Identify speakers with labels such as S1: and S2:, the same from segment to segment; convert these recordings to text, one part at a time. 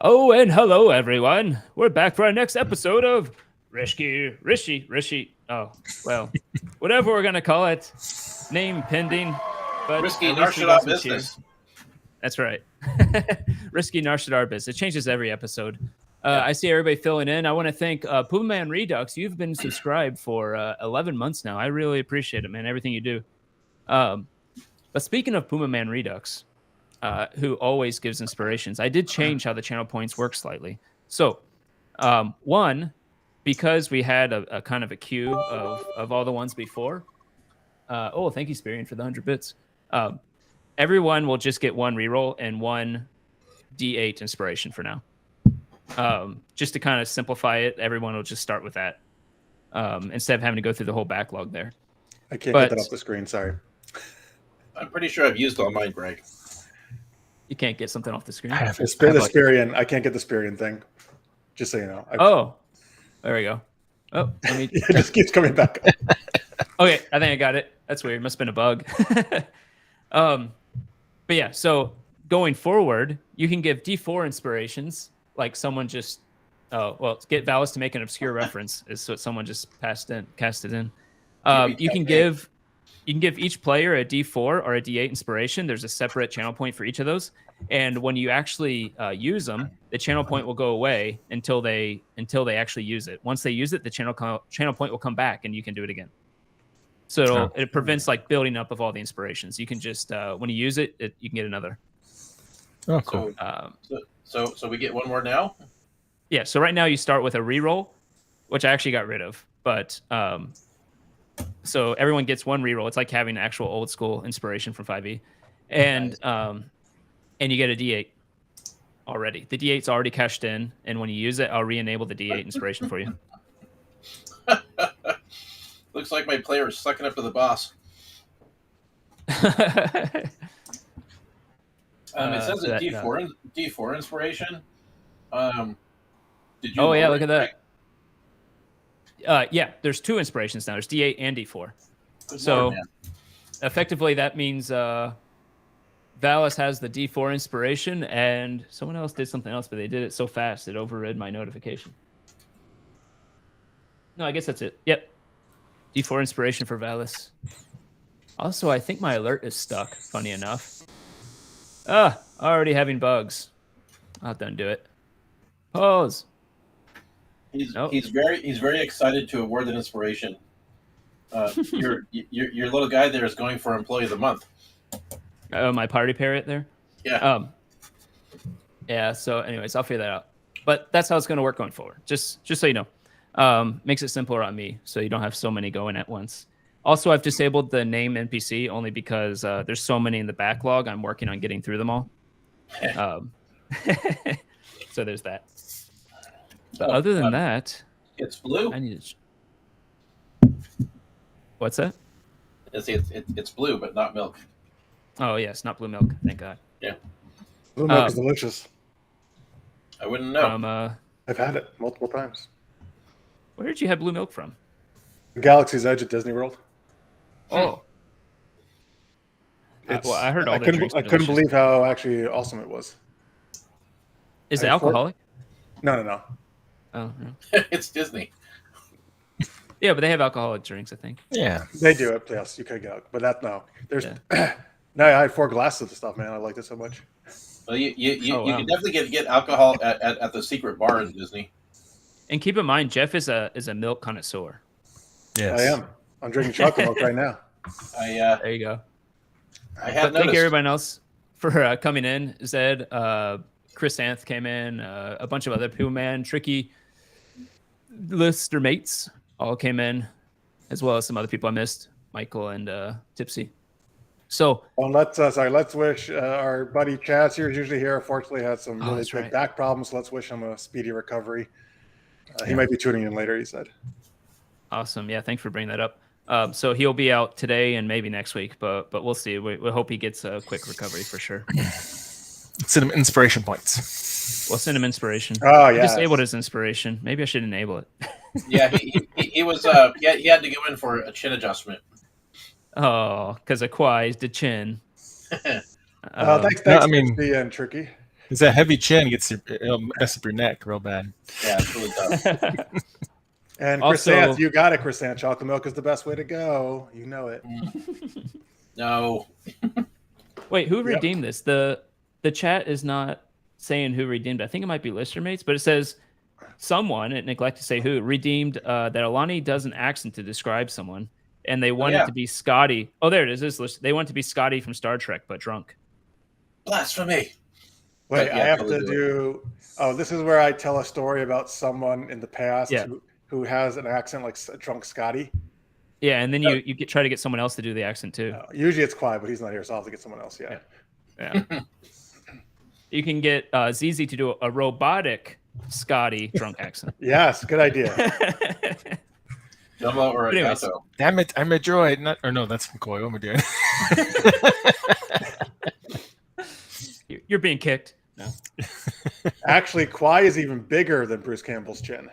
S1: Oh, and hello, everyone. We're back for our next episode of Risky Rishii. Oh, well, whatever we're going to call it. Name pending. But
S2: Risky
S1: at least we
S2: Rishii
S1: got some
S2: Business.
S1: cheers. That's right. Risky Rishii Business. It changes every episode. I see everybody filling in. I want to thank Puma Man Redux. You've been subscribed for 11 months now. I really appreciate it, man, everything you do. But speaking of Puma Man Redux, who always gives inspirations, I did change how the channel points work slightly. So, one, because we had a kind of a queue of all the ones before. Thank you, Spirian, for the 100 bits. Everyone will just get one reroll and one D8 inspiration for now. Just to kind of simplify it, everyone will just start with that instead of having to go through the whole backlog there.
S3: I can't get that off the screen. Sorry.
S2: I'm pretty sure I've used all mine, Greg.
S1: You can't get something off the screen.
S3: The Spirian. I can't get the Spirian thing. Just so you know.
S1: There we go. Oh, let me.
S3: It just keeps coming back up.
S1: Okay, I think I got it. That's weird. Must have been a bug. But yeah, so going forward, you can give D4 inspirations, like someone just, get Valis to make an obscure reference is what someone just casted in. You can give each player a D4 or a D8 inspiration. There's a separate channel point for each of those, and when you actually use them, the channel point will go away until they actually use it. Once they use it, the channel point will come back, and you can do it again. So it prevents like building up of all the inspirations. You can just when you use it, you can get another.
S4: Oh, cool.
S2: So we get one more now.
S1: Yeah. So right now you start with a reroll, which I actually got rid of. But so everyone gets one reroll. It's like having an actual old school inspiration from 5e, and you get a D8 already. The D8's already cashed in, and when you use it, I'll re-enable the D8 inspiration for you.
S2: Looks like my player is sucking up to the boss. It says a D4 inspiration. Did you?
S1: Oh yeah, look at that. Yeah, there's two inspirations now. There's D8 and D4. So effectively, that means Valis has the D4 inspiration, and someone else did something else, but they did it so fast it overrid my notification. No, I guess that's it. Yep. D4 inspiration for Valis. Also, I think my alert is stuck, funny enough. Already having bugs. I'll have to undo it. Pause.
S2: He's very excited to award an inspiration. Your little guy there is going for Employee of the Month.
S1: Oh, my party parrot there?
S2: Yeah.
S1: Yeah, so anyways, I'll figure that out. But that's how it's going to work going forward. Just so you know. Makes it simpler on me, so you don't have so many going at once. Also, I've disabled the name NPC only because there's so many in the backlog. I'm working on getting through them all. So there's that. But other than that,
S2: it's blue.
S1: I need to. What's that?
S2: It's blue, but not milk.
S1: Oh yes, not blue milk. Thank God.
S2: Yeah,
S3: Blue milk is delicious.
S2: I wouldn't know.
S3: I've had it multiple times.
S1: Where did you have blue milk from?
S3: Galaxy's Edge at Disney World.
S1: Oh. Well, I heard all
S3: I
S1: the drinks.
S3: I couldn't believe how actually awesome it was.
S1: Is it alcoholic?
S3: No.
S1: Oh, no.
S2: It's Disney.
S1: Yeah, but they have alcoholic drinks, I think.
S4: Yeah,
S3: they do it. Yes, you could go, but that no. There's no. I had 4 glasses of the stuff, man. I liked it so much.
S2: Well, you can definitely get alcohol at the secret bar in Disney.
S1: And keep in mind, Jeff is a milk connoisseur.
S4: yes.
S3: I am. I'm drinking chocolate milk right now.
S1: There you go.
S2: I have noticed.
S1: Thank everyone else for coming in. Zed, Chris Anth came in, a bunch of other Puma Man, Tricky, Lister mates all came in, as well as some other people I missed, Michael and Tipsy. So
S3: let's wish our buddy Chaz here, who's usually here. Unfortunately, had some really big back problems. Let's wish him a speedy recovery. He might be tuning in later, he said.
S1: Awesome. Yeah, thanks for bringing that up. So he'll be out today and maybe next week, but we'll see. We hope he gets a quick recovery for sure.
S4: Send him inspiration points.
S1: We'll send him inspiration.
S3: Oh, yeah.
S1: Disabled his inspiration. Maybe I should enable it.
S2: Yeah, he was. He had to go in for a chin adjustment.
S1: Oh, because Akwai's the chin.
S3: Thanks. I mean, and Tricky.
S4: It's that heavy chin gets it'll mess up your neck real bad.
S2: Yeah, it's really tough.
S3: And
S1: Also-
S3: croissants, you got it, croissant. Chocolate milk is the best way to go. You know it.
S2: No.
S1: Wait, who
S3: Yep.
S1: redeemed this? The chat is not saying who redeemed it. I think it might be Listermates, but it says someone, it neglected to say who, redeemed that Alani does an accent to describe someone, and they want it to be Scotty. Oh, there it is. They want it to be Scotty from Star Trek, but drunk.
S2: Blasphemy.
S3: Wait,
S2: But
S3: I
S2: yeah,
S3: have
S2: totally
S3: to
S2: do
S3: do. Oh, this is where I tell a story about someone in the past
S1: Yeah.
S3: who has an accent like drunk Scotty.
S1: Yeah, and then you try to get someone else to do the accent too.
S3: Usually it's quiet, but he's not here, so I'll have to get someone else. Yeah.
S1: Yeah. You can get ZZ to do a robotic Scotty drunk accent.
S3: Yes, good idea.
S2: Dumbo or
S1: Anyways.
S2: Agato.
S4: Damn it, I'm a droid. No, that's McCoy. What am I doing?
S1: You're being kicked. No.
S3: Actually, Kwai is even bigger than Bruce Campbell's chin.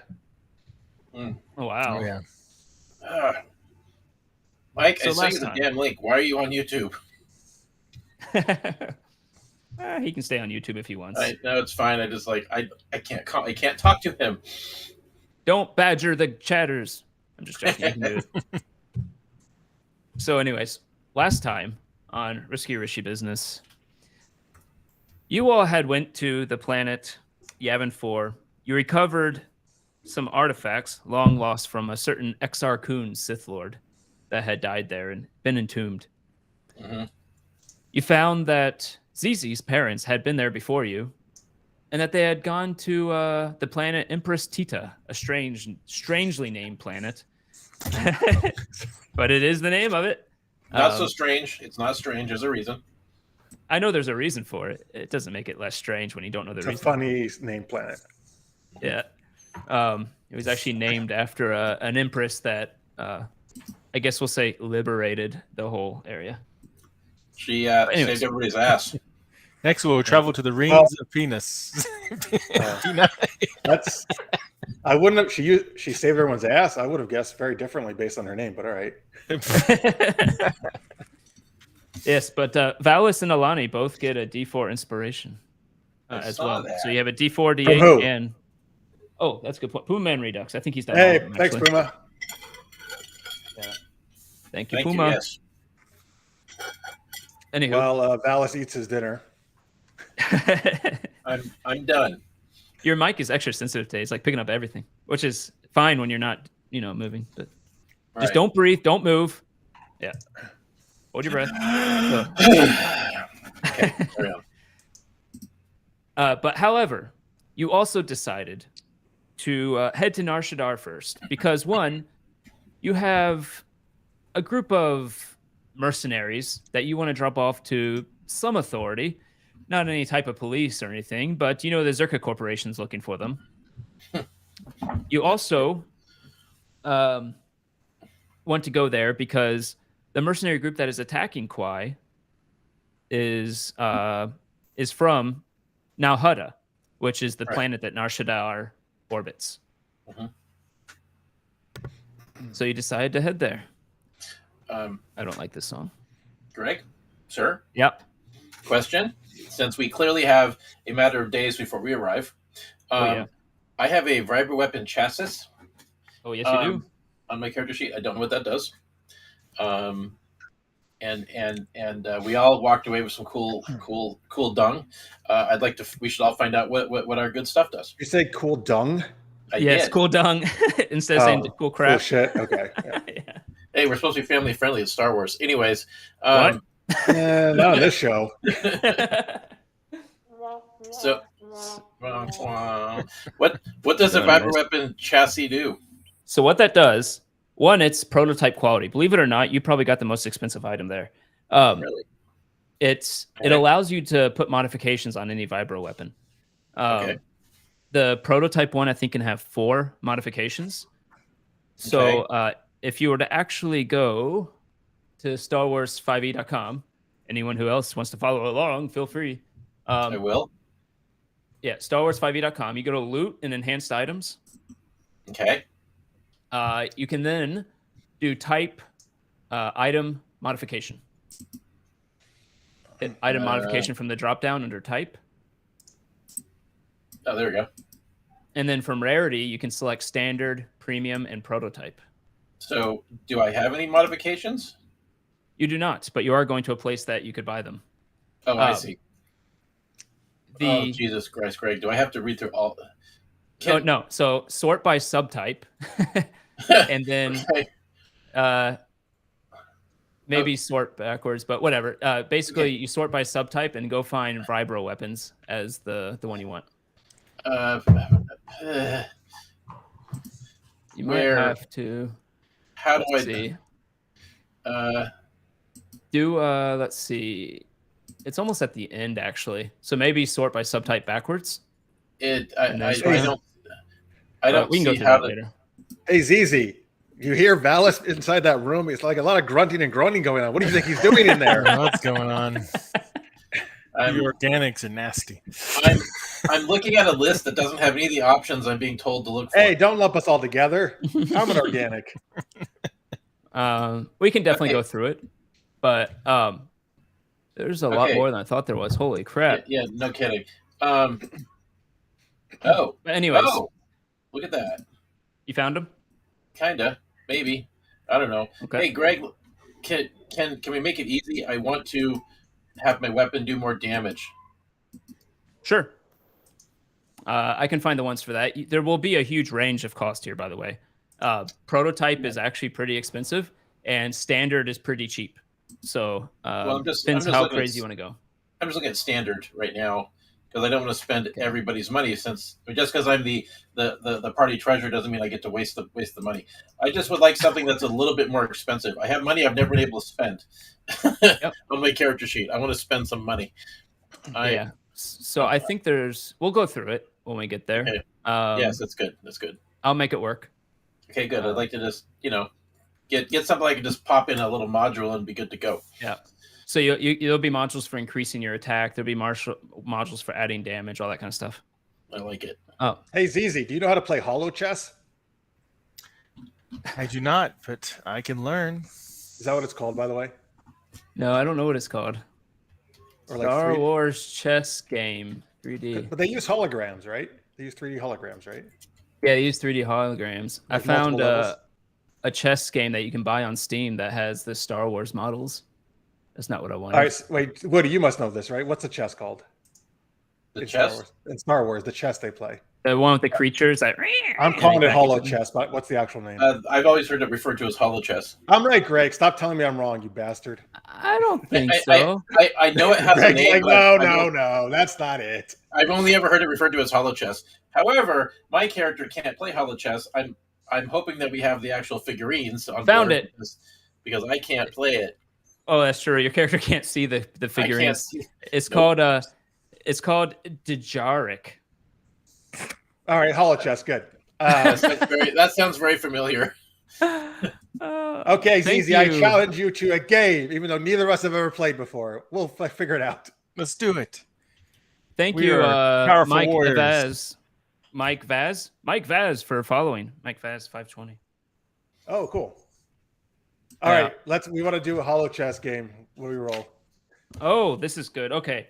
S1: Oh wow.
S4: Oh yeah.
S2: Mike,
S1: So
S2: I sent
S1: last
S2: you the
S1: time-
S2: damn link. Why are you on YouTube?
S1: He can stay on YouTube if he wants.
S2: No, it's fine. I just I can't I can't talk to him.
S1: Don't badger the chatters. I'm just joking. You can do it. So, anyways, last time on Risky Rishii Business, you all had went to the planet Yavin 4. You recovered some artifacts long lost from a certain Exar Kun Sith Lord that had died there and been entombed.
S2: Mm-hmm.
S1: You found that Zizi's parents had been there before you, and that they had gone to the planet Empress Tita, a strangely named planet. But it is the name of it.
S2: Not so strange. It's not strange. There's a reason.
S1: I know there's a reason for it. It doesn't make it less strange when you don't know the
S3: It's a
S1: reason.
S3: funny name planet.
S1: Yeah. It was actually named after an empress that I guess we'll say liberated the whole area.
S2: She
S1: anyways.
S2: saved everybody's ass.
S4: Next, we'll travel to the rings of penis.
S3: That's. I wouldn't have. She saved everyone's ass. I would have guessed very differently based on her name, but all right.
S1: Yes, but Valis and Alani both get a D4 inspiration
S2: I
S1: as
S2: saw
S1: well.
S2: that.
S1: So you have a D4,
S3: From
S1: D8,
S3: who?
S1: and that's a good point. Puma Man Redux. I think he's done. all
S3: Hey,
S1: of them,
S3: thanks,
S1: actually.
S3: Puma.
S1: Thank you,
S2: Thank
S1: Puma.
S2: you. Yes.
S1: Anywho,
S3: Well, Valis eats his dinner.
S2: I'm done.
S1: your mic is extra sensitive today. It's like picking up everything, which is fine when you're not, moving. But just
S2: Right.
S1: don't breathe, don't move. Yeah. Hold your breath.
S2: Okay, carry on.
S1: But however, you also decided to head to Nar Shaddaa first because one, you have a group of mercenaries that you want to drop off to some authority, not any type of police or anything, but the Zerka Corporation's looking for them. You also want to go there because the mercenary group that is attacking Kwai is from Nalhutta, which is the planet that Nar Shaddaa orbits.
S2: Mhm.
S1: So you decided to head there.
S2: Um,
S1: I don't like this song.
S2: Greg, sir,
S1: Yep.
S2: question. Since we clearly have a matter of days before we arrive,
S1: Yeah.
S2: I have a vibra weapon chassis
S1: Oh, yes, you do.
S2: on my character sheet. I don't know what that does. And we all walked away with some cool dung. I'd like to. We should all find out what our good stuff does.
S3: You say cool dung?
S1: Yes,
S2: did.
S1: cool dung instead of saying cool
S3: Cool
S1: crap.
S3: shit. Okay. Yeah.
S1: Yeah.
S2: Hey, we're supposed to be family friendly. It's Star Wars. Anyways,
S1: What?
S3: Not on this show.
S2: So, what does a vibra weapon chassis do?
S1: So what that does, one, it's prototype quality. Believe it or not, you probably got the most expensive item there.
S2: Really?
S1: It
S2: Okay.
S1: allows you to put modifications on any vibro weapon.
S2: Okay.
S1: The prototype one, I think, can have 4 modifications. So if you were to actually go to StarWars5e.com, anyone who else wants to follow along, feel free.
S2: I will.
S1: Yeah, StarWars5e.com. You go to loot and enhanced items.
S2: Okay.
S1: You can then do type item modification. Hit item modification from the drop down under type.
S2: Oh, there we go.
S1: And then from rarity, you can select standard, premium, and prototype.
S2: So, do I have any modifications?
S1: You do not, but you are going to a place that you could buy them.
S2: Oh, I see.
S1: Oh,
S2: Jesus Christ, Greg! Do I have to read through all?
S1: No. So sort by subtype, and then maybe sort backwards, but whatever. Basically, you sort by subtype and go find vibro weapons as the one you want. You might have to.
S2: How do I
S1: see? Let's see. It's almost at the end, actually. So maybe sort by subtype backwards.
S2: I don't.
S1: We can go
S2: see
S1: through
S2: how
S1: that
S2: to.
S1: later.
S3: Hey, ZZ, you hear Valis inside that room? It's like a lot of grunting and groaning going on. What do you think he's doing in there?
S4: What's going on? The organics are nasty.
S2: I'm looking at a list that doesn't have any of the options I'm being told to look for.
S3: Hey, don't lump us all together. I'm an organic.
S1: We can definitely go through it, but there's a lot more than I thought there was. Holy crap!
S2: Yeah, no kidding.
S1: But anyways,
S2: look at that.
S1: You found him?
S2: Kinda, maybe. I don't know.
S1: Okay.
S2: Hey, Greg, can we make it easy? I want to have my weapon do more damage.
S1: Sure. I can find the ones for that. There will be a huge range of cost here, by the way. Prototype is actually pretty expensive, and standard is pretty cheap. So depends how crazy you want to go.
S2: I'm just looking at standard right now because I don't want to spend everybody's money. Just because I'm the party treasurer doesn't mean I get to waste the money. I just would like something that's a little bit more expensive. I have money I've never been able to spend on my character sheet. I want to spend some money.
S1: Yeah. So I think we'll go through it when we get there.
S2: Okay. Yes, that's good. That's good.
S1: I'll make it work.
S2: Okay, good. I'd like to just, get something I can just pop in a little module and be good to go.
S1: Yeah. So there'll be modules for increasing your attack. There'll be modules for adding damage, all that kind of stuff.
S2: I like it.
S1: Oh.
S3: Hey, ZZ, do you know how to play hollow chess?
S4: I do not, but I can learn.
S3: Is that what it's called, by the way?
S1: No, I don't know what it's called.
S3: Or like
S1: Star Wars chess game 3D.
S3: But they use holograms, right? They use 3D holograms, right?
S1: Yeah, they use 3D holograms.
S3: Like
S1: I found a chess game that you can buy on Steam that has the Star Wars models. That's not what I wanted.
S3: All right, wait, Woody, you must know this, right? What's a chess called?
S2: The chess?
S3: In Star Wars, the chess they play.
S1: The one with the creatures.
S3: I'm calling it hollow chess, but what's the actual name?
S2: I've always heard it referred to as hollow chess.
S3: I'm right, Greg. Stop telling me I'm wrong, you bastard.
S1: I don't think so.
S2: I know it has a name.
S3: Like, no, that's not it.
S2: I've only ever heard it referred to as hollow chess. However, my character can't play hollow chess. I'm hoping that we have the actual figurines on
S1: Found
S2: board
S1: it
S2: because I can't play it.
S1: Oh, that's true. Your character can't see the figurines. It's
S2: Nope.
S1: called Dejaric.
S3: All right, hollow chess, good.
S2: That sounds very familiar.
S3: Okay, ZZ, I challenge you to a game, even though neither of us have ever played before. We'll figure it out.
S4: Let's do it.
S1: Thank you,
S4: powerful
S1: Mike
S4: warriors.
S1: Vaz. Mike Vaz for following. Mike Vaz 520.
S3: Oh, cool. All right, we want to do a hollow chess game. What do we roll?
S1: Oh, this is good. Okay.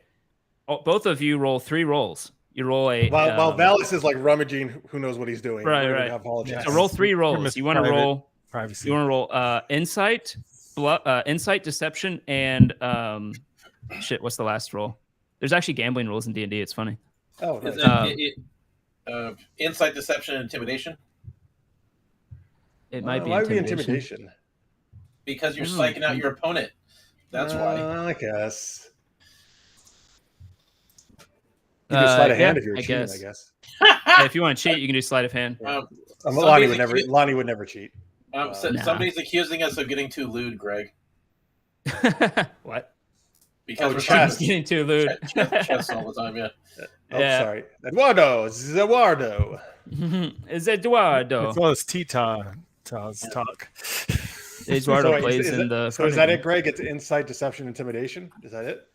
S1: Both of you roll 3 rolls. You roll a
S3: while Valis is like rummaging, who knows what he's doing.
S1: Right.
S3: Have hollow chess.
S1: So roll 3 rolls. You want to roll
S4: privacy.
S1: You want to roll insight, insight, deception, and what's the last roll? There's actually gambling rules in D&D. It's funny.
S3: Oh, nice.
S2: Insight, deception, and intimidation.
S1: It might be
S3: why
S1: intimidation.
S3: Would be intimidation?
S2: Because you're psyching out your opponent. That's why.
S3: I guess. You can slide a hand if you're cheating, I guess.
S1: Yeah, if you want to cheat, you can do sleight of hand.
S3: Lonnie would never cheat.
S2: Somebody's accusing us of getting too lewd, Greg.
S1: What?
S2: Because we're
S1: getting too lewd.
S2: Chess all the time, yeah.
S3: Sorry. Eduardo.
S1: Is Eduardo.
S4: As well as Tita's talk.
S1: Eduardo plays in the...
S3: So is that it, Greg? It's insight, deception, intimidation? Is that it?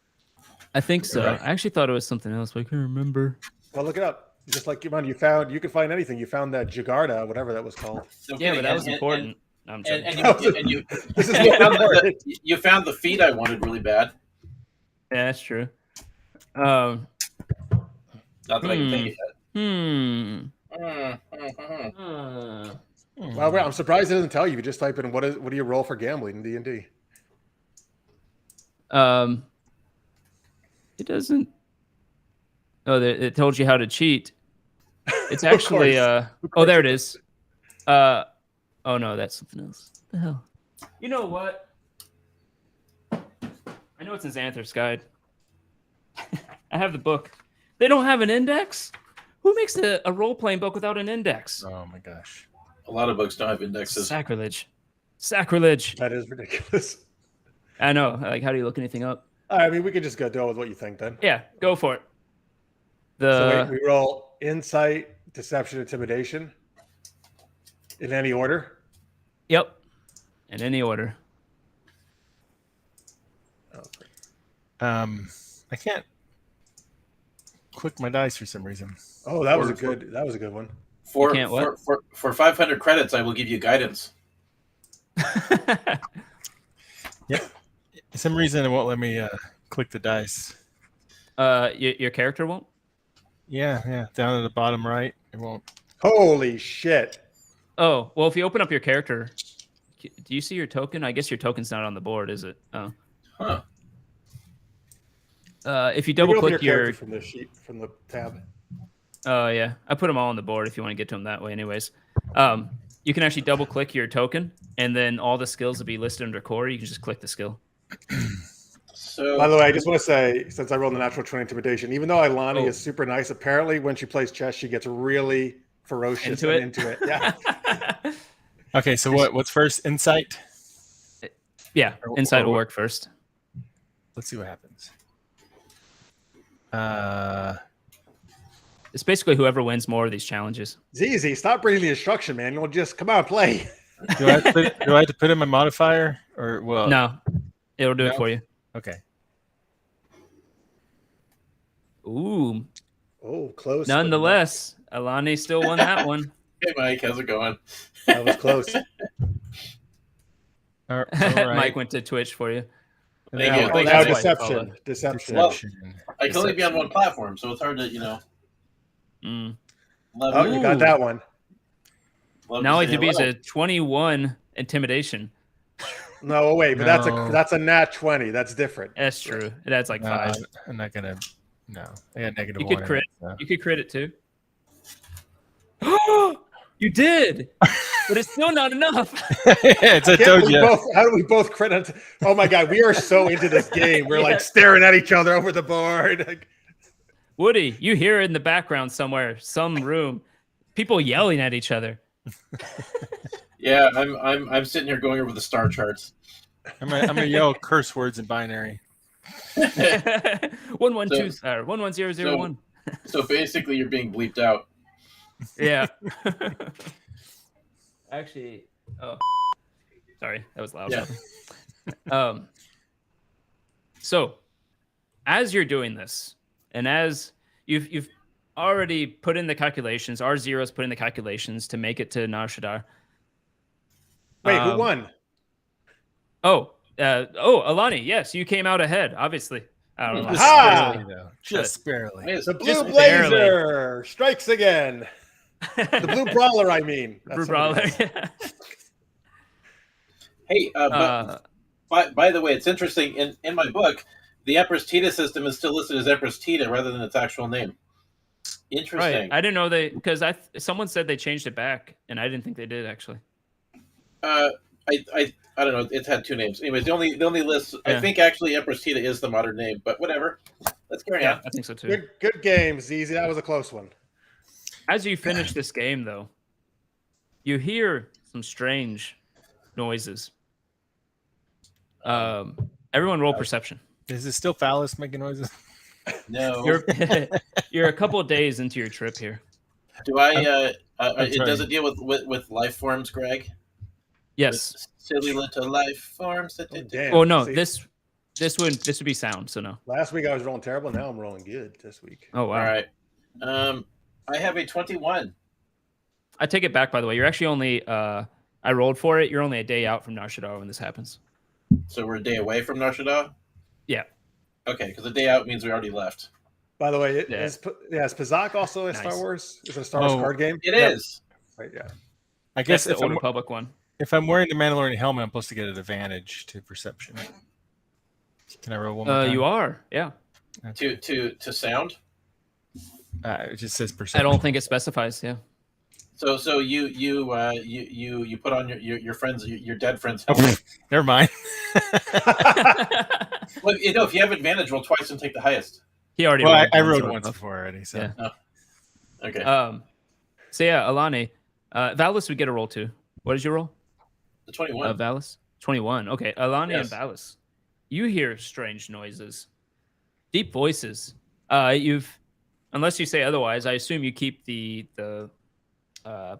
S1: I think so. Right. I actually thought it was something else, but I can't remember.
S3: Well, look it up. Just like you can find anything. You found that Jagarda, whatever that was called.
S1: Yeah, but that was important.
S2: You found the feat I wanted really bad.
S1: Yeah, that's true.
S2: Not that I can take it
S1: Hmm.
S3: Well, wait, I'm surprised it doesn't tell you. You just type in what do you roll for gambling in D&D?
S1: It doesn't. Oh, it told you how to cheat. It's
S3: Of
S1: actually.
S3: course.
S1: Oh, there it is. Oh no, that's something else. What the hell? You know what? I know it's in Xanthor's Guide. I have the book. They don't have an index? Who makes a role-playing book without an index?
S4: Oh my gosh.
S2: A lot of books don't have indexes.
S1: Sacrilege. Sacrilege.
S3: That is ridiculous.
S1: I know. Like, how do you look anything up?
S3: I mean, we can just go with what you think then.
S1: Yeah, go for it.
S3: So wait, we roll insight, deception, intimidation in any order.
S1: Yep. In any order.
S3: Oh,
S1: I
S4: can't click my dice for some reason.
S3: Oh, that was a good one.
S2: For 500 credits, I will give you guidance.
S4: Yep. For some reason, it won't let me click the dice.
S1: Your character won't?
S4: Yeah. Down at the bottom right, it won't.
S3: Holy shit.
S1: Oh, well, if you open up your character, do you see your token? I guess your token's not on the board, is it? Oh.
S2: Huh.
S1: If you double click your
S3: from the sheet from the tab.
S1: Oh yeah, I put them all on the board if you want to get to them that way. Anyways, you can actually double click your token, and then all the skills will be listed under core. You can just click the skill.
S2: So,
S3: by the way, I just want to say, since I rolled the natural 20 intimidation, even though Ilani is super nice, apparently when she plays chess, she gets really ferocious into it. Yeah.
S4: Okay, so what's first? Insight?
S1: Yeah, insight will work first.
S4: Let's see what happens.
S1: It's basically whoever wins more of these challenges.
S3: ZZ, stop reading the instruction manual. Just come on, play.
S4: Do I have to put in my modifier or well?
S1: No, it'll do it for you.
S4: Okay.
S3: Oh, close.
S1: Nonetheless, Alani still won that one.
S2: Hey, Mike, how's it going?
S3: That was close.
S4: All right.
S1: Mike went to Twitch for you.
S2: Thank you.
S3: Now deception.
S2: Well, I can only be on one platform, so it's hard to,
S3: Oh, you got that one.
S1: Now it is a 21 intimidation.
S3: No, wait, but that's a nat 20. That's different.
S1: That's true. It adds like 5.
S4: I'm not gonna. No, I got negative.
S1: You could
S4: 1
S1: crit.
S4: So.
S1: You could crit it too. You did, but it's still not enough.
S4: I told you.
S3: How do we both crit? Oh my god, we are so into this game. We're like staring at each other over the board.
S1: Woody, you hear it in the background somewhere, some room, people yelling at each other.
S2: Yeah, I'm sitting here going over the star charts.
S4: I'm gonna yell curse words in binary.
S1: 11001.
S2: So basically, you're being bleeped out.
S1: Yeah. Actually, sorry, that was loud.
S2: Yeah.
S1: So, as you're doing this, and as you've already put in the calculations, R0's put in the calculations to make it to Nar Shaddaa.
S3: Wait, who won?
S1: Alani, yes, you came out ahead, obviously. I don't know.
S4: Just barely.
S3: The blue blazer strikes again. The blue brawler, I mean.
S1: Blue brawler.
S2: Hey, by the way, it's interesting. In my book, the Empress Tita system is still listed as Empress Tita rather than its actual name. Interesting.
S1: Right. I didn't know because someone said they changed it back, and I didn't think they did actually.
S2: I don't know. It's had 2 names. Anyways, the only list. Yeah. I think actually Empress Tita is the modern name, but whatever. Let's carry on.
S1: I think so too.
S3: Good game, ZZ. That was a close one.
S1: As you finish this game, though, you hear some strange noises. Everyone roll perception.
S4: Is it still phallus making noises?
S2: No.
S1: You're a couple of days into your trip here.
S2: Do I? Does it deal with life forms, Greg?
S1: Yes.
S2: With silly little life forms.
S3: Damn.
S1: No. See? This would be sound. So no.
S3: Last week I was rolling terrible. Now I'm rolling good this week.
S1: Oh wow.
S2: All right. I have a 21.
S1: I take it back. By the way, you're actually only. I rolled for it. You're only a day out from Nar Shaddaa when this happens.
S2: So we're a day away from Nar Shaddaa?
S1: Yeah.
S2: Okay, because a day out means we already left.
S3: By the way,
S1: Yeah.
S3: is Pazak also a
S1: Nice.
S3: Star Wars? Is it a Star Wars card game?
S2: It is.
S3: Right, yeah.
S4: I
S1: That's
S4: guess
S1: the
S4: if
S1: Old
S4: I'm,
S1: Republic one.
S4: if I'm wearing the Mandalorian helmet, I'm supposed to get an advantage to perception. Can I roll one more time?
S1: You are, yeah.
S2: To sound.
S4: It just says
S1: I
S4: perception.
S1: don't think it specifies. Yeah.
S2: So you put on your friends your dead friends
S4: Oh,
S2: helmet.
S4: never mind.
S2: Well, if you have advantage, roll twice and take the highest.
S1: He already.
S4: Well,
S1: rolled
S4: I
S1: once
S4: rode
S1: or
S4: once
S1: above.
S4: before already. So
S1: Yeah.
S2: Okay.
S1: So yeah, Alani, Valis would get a roll too. What did you roll?
S2: The 21.
S1: Valis, 21. Okay, Alani
S2: Yes.
S1: and Valis, you hear strange noises, deep voices. Unless you say otherwise, I assume you keep the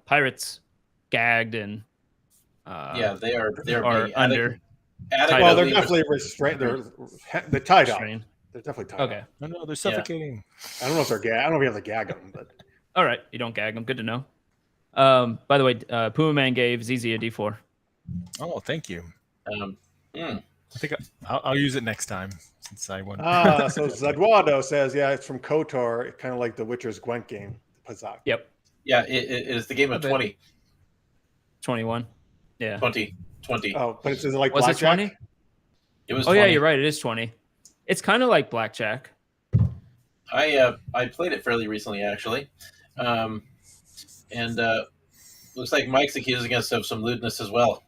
S1: pirates gagged and
S2: Yeah, they are
S1: are
S2: being
S1: under
S3: Well, they're
S2: adequately
S3: definitely restrained. They're tied up.
S1: restraint.
S3: They're definitely tied
S1: Okay.
S3: up.
S4: oh no, they're suffocating.
S3: I don't know if they're gag. I don't know if you have to gag them, but
S1: All right, you don't gag them. Good to know. By the way, Puma Man gave ZZ a D4.
S4: Oh, thank you.
S2: mm.
S4: I think I'll use it next time since I won.
S3: so Zaduado says, yeah, it's from KOTOR, kind of like the Witcher's Gwent game, Pazak.
S1: Yep,
S2: Yeah, it is the game of
S1: Okay.
S2: 20.
S1: 21. Yeah.
S2: 20.
S3: Oh, but is it like
S1: Was it
S3: blackjack?
S1: 20?
S2: It was
S1: Oh
S2: 20.
S1: yeah, you're right. It is 20. It's kind of like blackjack.
S2: I played it fairly recently, actually. And looks like Mike's accusing us of some lewdness as well.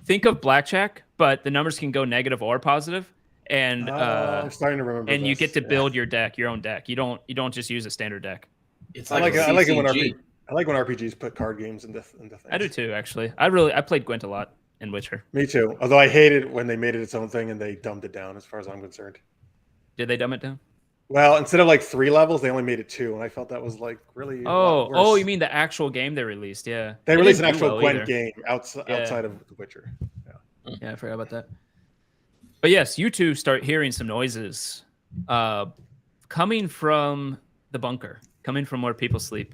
S1: Think of blackjack, but the numbers can go negative or positive, and
S3: I'm starting to remember.
S1: and you
S3: this.
S1: get to
S3: Yeah.
S1: build your deck, your own deck. You don't just use a standard deck.
S2: It's
S3: I
S2: like
S3: like it when
S2: CCG.
S3: I like when RPGs put card games into things.
S1: I do too, actually. I played Gwent a lot in Witcher.
S3: Me too. Although I hated when they made it its own thing and they dumbed it down, as far as I'm concerned.
S1: Did they dumb it down?
S3: Well, instead of like 3 levels, they only made it 2, and I felt that was like really. a lot
S1: Oh,
S3: worse.
S1: you mean the actual game they released? Yeah.
S3: They
S1: It
S3: released an
S1: didn't do
S3: actual
S1: well
S3: Gwent
S1: either.
S3: game outside of The Witcher.
S1: Yeah, I forgot about that. But yes, you two start hearing some noises coming from the bunker, coming from where people sleep.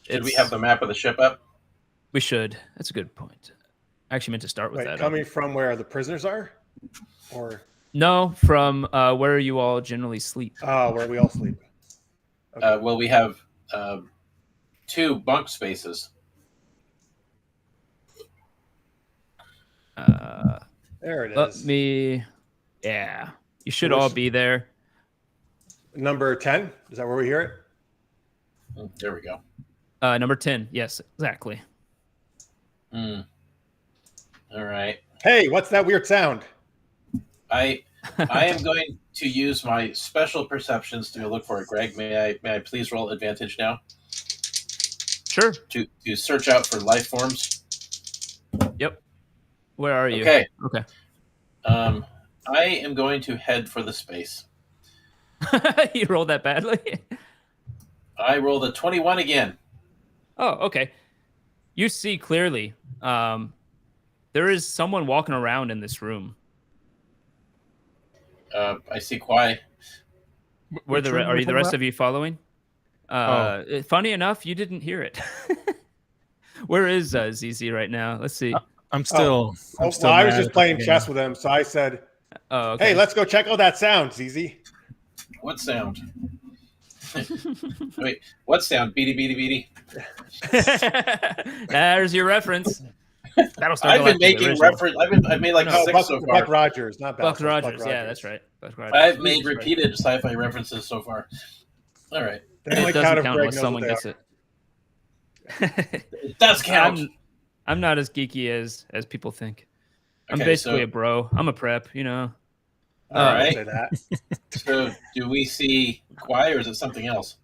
S2: Should we have the map of the ship up?
S1: We should. That's a good point. I actually meant to start with
S3: Wait,
S1: that.
S3: coming from where the prisoners are, or
S1: No, from where you all generally sleep.
S3: where we all sleep. Okay.
S2: Well, we have 2 bunk spaces.
S3: There it
S1: Let
S3: is.
S1: me. Yeah, you should
S3: Which-
S1: all be there.
S3: Number 10. Is that where we hear it?
S2: There we go.
S1: Number 10. Yes, exactly.
S2: All right.
S3: Hey, what's that weird sound?
S2: I am going to use my special perceptions to look for it. Greg, may I please roll advantage now
S1: Sure.
S2: to search out for life forms?
S1: Yep. Where are you?
S2: Okay.
S1: Okay.
S2: I am going to head for the space.
S1: You rolled that badly.
S2: I rolled a 21 again.
S1: Oh, okay. You see clearly. There is someone walking around in this room.
S2: I see Kwai.
S1: Where
S4: Which room
S1: are
S4: we
S1: you? The
S4: talking
S1: rest
S4: about?
S1: of you following? Funny enough, you didn't hear it. Where is ZZ right now? Let's see.
S4: I'm still. I'm still
S3: I was
S4: mad
S3: just
S4: at the
S3: playing
S4: game.
S3: chess with him, so I said,
S1: Oh, okay.
S3: "Hey, let's go check out that sound, ZZ."
S2: What sound? Wait, what sound? Beady, beady, beady.
S1: There's your reference. That'll start.
S2: I've been making reference. I've made like
S1: No,
S2: 6 so far.
S3: Buck Rogers, not
S1: Buck
S3: Bowser,
S1: Rogers. Yeah, that's right. Buck Rogers.
S2: I've made repeated sci-fi references so far. All right,
S3: They only
S1: It
S3: count
S1: doesn't
S3: if
S1: count
S3: Greg
S1: unless
S3: knows
S1: someone
S3: what they
S1: gets
S3: are.
S1: it.
S2: it does count.
S1: I'm not as geeky as people think. I'm
S2: Okay,
S1: basically
S2: so-
S1: a bro. I'm a prep, you know.
S3: I wouldn't
S2: Alright.
S3: say that.
S2: So, do we see Kwai or is it something else?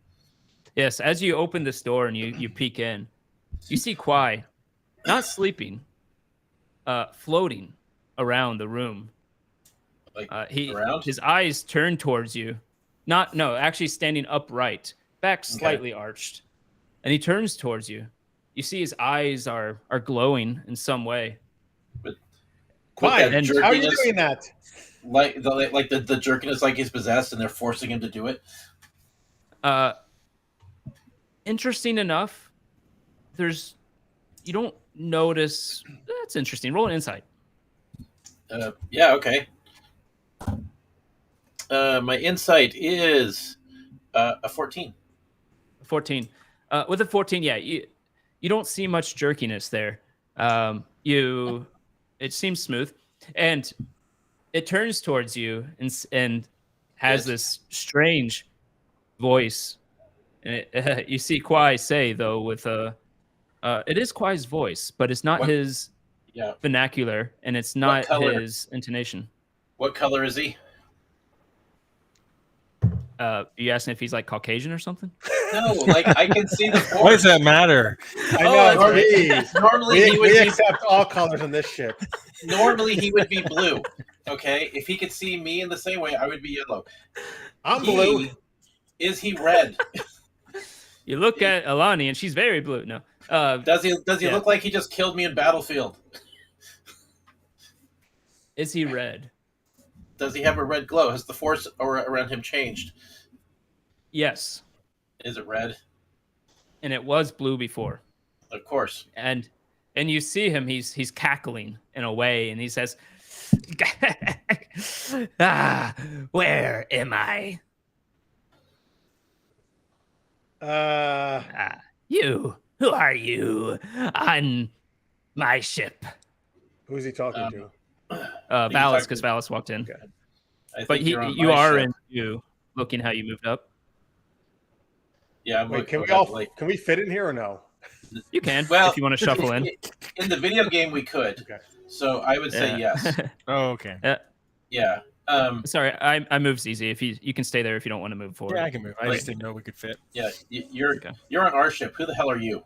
S1: Yes, as you open this door and you peek in, you see Kwai, not sleeping, floating around the room.
S2: Like
S1: His
S2: around?
S1: eyes turn towards you. Actually standing upright, back slightly arched. And he turns towards you. You see his eyes are glowing in some way.
S3: Quiet.
S2: that
S3: How are you
S2: jerkiness-
S3: doing that?
S2: Like the jerkiness, like he's possessed, and they're forcing him to do it.
S1: Interesting enough, you don't notice. That's interesting. Roll an insight.
S2: Yeah. Okay. My insight is a 14.
S1: 14. With a 14, yeah, you don't see much jerkiness there. It seems smooth, and it turns towards you and has
S2: Good.
S1: this strange voice. And you see Kwai say though with it is Kwai's voice, but it's not
S2: What-
S1: his
S2: Yeah.
S1: vernacular, and it's
S2: What
S1: not
S2: color?
S1: his intonation.
S2: What color is he?
S1: You asking if he's like Caucasian or something?
S2: No, like I can see the force.
S4: Why does that matter?
S3: I
S2: Oh,
S3: know.
S2: that's
S3: Jeez.
S2: Normally he would
S3: We
S2: be.
S3: accept all colors on this ship.
S2: Normally he would be blue. Okay, if he could see me in the same way, I would be yellow.
S3: I'm blue.
S2: Is he red?
S1: You look at Alani, and she's very blue. No,
S2: Does he
S1: Yeah.
S2: look like he just killed me in Battlefield?
S1: is he red?
S2: Does he have a red glow? Has the force around him changed?
S1: Yes,
S2: Is it red?
S1: and it was blue before.
S2: Of course.
S1: And you see him. He's cackling in a way, and he says, "Where am I? You. Who are you on my ship?"
S3: Who's he talking to?
S1: Valis, because Valis walked in.
S3: Okay.
S2: I
S1: But
S2: think you're on
S1: you
S2: my
S1: are
S2: ship.
S1: in view, looking how you moved up.
S2: Yeah, I'm
S3: Wait,
S2: looking
S3: can we
S2: like
S3: can we fit in here or no?
S1: You can,
S2: Well,
S1: if you want to shuffle in.
S2: in the video game we could.
S3: Okay.
S2: So I would say yes.
S4: Oh, okay.
S2: Yeah.
S1: Sorry, I move Zizi. If you can stay there if you don't want to move forward.
S4: Yeah, I can move. I just didn't know we could fit.
S2: Yeah. You're
S1: Okay.
S2: you're on our ship. Who the hell are you?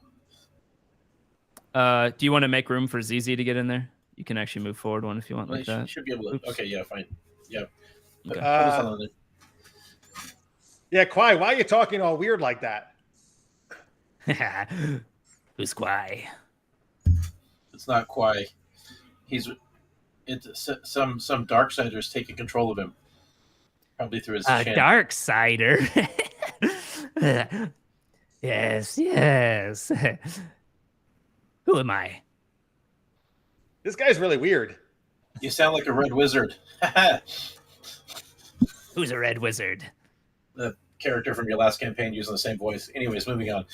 S1: Do you want to make room for Zizi to get in there? You can actually move forward one if you want
S2: Well,
S1: like
S2: you
S1: that.
S2: should be able to.
S1: Oops.
S2: Okay. Yeah. Fine. Yeah.
S1: Okay.
S2: Put us on the-
S3: Yeah, Kwai, why are you talking all weird like that?
S1: Who's Kwai?
S2: It's not Kwai. It's some Darksiders taking control of him. Probably through his chin.
S1: Dark Sider. Yes. Who am I?
S3: This guy's really weird.
S2: You sound like a red wizard.
S1: Who's a red wizard?
S2: The character from your last campaign using the same voice. Anyways, moving on.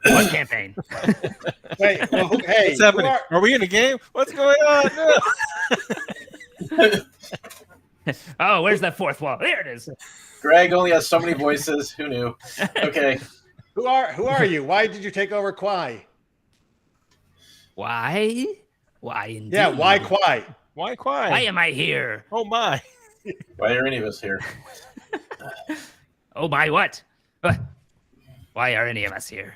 S1: What campaign?
S3: Wait, well, hey,
S4: What's happening?
S3: who
S4: Are we in a game? What's going on? No.
S1: Oh, where's that fourth wall? There it is.
S2: Greg only has so many voices. Who knew? Okay.
S3: who are you? Why did you take over Kwai?
S1: Why? Why indeed?
S3: Yeah, why Kwai?
S4: Why quiet?
S1: Why am I here?
S4: Oh my!
S2: Why are any of us here?
S1: Oh my what? Why are any of us here?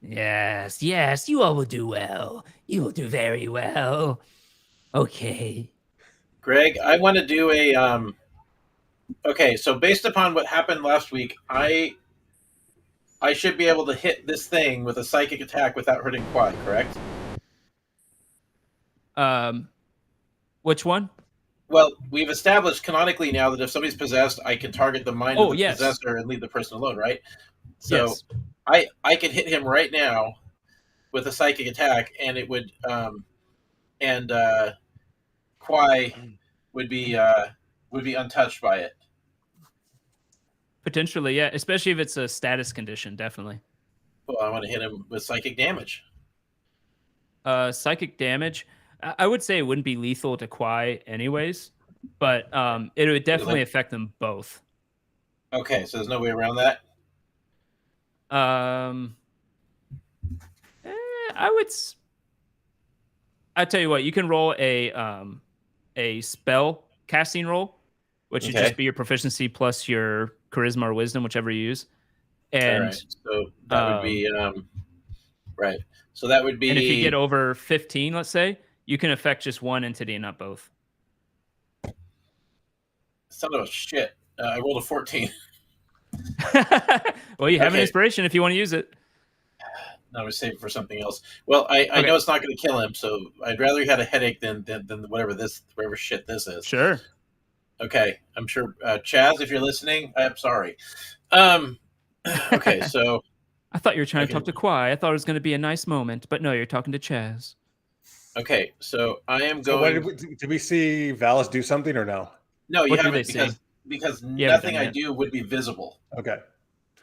S1: Yes, you all will do well. You will do very well. Okay.
S2: Greg, I want to do a okay, so based upon what happened last week, I should be able to hit this thing with a psychic attack without hurting Kwai, correct?
S1: Which one?
S2: Well, we've established canonically now that if somebody's possessed, I can target the mind of the
S1: yes.
S2: possessor and leave the person alone, right? So
S1: Yes.
S2: I can hit him right now with a psychic attack, and it would Kwai would be untouched by it.
S1: Potentially, yeah. Especially if it's a status condition, definitely.
S2: Well, I want to hit him with psychic damage.
S1: Psychic damage. I would say it wouldn't be lethal to Kwai anyways, but it would definitely affect them both.
S2: Okay, so there's no way around that.
S1: I tell you what, you can roll a spell casting roll, which would
S2: Okay.
S1: just be your proficiency plus your charisma or wisdom, whichever you use. And
S2: All right. So that would be right. So that would be.
S1: and if you get over 15, let's say, you can affect just one entity and not both.
S2: Son of a shit. I rolled a 14.
S1: Well, you have an
S2: Okay.
S1: inspiration if you want to use it.
S2: No, I was saving for something else. Well, I
S1: Okay.
S2: know it's not going to kill him, so I'd rather he had a headache than whatever shit this is.
S1: Sure.
S2: Okay, I'm sure Chaz, if you're listening, I'm sorry. Okay, so
S1: I thought you were trying to
S2: Okay.
S1: talk to Kwai. I thought it was going to be a nice moment, but no, you're talking to Chaz.
S2: okay, so I am
S3: So
S2: going.
S3: did we see Valis do something or no?
S2: No, you
S1: What do
S2: haven't
S1: they say?
S2: because
S1: You haven't
S2: nothing
S1: done
S2: I
S1: it yet.
S2: do would be visible.
S3: Okay.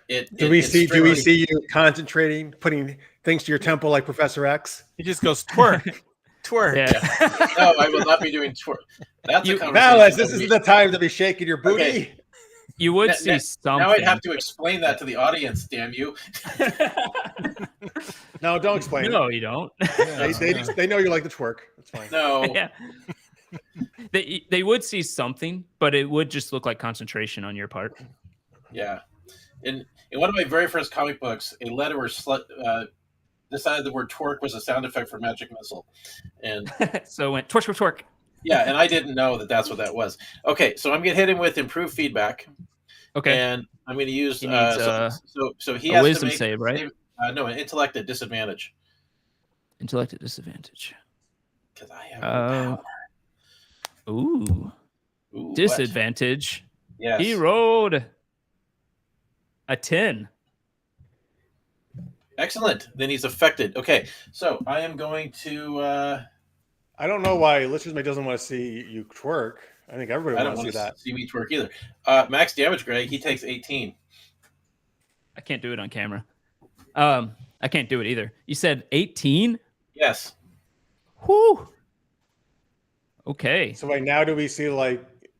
S2: It
S3: Do we
S2: it's
S3: see
S2: strictly-
S3: you concentrating, putting things to your temple like Professor X?
S4: He just goes twerk, twerk.
S1: Yeah.
S2: No, I will not be doing twerk. That's a
S1: You-
S2: conversation.
S3: Valis, this
S2: that
S3: isn't
S2: we-
S3: the time to be shaking your booty.
S2: Okay.
S1: You would
S2: Now-
S1: see
S2: now-
S1: something.
S2: Now I'd have to explain that to the audience. Damn you!
S3: No, don't explain.
S1: No, you don't.
S3: They know you like the twerk. That's fine.
S2: No.
S1: Yeah. They would see something, but it would just look like concentration on your part.
S2: Yeah. In one of my very first comic books, a letterer decided the word twerk was a sound effect for Magic Missile, and
S1: So it went twerk, twerk, twerk.
S2: yeah, and I didn't know that that's what that was. Okay, so I'm gonna hit him with improved feedback.
S1: Okay.
S2: And I'm going to use.
S1: He needs,
S2: so he
S1: a
S2: has
S1: wisdom
S2: to make,
S1: save, right?
S2: No, an intellect at disadvantage
S1: Intellect at disadvantage.
S2: because I have no power.
S1: Ooh.
S2: Ooh, what?
S1: Disadvantage.
S2: Yes.
S1: He rolled a 10.
S2: Excellent. Then he's affected. Okay, so I am going to.
S3: I don't know why Lich's doesn't want to see you twerk. I think everybody
S2: I don't
S3: wants to
S2: want
S3: see
S2: to
S3: that.
S2: see me twerk either. Max damage, Greg. He takes 18.
S1: I can't do it on camera. I can't do it either. You said 18?
S2: Yes.
S1: Whew. Okay.
S3: So right now, do we see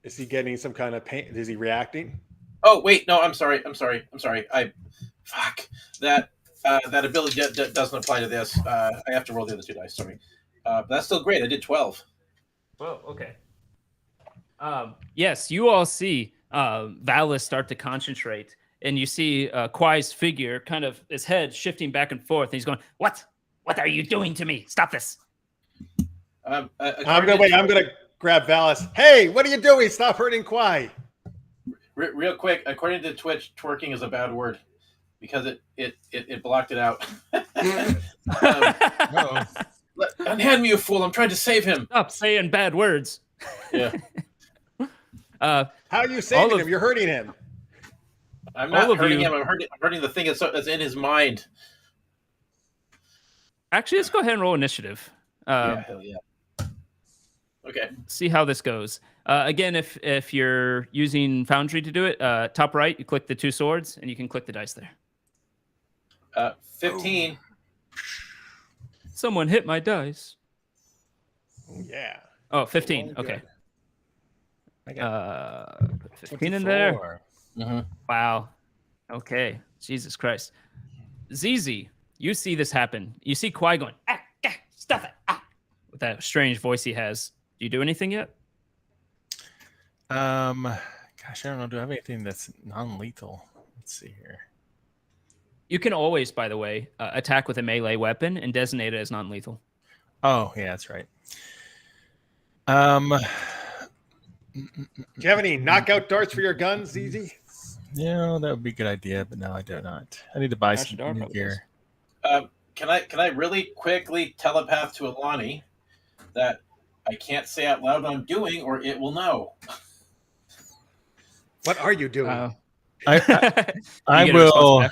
S3: is he getting some kind of pain? Is he reacting?
S2: Oh wait, no. I'm sorry. Fuck that. That ability doesn't apply to this. I have to roll the other 2 dice. Sorry. But that's still great. I did 12.
S1: Well, okay. Yes, you all see Valis start to concentrate, and you see Kwai's figure, kind of his head shifting back and forth. And he's going, "What? What are you doing to me? Stop this!"
S3: I'm gonna grab Valis. Hey, what are you doing? Stop hurting Kwai.
S2: Real quick, according to Twitch, twerking is a bad word because it blocked it out. Unhand me, you fool! I'm trying to save him.
S1: Stop saying bad words.
S2: Yeah.
S3: How are you saving him? You're hurting him.
S2: I'm
S1: All
S2: not
S1: of
S2: hurting
S1: you-
S2: him. I'm hurting the thing that's in his mind.
S1: Actually, let's go ahead and roll initiative.
S2: Yeah, hell yeah. Okay.
S1: See how this goes. Again, if you're using Foundry to do it, top right, you click the 2 swords, and you can click the dice there.
S2: 15.
S1: Someone hit my dice.
S3: Yeah.
S1: Oh, 15.
S3: Rolling
S1: Okay.
S3: good.
S1: Put 15 in there.
S4: 24.
S2: Mm-hmm.
S1: Wow. Okay. Jesus Christ. ZZ, you see this happen. You see Kwai going, stop it. With that strange voice he has. Do you do anything yet?
S4: Gosh, I don't know. Do I have anything that's non-lethal? Let's see here.
S1: You can always, by the way, attack with a melee weapon and designate it as non-lethal.
S4: Oh, yeah, that's right.
S3: Do you have any knockout darts for your guns, ZZ?
S4: Yeah, that would be a good idea, but no, I do not. I need to buy
S1: Gosh,
S4: some
S1: darn
S4: new
S1: probably
S4: gear.
S2: Can I really quickly telepath to Alani that I can't say out loud what I'm doing, or it will know?
S3: What are you doing?
S4: I
S1: get a
S4: will.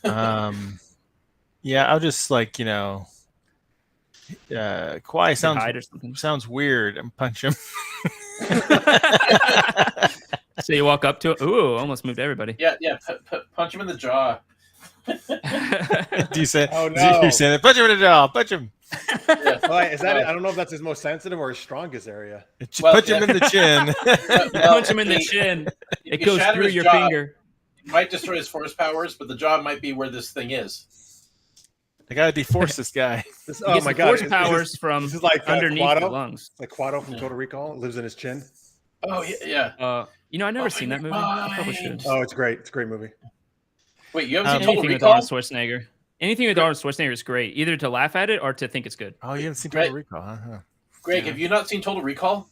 S1: response
S4: Yeah, I'll just Kwai
S1: hide or something.
S4: sounds weird and punch him.
S1: So you walk up to it. Ooh, almost moved everybody.
S2: Yeah. Punch him in the jaw.
S4: Do you say?
S3: Oh, no.
S4: You're saying, punch him in the jaw. Punch him.
S3: Is that it? I don't know if that's his most sensitive or his strongest area.
S2: Well,
S4: punch him in the chin.
S1: Punch him in the chin. It
S2: you
S1: goes
S2: shatter
S1: through
S2: his
S1: your
S2: jaw.
S1: finger.
S2: It might destroy his force powers, but the jaw might be where this thing is.
S4: I gotta deforce this guy.
S3: This,
S1: He
S3: oh
S1: gets
S3: my
S1: the
S3: god!
S1: force powers from
S3: this is like
S1: underneath
S3: Quado?
S1: the lungs.
S3: Like Quado from
S2: Yeah.
S3: Total Recall. It lives in his chin.
S2: Oh yeah.
S1: I never seen that movie. I probably should.
S3: Oh, it's great. It's a great movie.
S2: Wait, you haven't seen Total
S1: Anything with
S2: Recall?
S1: Arnold Schwarzenegger. Anything with Arnold Schwarzenegger is great, either to laugh at it or to think it's good.
S4: Oh, you haven't seen
S2: Right.
S4: Total Recall, huh?
S2: Greg,
S1: Yeah.
S2: have you not seen Total Recall?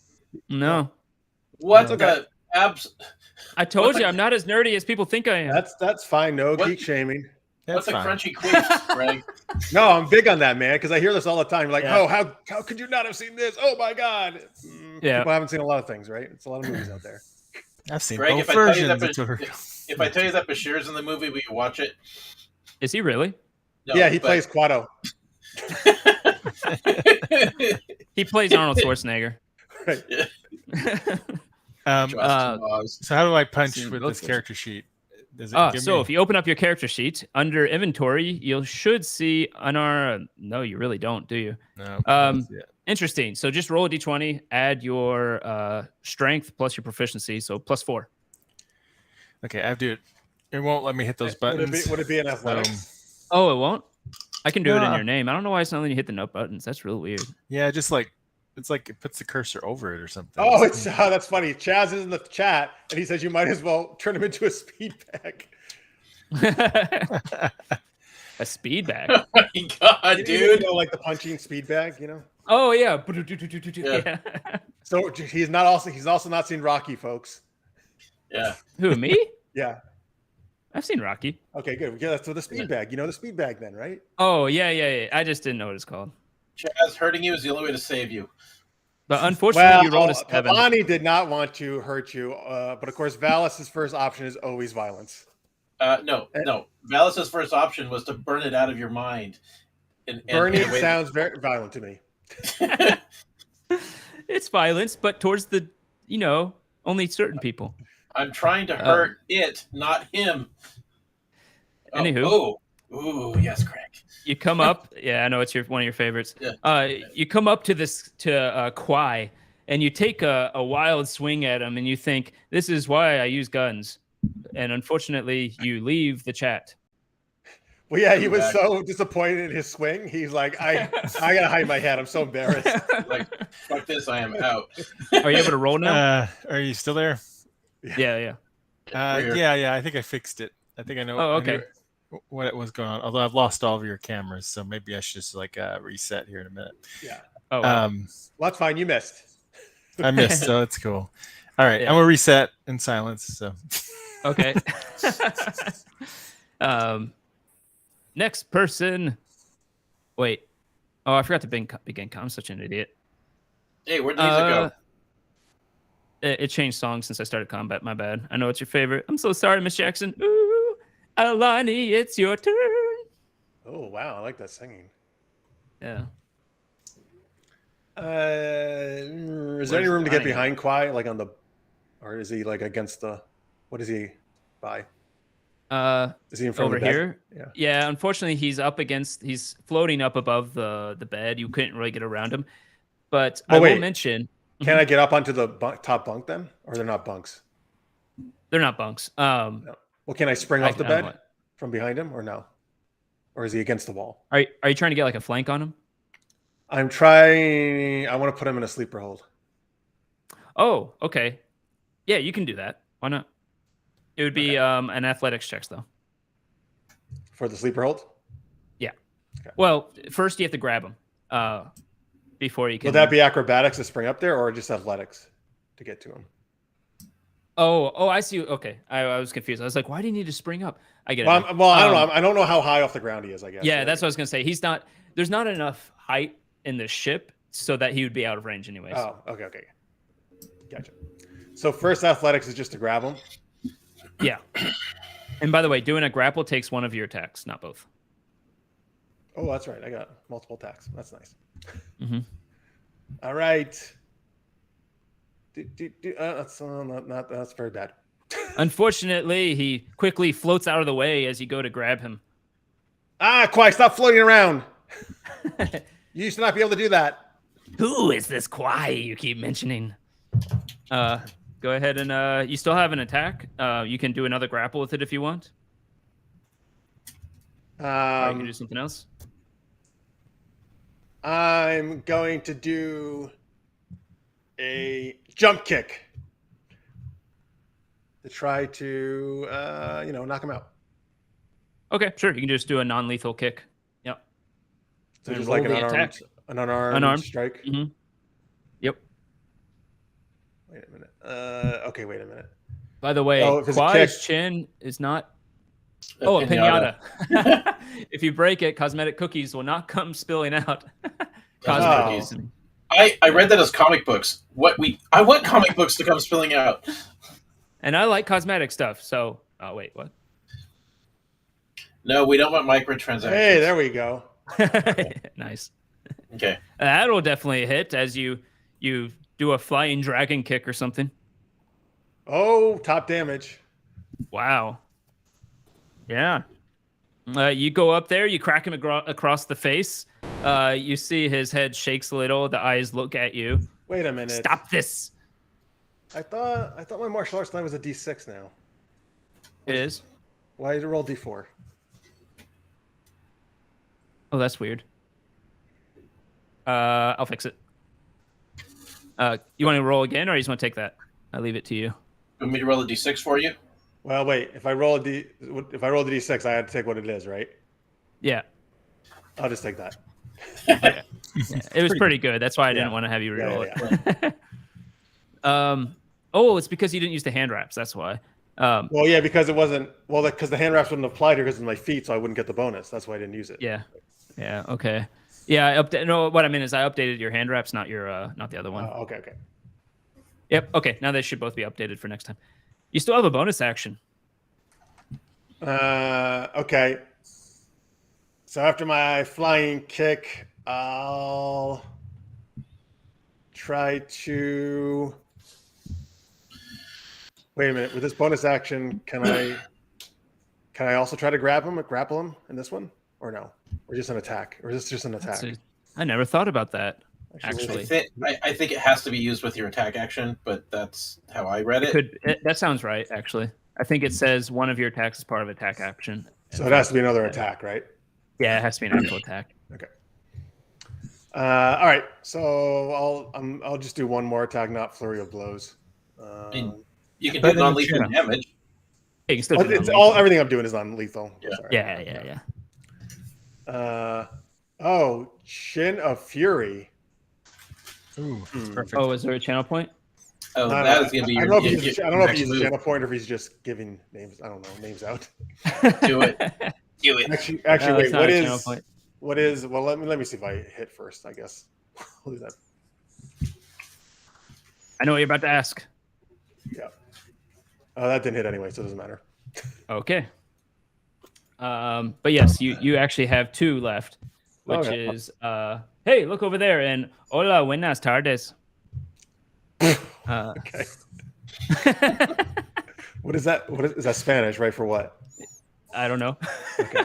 S1: No,
S2: What
S3: No.
S2: the abs?
S1: I told
S2: What
S1: you
S2: the-
S1: I'm not as nerdy as people think I am.
S3: That's fine. No
S2: What?
S3: geek shaming.
S2: What's
S4: That's
S2: a
S4: fine.
S2: crunchy queef, Greg?
S3: No, I'm big on that, man, because I hear this all the time. Like,
S1: Yeah.
S3: oh, how could you not have seen this? Oh my god.
S1: Yeah.
S3: People haven't seen a lot of things, right? It's a lot of movies out there.
S4: I've seen
S2: Greg,
S4: both
S2: if I tell you
S4: versions
S2: that,
S4: of Total Recall.
S2: if I tell you that Bashir's in the movie, will you watch it?
S1: Is he really?
S2: No,
S3: Yeah, he
S2: but-
S3: plays Quado.
S1: He plays Arnold Schwarzenegger.
S3: Right.
S2: Just laws.
S4: So how do I punch
S1: See,
S4: with
S1: both
S4: this
S1: versions.
S4: character sheet? Does it give
S1: So
S4: me?
S1: if you open up your character sheet under inventory, you should see on our. No, you really don't, do you?
S4: No, I don't see it.
S1: Interesting. So just roll a d20, add your strength plus your proficiency, so +4.
S4: Okay, I have to. It won't let me hit those buttons.
S3: Would it be an athletics?
S1: Oh, it won't. I can do it in
S4: No.
S1: your name. I don't know why it's not letting you hit the note buttons. That's real weird.
S4: Yeah, just like it's like it puts the cursor over it or something.
S3: Oh, it's that's funny. Chaz is in the chat, and he says you might as well turn him into a speed bag.
S1: A speed bag.
S2: Oh my god,
S3: You
S2: dude!
S3: know, like the punching speed bag, you know.
S1: Oh yeah.
S2: Yeah.
S3: So he's also not seen Rocky, folks.
S2: Yeah.
S1: Who, me?
S3: Yeah.
S1: I've seen Rocky.
S3: Okay, good. Yeah, that's with the speed bag. You know the speed bag, then, right?
S1: Oh yeah. I just didn't know what it's called.
S2: Chaz, hurting you is the only way to save you.
S1: But unfortunately, you rolled a 7.
S3: Pavani did not want to hurt you, but of course, Valis' first option is always violence.
S2: No. Valis' first option was to burn it out of your mind.
S3: Burning sounds very violent to me.
S1: It's violence, but towards the, only certain people.
S2: I'm trying to hurt it, not him.
S1: Anywho.
S2: Oh, yes, Craig.
S1: You come up. Yeah, I know it's one of your favorites.
S2: Yeah.
S1: You come up to Kwai, and you take a wild swing at him, and you think, this is why I use guns. And unfortunately, you leave the chat.
S3: Well, yeah, he was so disappointed in his swing. He's like, I gotta hide my head. I'm so embarrassed.
S2: Like, fuck this, I am out.
S1: Are you able to roll now?
S4: Are you still there?
S1: Yeah.
S4: Yeah. I think I fixed it. I think I know.
S1: Oh, okay.
S4: I know what it was going on. Although I've lost all of your cameras, so maybe I should just reset here in a minute.
S3: Yeah.
S1: Oh, wow.
S3: Well, that's fine. You missed.
S4: I missed, so it's cool. All right,
S1: Yeah.
S4: I'm gonna reset in silence. So.
S1: Okay. Next person. Wait. Oh, I forgot to begin. I'm such an idiot.
S2: Hey, where'd the music go?
S1: It changed songs since I started combat. My bad. I know it's your favorite. I'm so sorry, Miss Jackson. Ooh, Alani, it's your turn.
S3: Oh wow, I like that singing.
S1: Yeah.
S3: Is there any room to get behind Kwai, like on the, or is he like against the? What is he by? Is he in front
S1: over
S3: of the bed?
S1: here? Yeah. Unfortunately, he's floating up above the bed. You couldn't really get around him. But I will mention.
S3: Can I get up onto the top bunk then, or they're not bunks?
S1: They're not bunks.
S3: No. Well, can I spring off the bed
S1: what?
S3: from behind him, or no? Or is he against the wall?
S1: Are you trying to get like a flank on him?
S3: I'm trying. I want to put him in a sleeper hold.
S1: Oh, okay. Yeah, you can do that. Why not? It would be an athletics check, though.
S3: For the sleeper hold?
S1: Yeah.
S3: Okay.
S1: Well, first you have to grab him before you can.
S3: Would that be acrobatics to spring up there, or just athletics to get to him?
S1: Oh, I see. Okay, I was confused. I was like, why do you need to spring up? I get it.
S3: Well, I don't know. I don't know how high off the ground he is, I guess.
S1: Yeah, that's what I was gonna say. There's not enough height in the ship so that he would be out of range anyways.
S3: Oh, okay. Gotcha. So first athletics is just to grab him?
S1: Yeah. And by the way, doing a grapple takes one of your attacks, not both.
S3: Oh, that's right. I got multiple attacks. That's nice.
S1: Mm-hmm.
S3: All right. That's very bad.
S1: Unfortunately, he quickly floats out of the way as you go to grab him.
S3: Kwai, stop floating around. You used to not be able to do that.
S1: Who is this Kwai you keep mentioning? Go ahead and you still have an attack. You can do another grapple with it if you want. Or you can do something else.
S3: I'm going to do a jump kick to try to, knock him out.
S1: Okay, sure. You can just do a non-lethal kick. Yep.
S3: So just like an unarmed strike.
S1: Mm-hmm. Yep.
S3: Wait a minute. Okay, wait a minute.
S1: By the way, Kwai's chin is not. A pinata. If you break it, cosmetic cookies will not come spilling out. Cosmetic cookies.
S2: I read that as comic books. I want comic books to come spilling out.
S1: And I like cosmetic stuff. So, wait, what?
S2: No, we don't want microtransactions.
S3: Hey, there we go.
S1: Nice.
S2: Okay.
S1: That'll definitely hit as you do a flying dragon kick or something.
S3: Oh, top damage.
S1: Wow. Yeah. You go up there, you crack him across the face. You see his head shakes a little. The eyes look at you.
S3: Wait a minute.
S1: Stop this.
S3: I thought my martial arts line was a D6 now.
S1: It is.
S3: Why did you roll D4?
S1: Oh, that's weird. I'll fix it. You want to roll again, or you just want to take that? I'll leave it to you.
S2: You want me to roll a d6 for you?
S3: Well, wait. If I roll the D6, I had to take what it is, right?
S1: Yeah.
S3: I'll just take that.
S1: Yeah. It was pretty good. That's why I didn't want to have you reroll it. Oh, it's because you didn't use the hand wraps. That's why.
S3: Well, yeah, because it wasn't. Well, because the hand wraps wouldn't apply to because of my feet, so I wouldn't get the bonus. That's why I didn't use it.
S1: Yeah. Yeah. Okay. Yeah. No, what I mean is I updated your hand wraps, not your, not the other one.
S3: Okay.
S1: Yep. Okay. Now they should both be updated for next time. You still have a bonus action.
S3: Okay. So after my flying kick, I'll try to. Wait a minute. With this bonus action, can I also try to grapple him in this one, or no? Or just an attack? Or is this just an attack?
S1: I never thought about that. Actually,
S2: I think it has to be used with your attack action, but that's how I read it.
S1: That sounds right, actually. I think it says one of your attacks is part of attack action.
S3: So it has to be another attack, right?
S1: Yeah, it has to be an actual attack.
S3: Okay. All right. So I'll just do one more attack, not flurry of blows.
S2: You can do non-lethal damage.
S1: Yeah, you can still do
S3: it's all everything I'm doing is non-lethal.
S1: Yeah.
S3: Chin of Fury.
S4: Ooh, perfect.
S1: Oh, is there a channel point?
S2: Oh, that is going to be
S3: I
S2: your
S3: don't know if he uses
S2: move.
S3: channel point or if he's just giving names. I don't know, names out.
S2: Do it. Do it.
S3: Actually,
S1: No,
S3: wait. What is? Well, let me see if I hit first. I guess. We'll do that.
S1: I know what you're about to ask.
S3: Yeah. Oh, that didn't hit anyway, so it doesn't matter.
S1: Okay. But yes, you actually have 2 left, which is hey, look over there, and hola, buenas tardes.
S3: Okay. What is that? Is that Spanish, right? For what?
S1: I don't know.
S3: Okay.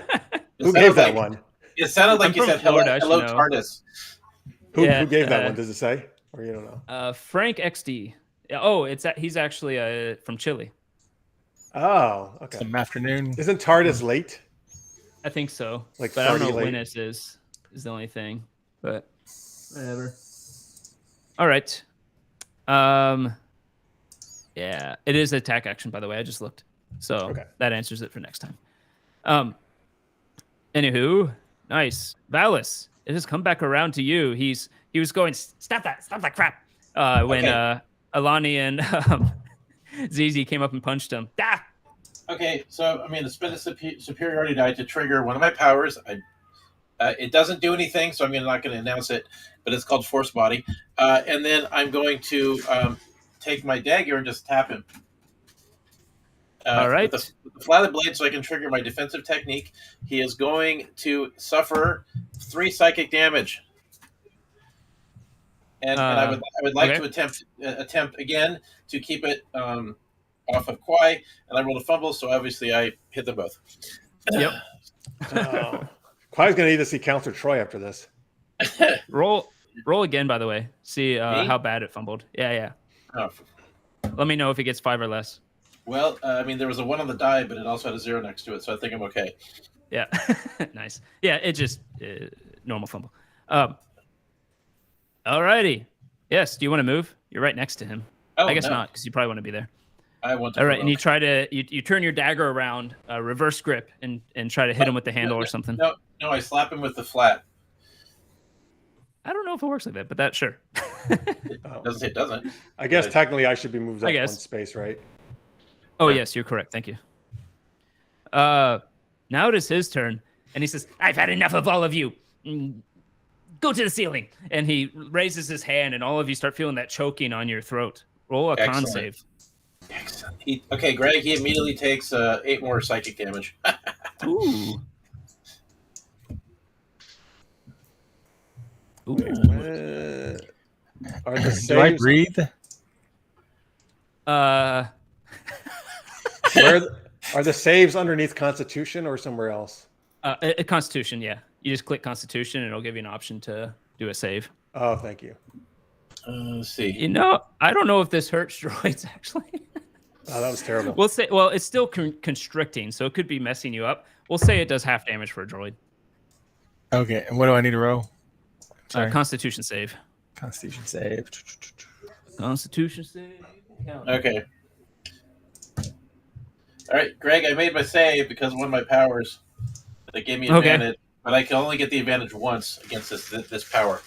S3: Who gave that one?
S2: It sounded like
S1: I'm
S2: you
S1: from
S2: said hello,
S1: Florida,
S2: hello
S1: you know.
S2: TARDIS.
S3: Who
S1: Yeah,
S3: gave that one? Does it say? Or you don't know?
S1: Frank XD. Oh, he's actually from Chile.
S3: Oh, okay.
S4: Some afternoon.
S3: Isn't TARDIS late?
S1: I think so.
S3: Like
S1: but I don't know
S3: 30
S1: what
S3: late.
S1: Winnis is the only thing. But whatever. All right. Yeah, it is attack action, by the way. I just looked. So that answers it for next time. Anywho, nice. Valis, it has come back around to you. He was going, stop that crap. When Alani and ZZ came up and punched him. Ah!
S2: Okay, so I'm going to spend a superiority die to trigger one of my powers. It doesn't do anything, so I'm not going to announce it, but it's called Force Body. And then I'm going to take my dagger and just tap him.
S1: All right.
S2: With the flatted blade, so I can trigger my defensive technique. He is going to suffer 3 psychic damage. And I would like to attempt again to keep it off of Kwai, and I rolled a fumble, so obviously I hit them both.
S1: Yep.
S3: Kwai's gonna need to see Counselor Troy after this.
S1: Roll again, by the way. See how bad it fumbled. Yeah.
S2: Oh.
S1: Let me know if it gets 5 or less.
S2: Well, there was a 1 on the die, but it also had a 0 next to it, so I think I'm okay.
S1: Yeah. Nice. Yeah, it just normal fumble. Alrighty. Yes. Do you want to move? You're right next to him.
S2: Oh,
S1: I guess
S2: no.
S1: not, because you probably want to be there.
S2: I want to.
S1: All right, and you try to you turn your dagger around, reverse grip, and try to hit him with the handle or something.
S2: No, I slap him with the flat.
S1: I don't know if it works like that, but sure.
S2: It doesn't.
S3: I guess technically I should be moved up 1 space, right?
S1: Oh yes, you're correct. Thank you. Now it is his turn, and he says, "I've had enough of all of you. Go to the ceiling." And he raises his hand, and all of you start feeling that choking on your throat. Roll a con save.
S2: Excellent. Okay, Greg. He immediately takes 8 more psychic damage.
S1: Ooh.
S3: Are the
S4: Do I
S3: saves...
S4: breathe?
S3: Are the saves underneath Constitution or somewhere else?
S1: A Constitution, yeah. You just click Constitution, and it'll give you an option to do a save.
S3: Oh, thank you.
S2: Let's see.
S1: You know, I don't know if this hurts droids, actually.
S3: Oh, that was terrible.
S1: We'll say, well, it's still constricting, so it could be messing you up. We'll say it does half damage for a droid.
S4: Okay, and what do I need to roll? Sorry.
S1: Constitution save.
S4: Constitution save.
S1: Constitution save.
S2: Okay. All right, Greg, I made my save because of one of my powers that gave me advantage, but I can only get the advantage once against this power.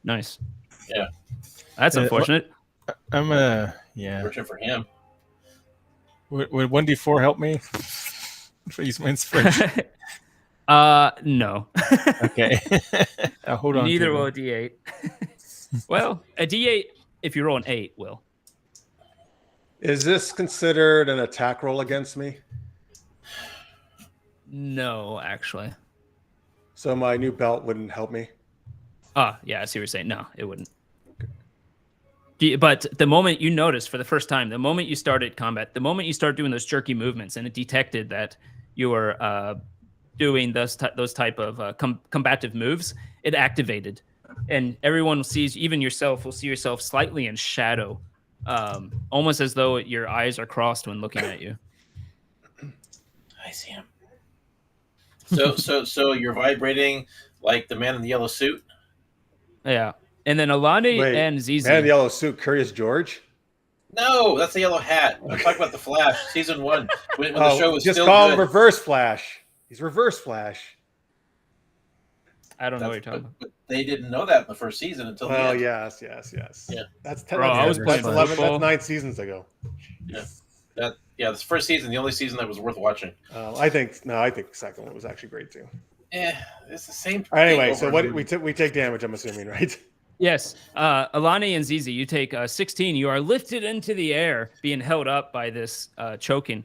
S1: Nice.
S2: Yeah.
S1: That's unfortunate.
S4: I'm yeah.
S2: Fortunate for him.
S4: Would 1d4 help me? If I use my inspiration.
S1: No.
S4: Okay. I'll hold on.
S1: Neither will a D8. Well, a D8, if you roll an 8, will.
S3: Is this considered an attack roll against me?
S1: No, actually.
S3: So my new belt wouldn't help me?
S1: Yeah, I see what you're saying. No, it wouldn't. But the moment you noticed for the first time, the moment you started combat, the moment you start doing those jerky movements, and it detected that you were doing those type of combative moves, it activated, and everyone sees, even yourself, will see yourself slightly in shadow, almost as though your eyes are crossed when looking at you.
S2: I see him. So you're vibrating like the man in the yellow suit.
S1: Yeah. And then Alani and Zizi.
S3: Man in the yellow suit, Curious George?
S2: No, that's the yellow hat. I'm talking about the Flash, season 1, when the show was
S3: just
S2: still
S3: call
S2: good.
S3: him Reverse Flash. He's Reverse Flash.
S1: I don't know what you're talking about.
S2: But they didn't know that in the first season until the end.
S3: Yes.
S2: Yeah.
S3: That's
S1: Bro, I was playing
S3: 11.
S1: football.
S3: That's 9 seasons ago.
S2: Yeah. This first season, the only season that was worth watching.
S3: I think the second one was actually great too.
S2: Yeah, it's the same.
S3: Anyway, so what we take damage, I'm assuming, right?
S1: Yes. Alani and Zizi, you take 16. You are lifted into the air, being held up by this choking.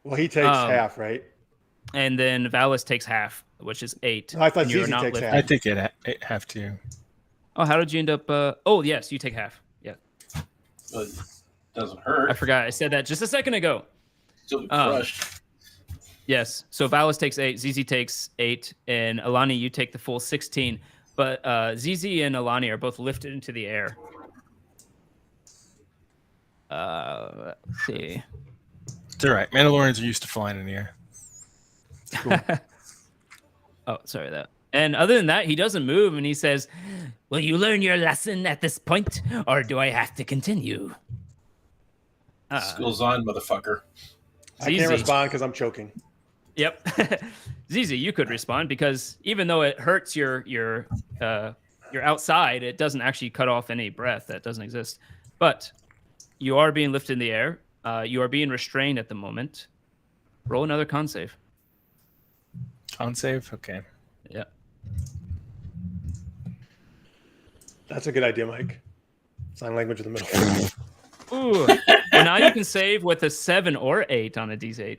S3: Well, he takes half, right?
S1: And then Valis takes half, which is 8.
S3: No, I thought
S1: Zizi
S3: Zizi takes half.
S4: I think it have to.
S1: Oh, how did you end up? Oh, yes, you take half. Yeah.
S2: But it doesn't hurt.
S1: I forgot. I said that just a second ago.
S2: Still be crushed.
S1: Yes. So Valis takes 8, Zizi takes 8, and Alani, you take the full 16. But Zizi and Alani are both lifted into the air. Let's see.
S4: It's all right. Mandalorians are used to flying in the air. Cool.
S1: Oh, sorry that. And other than that, he doesn't move, and he says, "Will you learn your lesson at this point, or do I have to continue?"
S2: School's on, motherfucker.
S3: I can't respond because I'm choking.
S1: Yep. Zizi, you could respond, because even though it hurts your outside, it doesn't actually cut off any breath. That doesn't exist. But you are being lifted in the air. You are being restrained at the moment. Roll another con save.
S4: Con save? Okay.
S1: Yeah.
S3: That's a good idea, Mike. Sign language in the middle.
S1: Ooh. Well, now you can save with a 7 or 8 on a D8.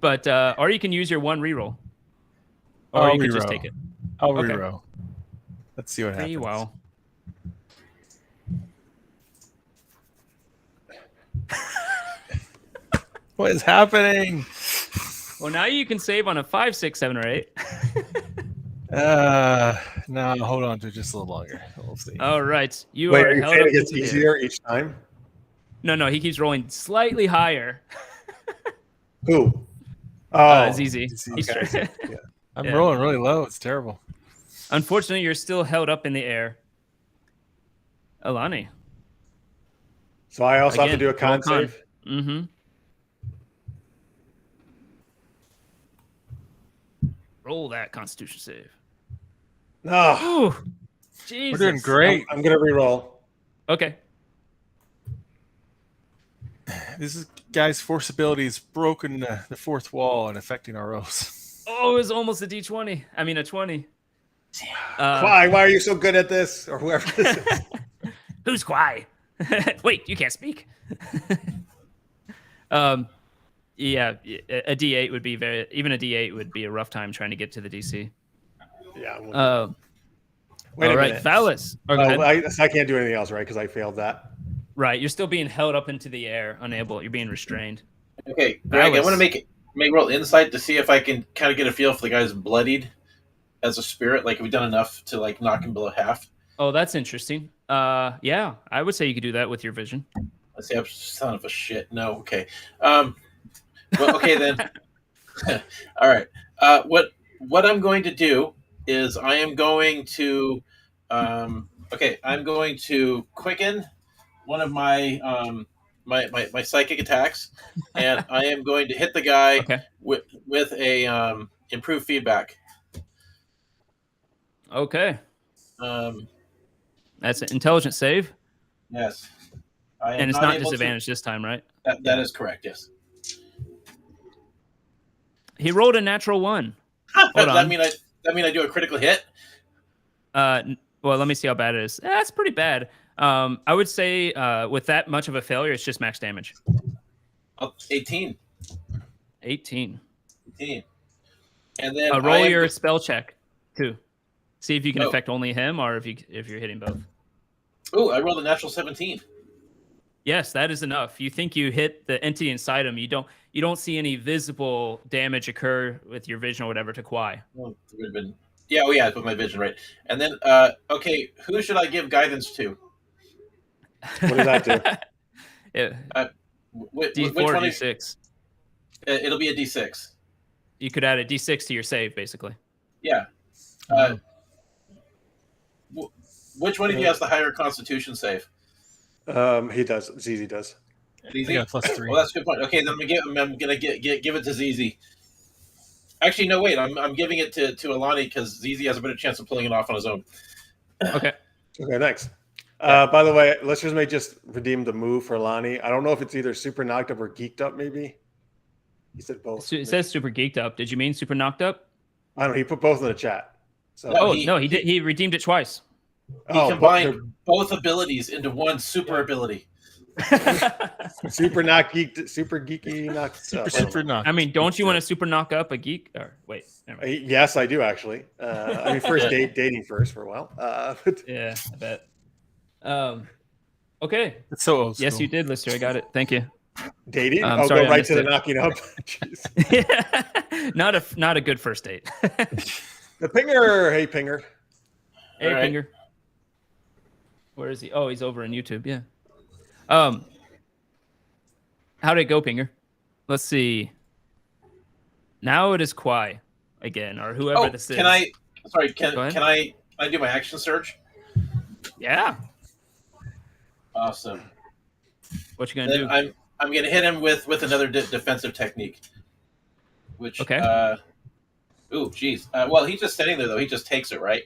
S1: But or you can use your 1 reroll. Or you can just take it.
S4: I'll reroll. Let's see what happens.
S1: Pretty well.
S4: What is happening?
S1: Well, now you can save on a 5, 6, 7, or 8.
S4: No, hold on to it just a little longer. We'll see.
S1: All right. You
S3: Wait,
S1: are
S3: are you
S1: held
S3: saying
S1: up
S3: it gets
S1: into the air.
S3: easier each time?
S1: No, he keeps rolling slightly higher.
S3: Who? Oh,
S1: Zizi.
S3: okay. Yeah.
S4: I'm rolling really low. It's terrible.
S1: Unfortunately, you're still held up in the air. Alani.
S3: So I also have to
S1: Again,
S3: do a con
S1: roll con.
S3: save?
S1: Mm-hmm. Roll that Constitution save.
S3: No.
S1: Ooh, Jesus.
S4: We're doing great.
S3: I'm going to reroll.
S1: Okay.
S4: This is guy's force ability is broken the fourth wall and affecting our rolls.
S1: Oh, it was almost a D20. I mean, a 20.
S3: Why are you so good at this? Or whoever this is.
S1: Who's Kwai? Wait, you can't speak. Yeah, a D8 would be even a D8 would be a rough time trying to get to the DC.
S3: Yeah.
S1: Wait
S3: a
S1: all right,
S3: minute.
S1: Valis. Oh, go ahead.
S3: I can't do anything else, right? Because I failed that.
S1: Right. You're still being held up into the air, unable. You're being restrained.
S2: Okay, Greg, I want to make roll insight to see if I can kind of get a feel if the guy's bloodied as a spirit. Like, have we done enough to like knock him below half?
S1: Oh, that's interesting. Yeah, I would say you could do that with your vision.
S2: Let's see, I'm son of a shit. No, okay. Well, okay then. All right. What I'm going to do is I am going to I'm going to quicken one of my my psychic attacks, and I am going to hit the guy
S1: Okay.
S2: with a improved feedback.
S1: Okay.
S2: Um,
S1: That's an intelligence save.
S2: yes. I am
S1: And it's
S2: not
S1: not
S2: able to-
S1: disadvantage this time, right?
S2: That is correct. Yes.
S1: He rolled a natural 1.
S2: Does
S1: Hold
S2: that
S1: on.
S2: mean I do a critical hit?
S1: Well, let me see how bad it is. That's pretty bad. I would say with that much of a failure, it's just max damage.
S2: 18.
S1: 18.
S2: 18. And then
S1: Roll your spell check too. See if you can
S2: Oh.
S1: affect only him or if you're hitting both.
S2: Oh, I rolled a natural 17.
S1: Yes, that is enough. You think you hit the entity inside him. You don't see any visible damage occur with your vision or whatever to Kwai.
S2: Oh, it would have been. Yeah, oh yeah, I put my vision right. And then, okay, who should I give guidance to?
S3: What does that do?
S1: Yeah.
S2: Which
S1: D4,
S2: one?
S1: D6.
S2: It'll be a D6.
S1: You could add a D6 to your save, basically.
S2: Yeah. Which one of you has the higher Constitution save?
S3: He does. ZZ does.
S2: ZZ?
S4: Yeah, +3.
S2: Well, that's a good point. Okay, then I'm gonna give it to ZZ. Actually, no, wait. I'm giving it to Alani because ZZ has a better chance of pulling it off on his own.
S1: Okay.
S3: Okay, thanks. By the way, listeners may just redeem the move for Lonnie. I don't know if it's either super knocked up or geeked up, maybe. He said both.
S1: It says super geeked up. Did you mean super knocked up?
S3: I don't know. He put both in the chat. So,
S2: No,
S1: No, he did. He redeemed it twice.
S2: He combined both abilities into one super ability.
S3: super knock geeked, super geeky knocked.
S4: Super knock.
S1: I mean, don't you want to super knock up a geek? Or wait, never mind.
S3: Yes, I do actually. I mean, first dating first for a while. But
S1: Yeah, I bet. Okay.
S4: It's so old school.
S1: Yes, you did, Lister. I got it. Thank you.
S3: dating?
S1: I'm sorry,
S3: go
S1: I
S3: right
S1: missed
S3: to the
S1: it.
S3: knocking up. Jeez.
S1: Yeah. Not a good first date.
S3: The pinger. Hey, pinger.
S1: Hey,
S2: All right.
S1: Pinger. Where is he? Oh, he's over on YouTube. Yeah. How did it go, Pinger? Let's see. Now it is Kwai again, or whoever this is.
S2: Can I? Sorry,
S1: Go ahead.
S2: can I do my action surge?
S1: Yeah.
S2: Awesome.
S1: What you gonna
S2: Then
S1: do?
S2: I'm gonna hit him with another defensive technique. Which
S1: Okay.
S2: Ooh, geez. Well, he's just sitting there though. He just takes it, right?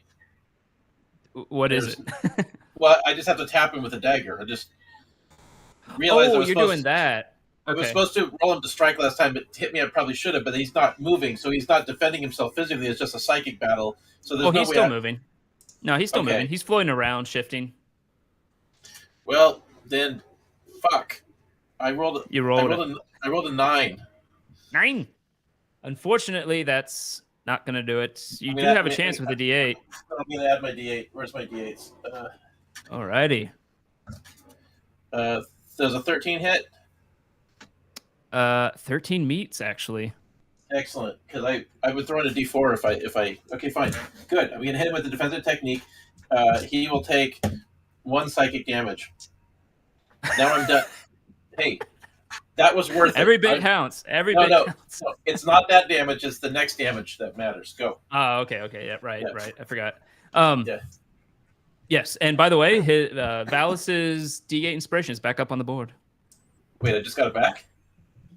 S1: What is it?
S2: Well, I just have to tap him with a dagger. I just realized
S1: Oh, you're doing that.
S2: I was
S1: Okay.
S2: supposed to roll him to strike last time, but hit me. I probably should have, but he's not moving, so he's not defending himself physically. It's just a psychic battle. So there's
S1: Oh,
S2: no
S1: he's
S2: way
S1: still
S2: I-
S1: moving. No, he's still
S2: Okay.
S1: moving. He's floating around, shifting.
S2: Well, then, fuck. I rolled.
S1: You rolled it.
S2: I rolled a 9.
S1: 9. Unfortunately, that's not gonna do it. You
S2: I mean,
S1: do have a
S2: I mean,
S1: chance with a D8.
S2: I'm gonna add my D8. Where's my D8s?
S1: Alrighty.
S2: There's a 13 hit.
S1: 13 meets actually.
S2: Excellent, because I would throw in a D4 if I. Okay, fine, good. I'm gonna hit him with the defensive technique. He will take 1 psychic damage. Now I'm done. Hey, that was worth it.
S1: Every bit counts. Every
S2: No,
S1: bit
S2: no.
S1: counts.
S2: No, it's not that damage. It's the next damage that matters. Go.
S1: Oh, okay. Yeah, right. I forgot.
S2: Yeah.
S1: Yes, and by the way, his Valus's D8 inspiration is back up on the board.
S2: Wait, I just got it back.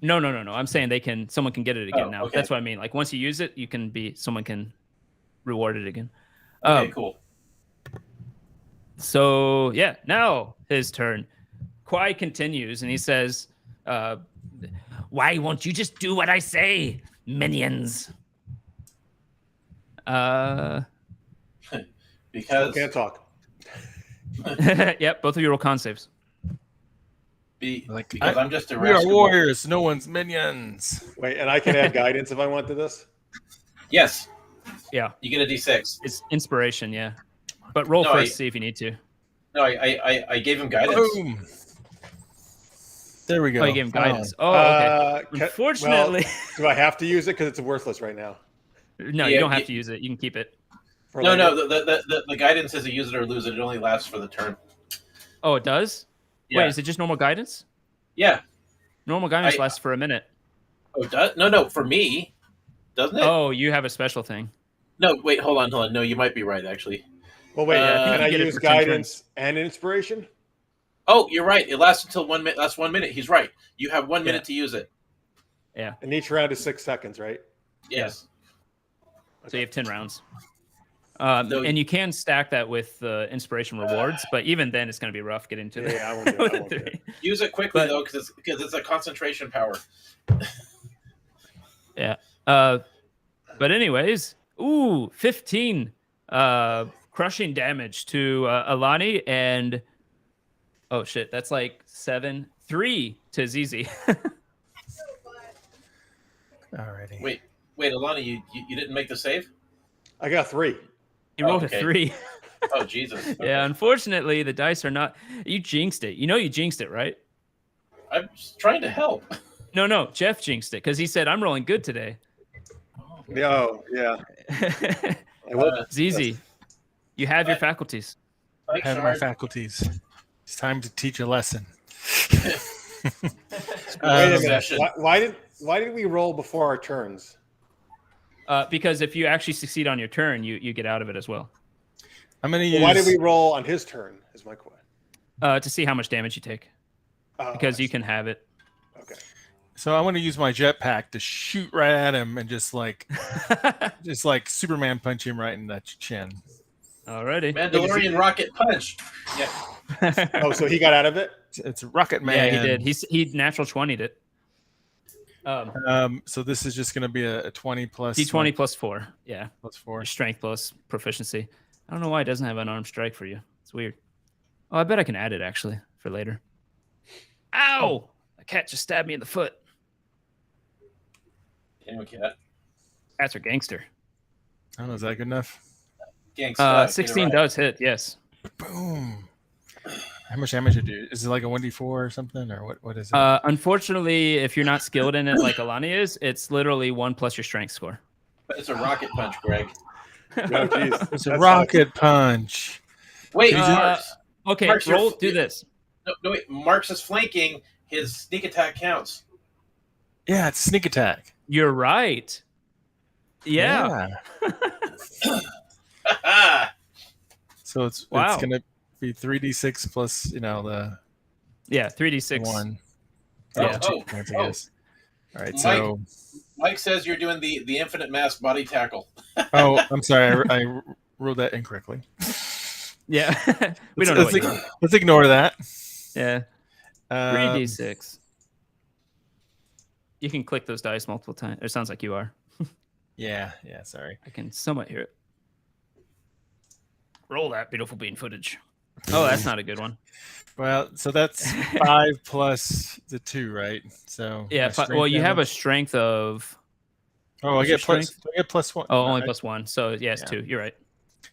S1: No. I'm saying someone can get it again
S2: Oh,
S1: now.
S2: okay.
S1: That's what I mean. Like once you use it, someone can reward it again.
S2: Okay, cool.
S1: So yeah, now his turn. Kwai continues and he says, "Why won't you just do what I say, minions?"
S2: Because
S3: Can't talk.
S1: Yep, both of you roll con saves.
S2: because I'm just a
S4: We are
S2: rascal.
S4: warriors. No one's minions.
S3: Wait, and I can add guidance if I want to this.
S2: Yes,
S1: Yeah,
S2: you get a D6.
S1: it's inspiration. Yeah, but roll
S2: No,
S1: first, see if you need to.
S2: No, I gave him guidance.
S4: Boom. There we go.
S1: Oh, you gave him guidance. Oh, okay. Unfortunately,
S3: do I have to use it because it's worthless right now?
S1: no,
S2: Yeah,
S1: you don't have to use it. You can keep it.
S2: No, the guidance is a use it or lose it. It only lasts for the turn.
S1: Oh, it does?
S2: Yeah.
S1: Wait, is it just normal guidance?
S2: Yeah.
S1: Normal guidance lasts for a minute.
S2: Oh, does? No, for me, doesn't it?
S1: Oh, you have a special thing.
S2: No, wait, hold on. No, you might be right, actually.
S3: Well, wait,
S1: I
S3: can I
S1: get it
S3: use
S1: for 10
S3: guidance and inspiration?
S2: Oh, you're right. It lasts until 1 minute. That's 1 minute. He's right. You have 1 minute to use it.
S1: Yeah.
S3: And each round is 6 seconds, right?
S2: Yes.
S1: So you have 10 rounds. And you can stack that with inspiration rewards, but even then it's going to be rough getting to that.
S3: Yeah, I won't do it.
S2: Use it quickly, though, because it's a concentration power.
S1: Yeah. But anyways, 15 crushing damage to Alani, and oh shit, that's like 3 to ZZ.
S4: Alrighty.
S2: Wait, Alani, you didn't make the save?
S3: I got 3.
S1: He rolled a 3.
S2: Oh, Jesus. Okay.
S1: Yeah, unfortunately, the dice are not. You jinxed it. You know you jinxed it, right?
S2: I'm just trying to help.
S1: No, Jeff jinxed it because he said, I'm rolling good today.
S3: Oh, yeah.
S1: ZZ, you have your faculties.
S4: I have my faculties. It's time to teach a lesson.
S3: Wait a minute. Why did we roll before our turns?
S1: Because if you actually succeed on your turn, you get out of it as well.
S4: I'm going to use.
S3: Why did we roll on his turn? Is my question.
S1: To see how much damage you take. Because you can have it.
S3: Okay.
S4: So I want to use my jetpack to shoot right at him and just like Superman punch him right in the chin.
S1: Alrighty.
S2: Mandalorian rocket punch. Yeah.
S3: Oh, so he got out of it?
S4: It's Rocket Man.
S1: Yeah, he did. He natural 20'd it.
S4: So this is just going to be a 20 plus
S1: D20 plus 4. Yeah.
S4: Plus 4.
S1: Your strength plus proficiency. I don't know why it doesn't have an armed strike for you. It's weird. Oh, I bet I can add it actually for later. Ow! A cat just stabbed me in the foot.
S2: Damn cat.
S1: Cats are gangster.
S4: I don't know. Is that good enough?
S2: Gangsta.
S1: 16 does hit. Yes.
S4: Boom. How much damage it do? Is it like a 1d4 or something, or what is it?
S1: Unfortunately, if you're not skilled in it like Alani is, it's literally 1 plus your strength score.
S2: But it's a rocket punch, Greg.
S3: Oh, geez.
S4: It's a rocket punch.
S2: Wait, Marks.
S1: Okay,
S2: Marks,
S1: do this.
S2: No, wait. Marks is flanking. His sneak attack counts.
S4: Yeah, it's sneak attack.
S1: You're right. Yeah.
S4: So it's gonna be 3d6 plus the
S1: 3d6
S4: 1.
S1: Yeah.
S4: I guess. All right, so
S2: Mike says you're doing the infinite mass body tackle.
S4: oh, I'm sorry, I wrote that incorrectly.
S1: Yeah, we don't know.
S4: Let's ignore that.
S1: Yeah, 3d6. You can click those dice multiple times. It sounds like you are.
S4: Yeah. Sorry.
S1: I can somewhat hear it. Roll that beautiful bean footage. Oh, that's not a good one.
S4: Well, so that's 5 plus the 2, right? So
S1: yeah. Well, you have a strength of.
S4: Oh, I get plus 1.
S1: Oh, only plus 1. So yes, 2. You're right.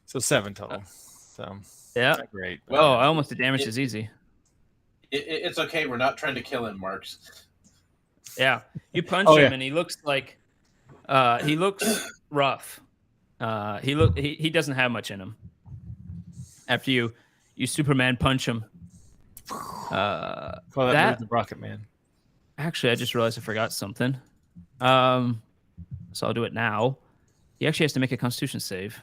S4: So 7 total. So
S1: yeah,
S4: not great.
S1: Well, I almost the damage is easy.
S2: It's okay. We're not trying to kill him, Marks.
S1: Yeah, you punch him, and he looks like he looks rough. He doesn't have much in him. After you Superman punch him.
S4: Call that the Rocket Man.
S1: Actually, I just realized I forgot something. So I'll do it now. He actually has to make a Constitution save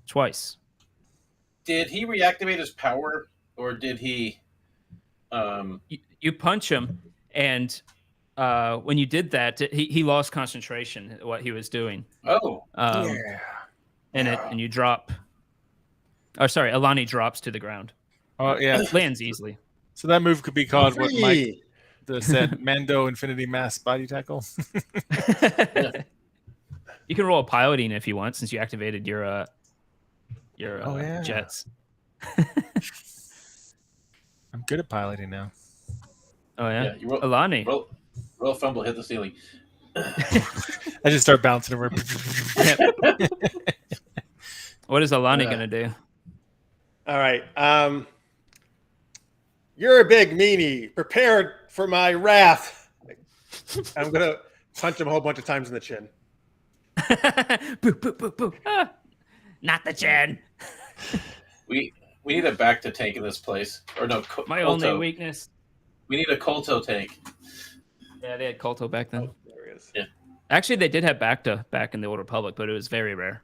S1: twice.
S2: Did he reactivate his power, or did he?
S1: You punch him, and when you did that, he lost concentration. What he was doing.
S2: Oh.
S1: And you drop. Oh, sorry, Alani drops to the ground.
S4: Oh yeah,
S1: lands easily.
S4: So that move could be called what Mike said, Mando Infinity Mass Body Tackle.
S1: You can roll a piloting if you want, since you activated your jets.
S4: I'm good at piloting now.
S1: Oh yeah,
S2: you roll,
S1: Alani.
S2: Roll fumble, hit the ceiling.
S4: I just start bouncing over.
S1: What is Alani gonna do?
S3: All right. You're a big meanie. Prepare for my wrath. I'm gonna punch him a whole bunch of times in the chin.
S1: Boo, boo, boo, boo. Ah, not the chin.
S2: We need a back to tank in this place, or no?
S1: My
S2: Colto.
S1: only weakness.
S2: We need a Colto tank.
S1: Yeah, they had Colto back then.
S3: Oh, there he is.
S2: Yeah.
S1: Actually, they did have Bacta back in the Old Republic, but it was very rare.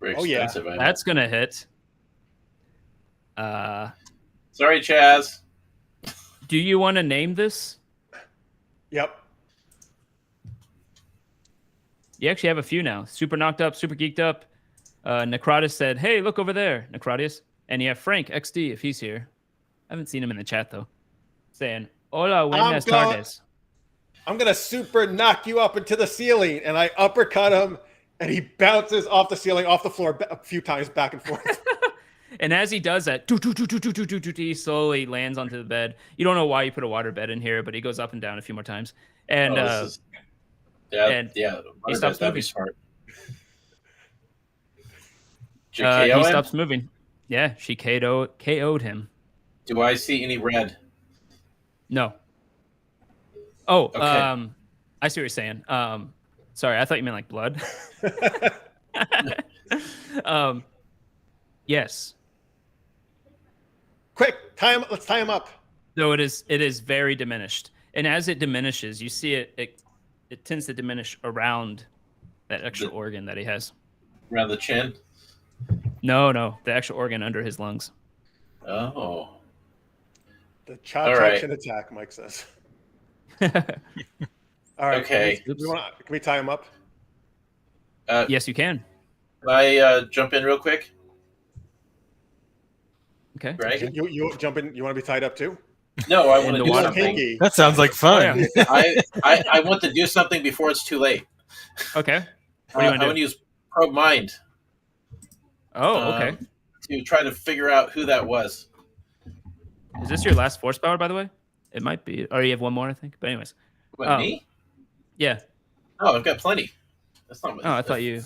S2: Very
S3: Oh, yeah.
S2: expensive. I know.
S1: That's gonna hit.
S2: Sorry, Chaz.
S1: Do you want to name this?
S3: Yep.
S1: You actually have a few now. Super knocked up, super geeked up. Necrotis said, "Hey, look over there, Necrotis." And you have Frank XD if he's here. I haven't seen him in the chat though. Saying, "Hola, buenas tardes."
S3: I'm gonna super knock you up into the ceiling, and I uppercut him, and he bounces off the ceiling, off the floor a few times, back and forth.
S1: And as he does that, he slowly lands onto the bed. You don't know why you put a water bed in here, but he goes up and down a few more times. And and
S2: yeah,
S1: he stops
S2: that'd be
S1: moving.
S2: smart.
S1: He
S2: KO him?
S1: stops moving. Yeah, she KO'd him.
S2: Do I see any red?
S1: No. Oh,
S2: Okay.
S1: I see what you're saying. Sorry, I thought you meant like blood. Yes.
S3: Quick, tie him. Let's tie him up.
S1: So it is very diminished, and as it diminishes, you see it tends to diminish around that extra organ that he has.
S2: Around the chin?
S1: No, the actual organ under his lungs.
S2: Oh.
S3: The cha
S2: All right.
S3: action attack, Mike says.
S1: Yes,
S3: All right.
S2: Okay.
S3: Can we tie him up?
S1: you can.
S2: Can I jump in real quick?
S1: Okay.
S2: Right?
S3: You jump in. You want to be tied up too?
S2: No, I want to
S1: the
S2: do
S1: water
S2: something.
S3: Kinky.
S4: That sounds like fun.
S1: Oh,
S2: I want to do something before it's too late.
S1: Okay. What do you want
S2: I
S1: to
S2: want
S1: do?
S2: to use Probe Mind
S1: Oh, okay.
S2: to try to figure out who that was.
S1: Is this your last force power, by the way? It might be. Or you have one more, I think. But anyways.
S2: What, me?
S1: Yeah.
S2: Oh, I've got plenty. That's not.
S1: Oh, I thought you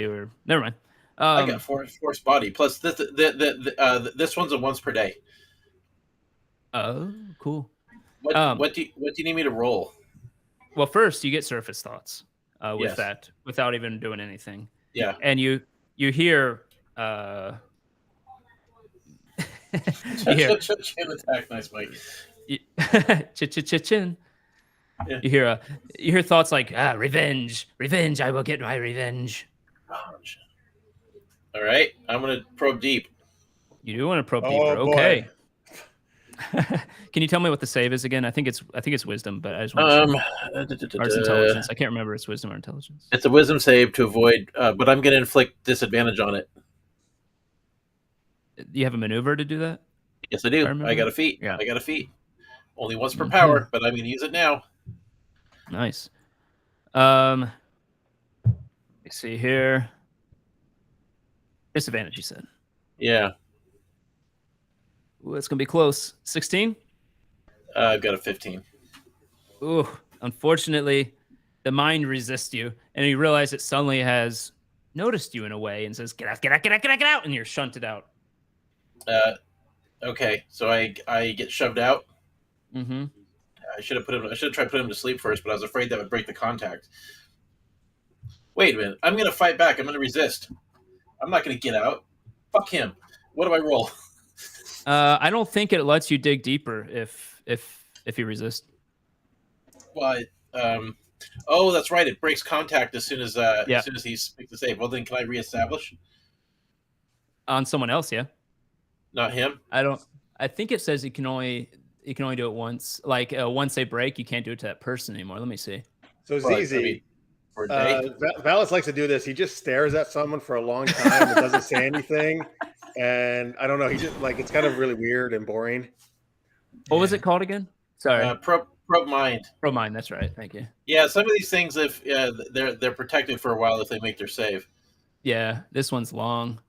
S1: were. Never mind.
S2: I got force body plus this one's a once per day.
S1: Oh, cool.
S2: What do you need me to roll?
S1: Well, first you get surface thoughts with
S2: Yes.
S1: that without even doing anything.
S2: Yeah.
S1: And you hear you hear
S2: Chin attack, nice Mike.
S1: chin.
S2: Yeah.
S1: You hear thoughts like revenge, I will get my revenge.
S2: All right, I'm gonna probe deep.
S1: You do want to probe
S3: Oh,
S1: deeper,
S3: boy.
S1: okay? Can you tell me what the save is again? I think it's wisdom, but I just want to arts intelligence. I can't remember it's wisdom or intelligence.
S2: It's a wisdom save to avoid, but I'm gonna inflict disadvantage on it.
S1: You have a maneuver to do that?
S2: Yes, I do.
S1: remember.
S2: I got a feat.
S1: Yeah.
S2: I got a feat. Only once per
S1: Okay.
S2: power, but I'm gonna use it now.
S1: Nice. Let me see here. Disadvantage, you said.
S2: Yeah,
S1: Ooh, it's gonna be close. 16.
S2: I've got a 15.
S1: Ooh, unfortunately, the mind resists you, and you realize it suddenly has noticed you in a way and says, "Get out, get out, get out, get out, get out!" And you're shunted out.
S2: Okay, so I get shoved out.
S1: Mm-hmm.
S2: I should have tried to put him to sleep first, but I was afraid that would break the contact. Wait a minute. I'm gonna fight back. I'm gonna resist. I'm not gonna get out. Fuck him. What do I roll?
S1: I don't think it lets you dig deeper if you resist.
S2: Well, oh, that's right. It breaks contact as soon as
S1: Yeah.
S2: as soon as he makes the save. Well, then can I reestablish?
S1: On someone else, yeah.
S2: Not him.
S1: I think it says you can only do it once. Like once they break, you can't do it to that person anymore. Let me see.
S3: So
S2: Well, I
S3: ZZ,
S2: mean, for a day.
S3: Valis likes to do this. He just stares at someone for a long time and doesn't say anything. And I don't know. He just it's kind of really weird and boring.
S1: What was it called again? Sorry.
S2: Probe mind.
S1: Pro mine. That's right. Thank you.
S2: Yeah, some of these things, if they're protected for a while if they make their save.
S1: Yeah, this one's long.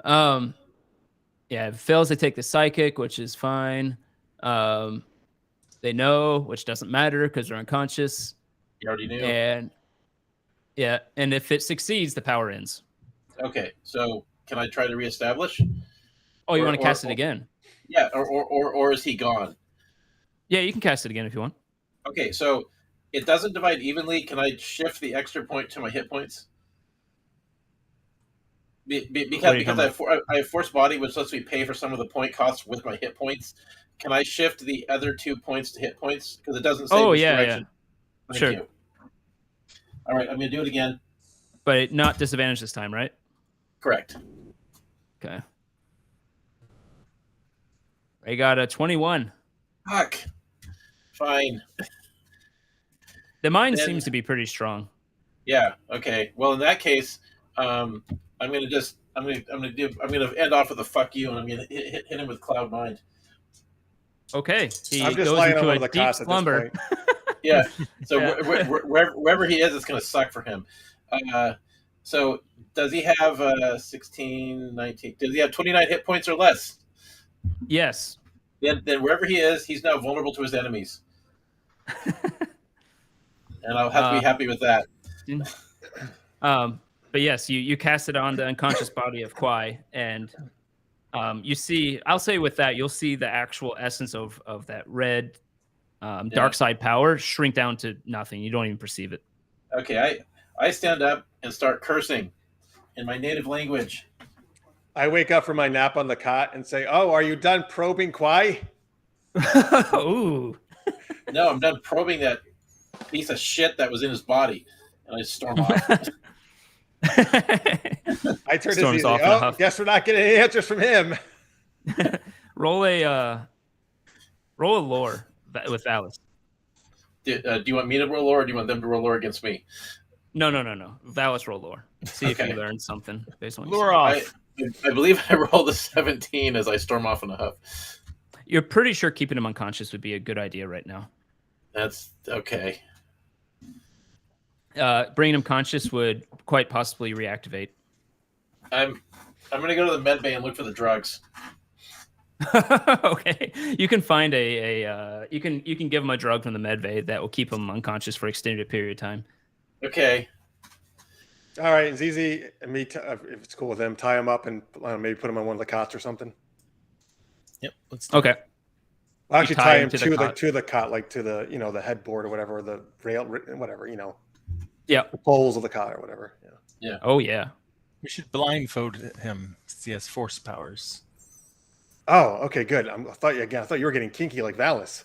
S1: Yeah, if it fails, they take the psychic, which is fine. They know, which doesn't matter because they're unconscious.
S2: You already knew.
S1: And yeah, and if it succeeds, the power ends.
S2: Okay, so can I try to reestablish?
S1: Oh, you
S2: Or-
S1: want to cast
S2: or-
S1: it again?
S2: Yeah, or is he gone?
S1: Yeah, you can cast it again if you want.
S2: Okay, so it doesn't divide evenly. Can I shift the extra point to my hit points? Because I have force body, which lets me pay for some of the point costs with my hit points. Can I shift the other 2 points to hit points? Because it doesn't say which direction.
S1: Yeah. Thank
S2: you. All right, I'm going to do it again.
S1: But not disadvantage this time, right?
S2: Correct.
S1: Okay. I got a 21.
S2: Fuck. Fine.
S1: The mind seems to be pretty strong.
S2: Yeah. Okay. Well, in that case, I'm gonna end off with a fuck you, and I'm gonna hit him with Cloud Mind.
S1: Okay. He
S3: I'm just
S1: goes
S3: lying
S1: into
S3: on
S1: a
S3: the
S1: deep
S3: cots at this
S1: slumber.
S3: point.
S2: Yeah. So wherever he is, it's gonna suck for him. So does he have 16, 19? Does he have 29 hit points or less?
S1: Yes.
S2: Then wherever he is, he's now vulnerable to his enemies. And I'll have to be happy with that.
S1: But yes, you cast it on the unconscious body of Kwai, and you see, I'll say with that, you'll see the actual essence of that red dark side power shrink down to nothing. You don't even perceive it.
S2: Okay, I stand up and start cursing in my native language.
S3: I wake up from my nap on the cot and say, "Oh, are you done probing Kwai?"
S1: Ooh.
S2: No, I'm done probing that piece of shit that was in his body, and I storm off.
S3: I turn to Zizi. Oh, guess we're not getting any answers from him.
S1: Roll a lore with Alice.
S2: Do you want me to roll lore, or do you want them to roll lore against me?
S1: No. Valis roll lore. See if you learn something based on
S4: lore off.
S2: I believe I rolled a 17 as I storm off in a huff.
S1: You're pretty sure keeping him unconscious would be a good idea right now.
S2: That's okay.
S1: Bringing him conscious would quite possibly reactivate.
S2: I'm gonna go to the med bay and look for the drugs.
S1: Okay, you can find you can give him a drug from the med bay that will keep him unconscious for an extended period of time.
S2: Okay.
S3: All right, Zizi and me, if it's cool with him, tie him up and maybe put him on one of the cots or something.
S4: Yep. Let's
S1: okay.
S3: Well, actually, tie him to the cot, like to the the headboard or whatever, or the rail, whatever
S1: Yeah.
S3: The poles of the cot or whatever. Yeah.
S2: Yeah.
S1: Oh yeah.
S4: We should blindfold him since he has force powers.
S3: Oh, okay, good. I thought you were getting kinky like Valis.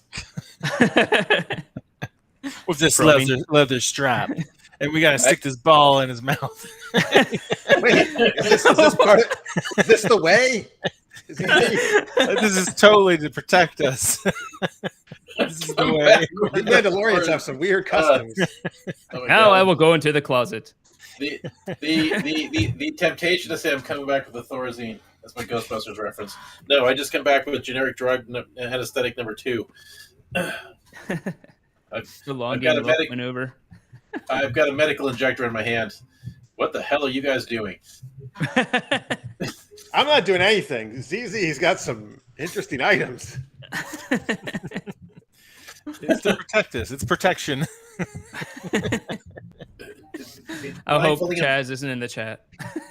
S4: With this leather strap. And we gotta stick this ball in his mouth.
S3: Wait, is this the way?
S4: This is totally to protect us. This is the way.
S3: The Mandalorians have some weird customs.
S1: Now I will go into the closet.
S2: The temptation to say I'm coming back with the Thorazine. That's my Ghostbusters reference. No, I just come back with generic drug anesthetic number 2.
S1: Maneuver.
S2: I've got a medical injector in my hand. What the hell are you guys doing?
S3: I'm not doing anything. ZZ's got some interesting items.
S4: It's to protect us. It's protection.
S1: I hope Chaz isn't in the chat.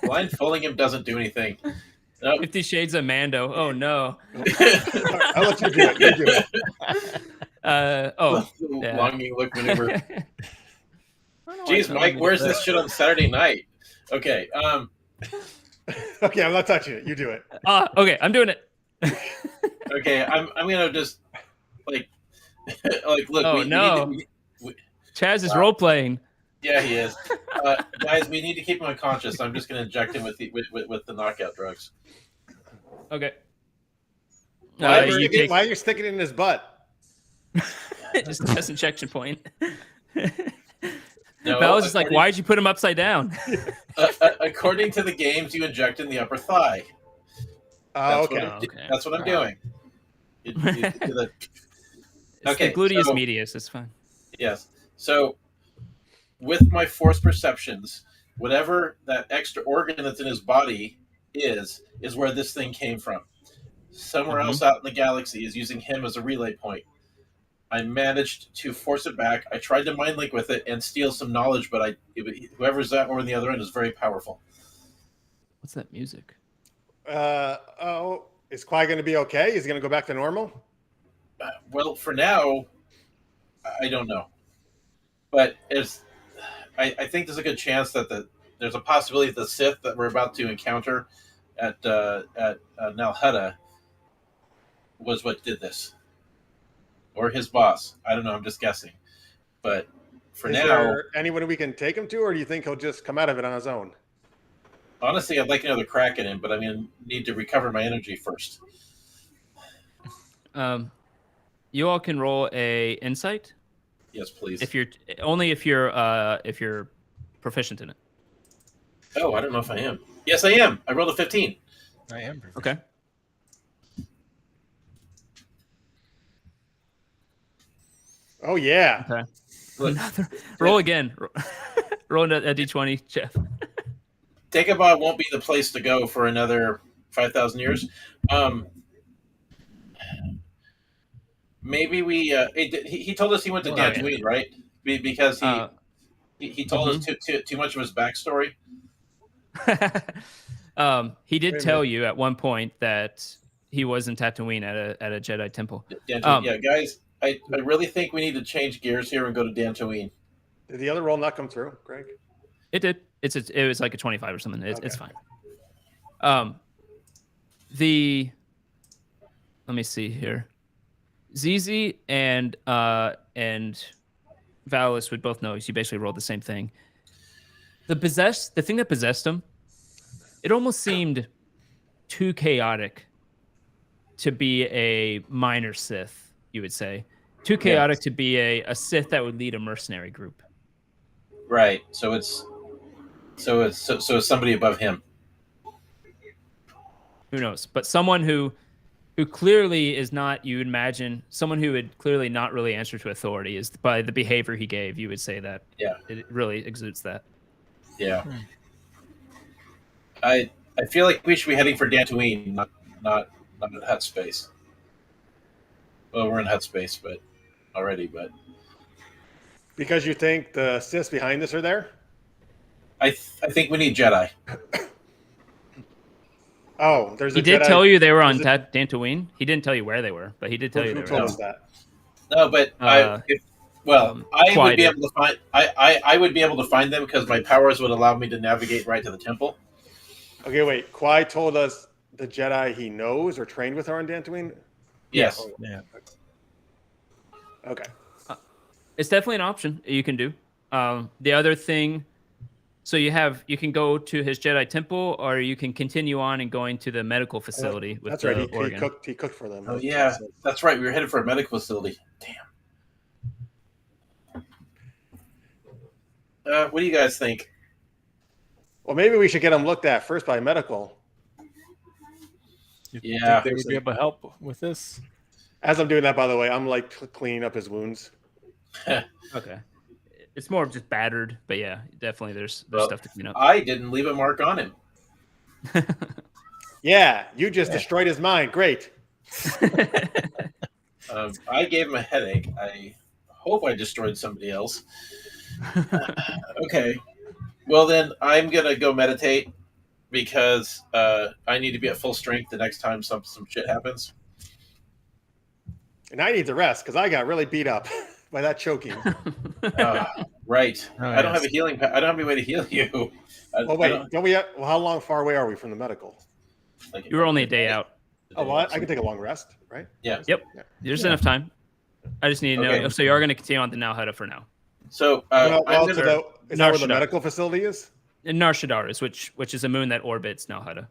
S2: Blindfolding him doesn't do anything. Nope.
S1: 50 Shades of Mando. Oh no.
S3: I'll let you do it. You do it.
S2: Longing look maneuver. Jeez, Mike, where's this shit on Saturday night? Okay.
S3: Okay, I'm not touching it. You do it.
S1: Okay, I'm doing it.
S2: Okay, I'm gonna just like look.
S1: Oh no. Chaz is role playing.
S2: Yeah, he is. Guys, we need to keep him unconscious. I'm just gonna inject him with the knockout drugs.
S1: Okay.
S3: Why are you sticking it in his butt?
S1: Just a test injection point.
S2: No,
S1: Val was just like, why'd you put him upside down?
S2: According to the games, you inject in the upper thigh.
S3: Okay.
S2: That's what I'm doing.
S1: Okay, the gluteus medius. It's fine.
S2: Yes. So, with my force perceptions, whatever that extra organ that's in his body is where this thing came from. Somewhere else out in the galaxy is using him as a relay point. I managed to force it back. I tried to mind link with it and steal some knowledge, but whoever's that over on the other end is very powerful.
S1: What's that music?
S3: Is Kwai going to be okay? Is he going to go back to normal?
S2: Well, for now, I don't know, but I think there's a good chance that there's a possibility that the Sith that we're about to encounter at Nalhutta was what did this, or his boss. I don't know. I'm just guessing, but for
S3: Is
S2: now,
S3: there anyone we can take him to, or do you think he'll just come out of it on his own?
S2: honestly, I'd like another crack at him, but I'm gonna need to recover my energy first.
S1: You all can roll a insight
S2: Yes, please.
S1: if you're proficient in it.
S2: Oh, I don't know if I am. Yes, I am. I rolled a 15.
S4: I am.
S1: Okay.
S3: Oh yeah.
S1: Okay. Roll again. Roll a d20, Jeff.
S2: Dagobah won't be the place to go for another 5,000 years. Maybe we. He told us he went to Dantooine, right? Because he told us too much of his backstory.
S1: He did tell you at one point that he was in Tatooine at a Jedi temple.
S2: Yeah, guys, I really think we need to change gears here and go to Dantooine.
S3: Did the other roll not come through, Greg?
S1: It did. It was like a 25 or something. It's fine. Let me see here. Zizi and Valis would both know. You basically rolled the same thing. The thing that possessed him, it almost seemed too chaotic to be a minor Sith, you would say. Too chaotic to be a Sith that would lead a mercenary group.
S2: Right. So it's somebody above him.
S1: Who knows? But someone who clearly is not, you would imagine, someone who would clearly not really answer to authority is by the behavior he gave. You would say that.
S2: Yeah.
S1: It really exudes that.
S2: Yeah. I feel like we should be heading for Dantooine, not Hut Space. Well, we're in Hut Space, but
S3: Because you think the Siths behind us are there?
S2: I think we need Jedi.
S3: Oh, there's a
S1: He did
S3: Jedi.
S1: tell you they were on Dantooine. He didn't tell you where they were, but he did tell you they
S3: Who
S1: were.
S3: told
S1: there.
S3: us that?
S2: No, but I would be able to find. I would be able to find them because my powers would allow me to navigate right to the temple.
S3: Okay, wait. Kwai told us the Jedi he knows or trained with are on Dantooine?
S2: Yes.
S3: Oh,
S4: Yeah.
S3: okay.
S1: It's definitely an option you can do. The other thing, so you can go to his Jedi temple, or you can continue on and going to the medical facility with
S3: That's
S1: the
S3: right.
S1: organ.
S3: He cooked for them.
S2: Oh yeah, that's right. We were headed for a medical facility. Damn. What do you guys think?
S3: Well, maybe we should get him looked at first by medical.
S4: You
S2: Yeah.
S4: think they would be able to help with this?
S3: As I'm doing that, by the way, I'm like cleaning up his wounds.
S1: Okay. It's more of just battered, but yeah, definitely there's stuff to clean up.
S2: I didn't leave a mark on him.
S3: Yeah, you just destroyed his mind. Great.
S2: I gave him a headache. I hope I destroyed somebody else. Okay. Well, then I'm going to go meditate because I need to be at full strength the next time some shit happens.
S3: And I need to rest because I got really beat up by that choking.
S2: Right.
S4: Oh,
S2: I don't have a healing. I don't have any way to heal you.
S3: Oh wait, don't we? How long far away are we from the medical?
S1: You were only a day out.
S3: Oh, well, I can take a long rest, right?
S2: Yeah.
S1: Yep.
S3: Yeah.
S1: There's enough time. I just need to know.
S2: Okay.
S1: So you are going to continue on the Nalhutta for now.
S2: So
S3: Well,
S2: I'm
S3: is
S2: gonna,
S3: that where the
S1: Narshada.
S3: medical facility is?
S1: And Nar Shaddaa is, which is a moon that orbits Nalhutta.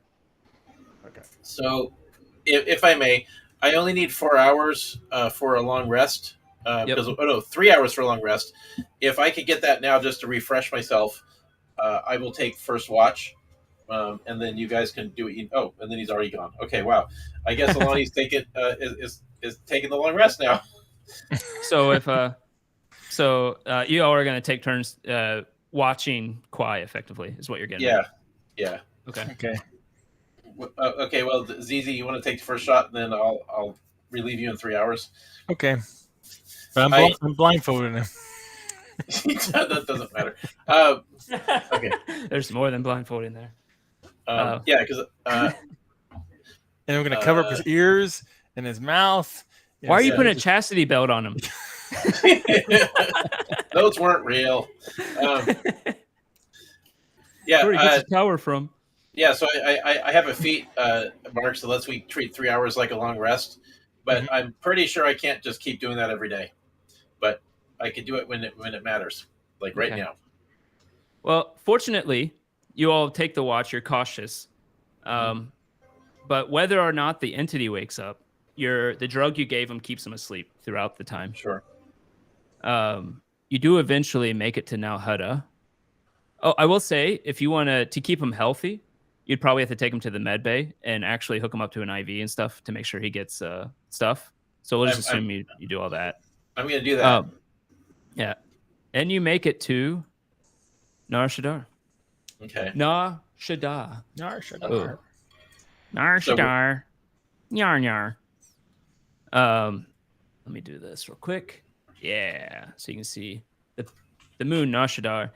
S3: Okay.
S2: so if I may, I only need 4 hours for a long rest. Because 3 hours for a long rest. If I could get that now just to refresh myself, I will take first watch, and then you guys can do it. Oh, and then he's already gone. Okay, wow. I guess Alani's is taking the long rest now.
S1: So if you all are going to take turns watching Kwai effectively is what you're getting.
S2: Yeah, yeah.
S1: Okay.
S4: Okay.
S2: Okay. Well, Zizi, you want to take the first shot, and then I'll relieve you in 3 hours.
S4: Okay. But I'm blindfolding him.
S2: That doesn't matter. Okay.
S1: There's more than blindfold in there.
S2: Yeah, because
S4: And I'm going to cover up his ears and his mouth
S1: Why are you
S2: Yeah.
S1: putting a chastity belt on him?
S2: Those weren't real. Yeah.
S1: Where he gets his power from.
S2: Yeah, so I have a feat, Mark, that lets me treat 3 hours like a long rest, but I'm pretty sure I can't just keep doing that every day. But I could do it when it matters, like right now.
S1: Well, fortunately, you all take the watch. You're cautious, but whether or not the entity wakes up, the drug you gave him keeps him asleep throughout the time.
S2: Sure.
S1: You do eventually make it to Nalhutta. Oh, I will say, if you want to keep him healthy, you'd probably have to take him to the med bay and actually hook him up to an IV and stuff to make sure he gets stuff. So we'll just assume you do all that.
S2: I'm going to do that.
S1: Yeah. And you make it to Nar Shaddaa.
S2: Okay.
S1: Nar Shaddaa.
S4: Nar Shaddaa.
S1: Oh. Nar Shaddaa. Nyar nyar. Let me do this real quick. Yeah. So you can see the moon, Nar Shaddaa.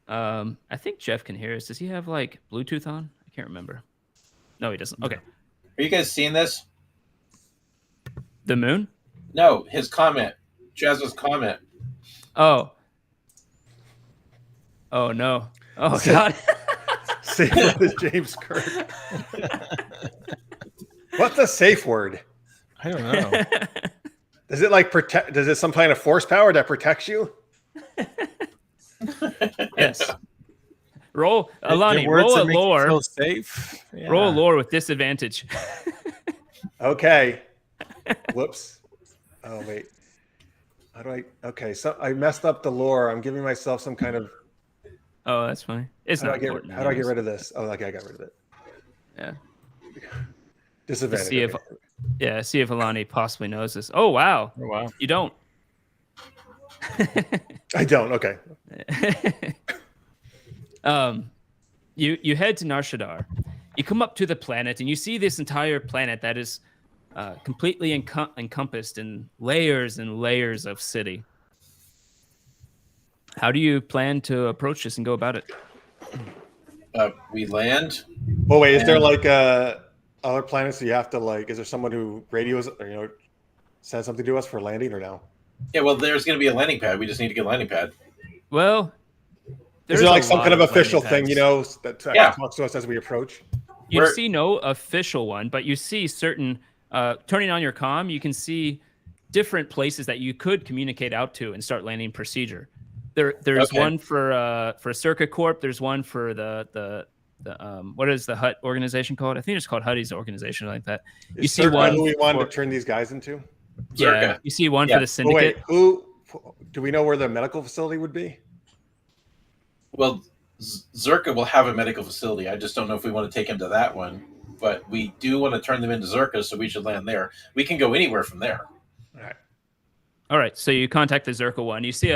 S1: I think Jeff can hear us. Does he have like Bluetooth on? I can't remember. No, he doesn't. Okay.
S2: Are you guys seeing this?
S1: The moon?
S2: No, his comment. Jazz's comment.
S1: Oh. Oh no. Oh God.
S3: Safe word is James Kirk. What's the safe word?
S4: I don't know.
S3: Does it like protect? Does it some kind of force power that protects you?
S1: Yes. Roll, Alani. Roll a lore.
S4: Feel safe. Yeah.
S1: Roll a lore with disadvantage.
S3: Okay. Whoops. Oh wait. How do I? Okay, so I messed up the lore. I'm giving myself some kind of.
S1: Oh, that's funny. It's not important.
S3: How do I get rid of this? Oh, okay, I got rid of it.
S1: Yeah.
S3: Disadvantage.
S1: See if Alani possibly knows this. Oh wow.
S4: Oh, wow.
S1: You don't.
S3: I don't. Okay.
S1: You head to Nar Shaddaa. You come up to the planet and you see this entire planet that is completely encompassed in layers and layers of city. How do you plan to approach this and go about it?
S2: We land.
S3: Oh wait, is there like other planets that you have to like? Is there someone who radios or says something to us for landing or no?
S2: Yeah, well, there's going to be a landing pad. We just need to get a landing pad.
S1: Well,
S3: is there like some kind of official thing, that talks to us as we approach?
S1: You see no official one, but you see certain. Turning on your comm, you can see different places that you could communicate out to and start landing procedure. There's one for Circa Corp. There's one for the what is the Hut organization called? I think it's called Hutty's organization, like that. You see one
S3: who we wanted to turn these guys into?
S1: Yeah,
S2: Circa.
S1: you see one for the syndicate.
S3: Wait, who? Do we know where the medical facility would be?
S2: Well, Zerka will have a medical facility. I just don't know if we want to take him to that one. But we do want to turn them into Zerka, so we should land there. We can go anywhere from there.
S1: All right. So you contact the Zerka one. You see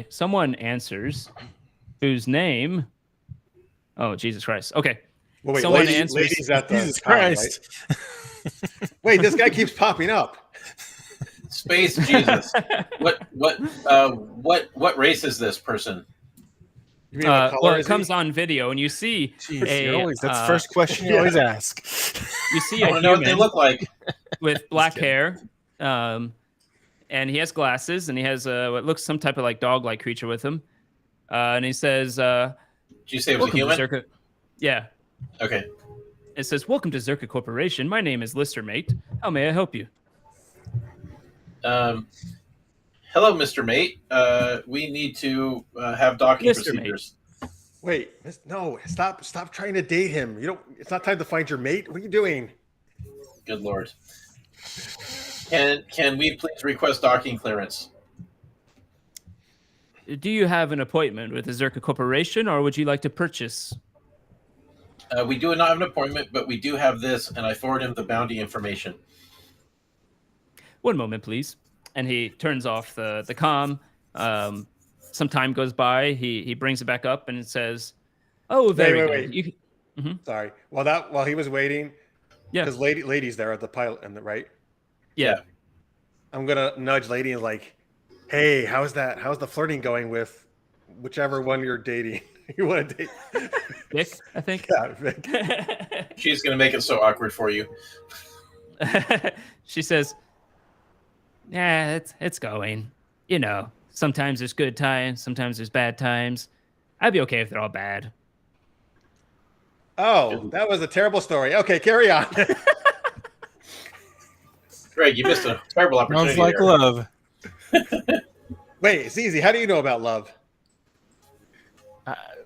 S1: someone answers whose name. Oh, Jesus Christ. Okay.
S3: Well, wait,
S1: someone
S3: ladies,
S1: answers.
S3: ladies at the
S4: Jesus
S3: time,
S4: Christ.
S3: right? Wait, this guy keeps popping up.
S2: Space Jesus. What race is this person?
S3: You mean what color
S1: Well, it
S3: is
S1: comes
S3: he?
S1: on video, and you see
S4: That's the first question you always ask.
S1: you see
S2: I
S1: a
S2: want to know what they
S1: human
S2: look like.
S1: with black hair, and he has glasses, and he has what looks some type of like dog-like creature with him, and he says,
S2: Did you say it was a
S1: "Welcome to
S2: human?
S1: Zerka." Yeah.
S2: Okay.
S1: It says, "Welcome to Zerka Corporation. My name is Lister Mate. How may I help you?"
S2: Hello, Mr. Mate. We need to have docking
S1: Mr.
S2: procedures.
S3: Wait, no! Stop trying to date him. It's not time to find your mate. What are you doing?
S2: Good Lord. Can we please request docking clearance?
S1: Do you have an appointment with the Zerka Corporation, or would you like to purchase?
S2: We do not have an appointment, but we do have this, and I forward him the bounty information.
S1: One moment, please. And he turns off the comm. Some time goes by. He brings it back up and it says, "Oh, very good."
S3: Wait. Sorry. While he was waiting,
S1: Yeah.
S3: because lady's there at the pilot, right?
S1: Yeah.
S3: I'm gonna nudge lady and like, hey, how's the flirting going with whichever one you're dating? You want to date
S1: Vic, I think.
S3: Yeah, Vic.
S2: She's gonna make it so awkward for you.
S1: She says, "Yeah, it's going. You know, sometimes there's good times, sometimes there's bad times. I'd be okay if they're all bad."
S3: Oh, that was a terrible story. Okay, carry on.
S2: Greg, you missed a terrible opportunity.
S4: Sounds like
S2: there.
S4: love.
S3: Wait, it's easy. How do you know about love?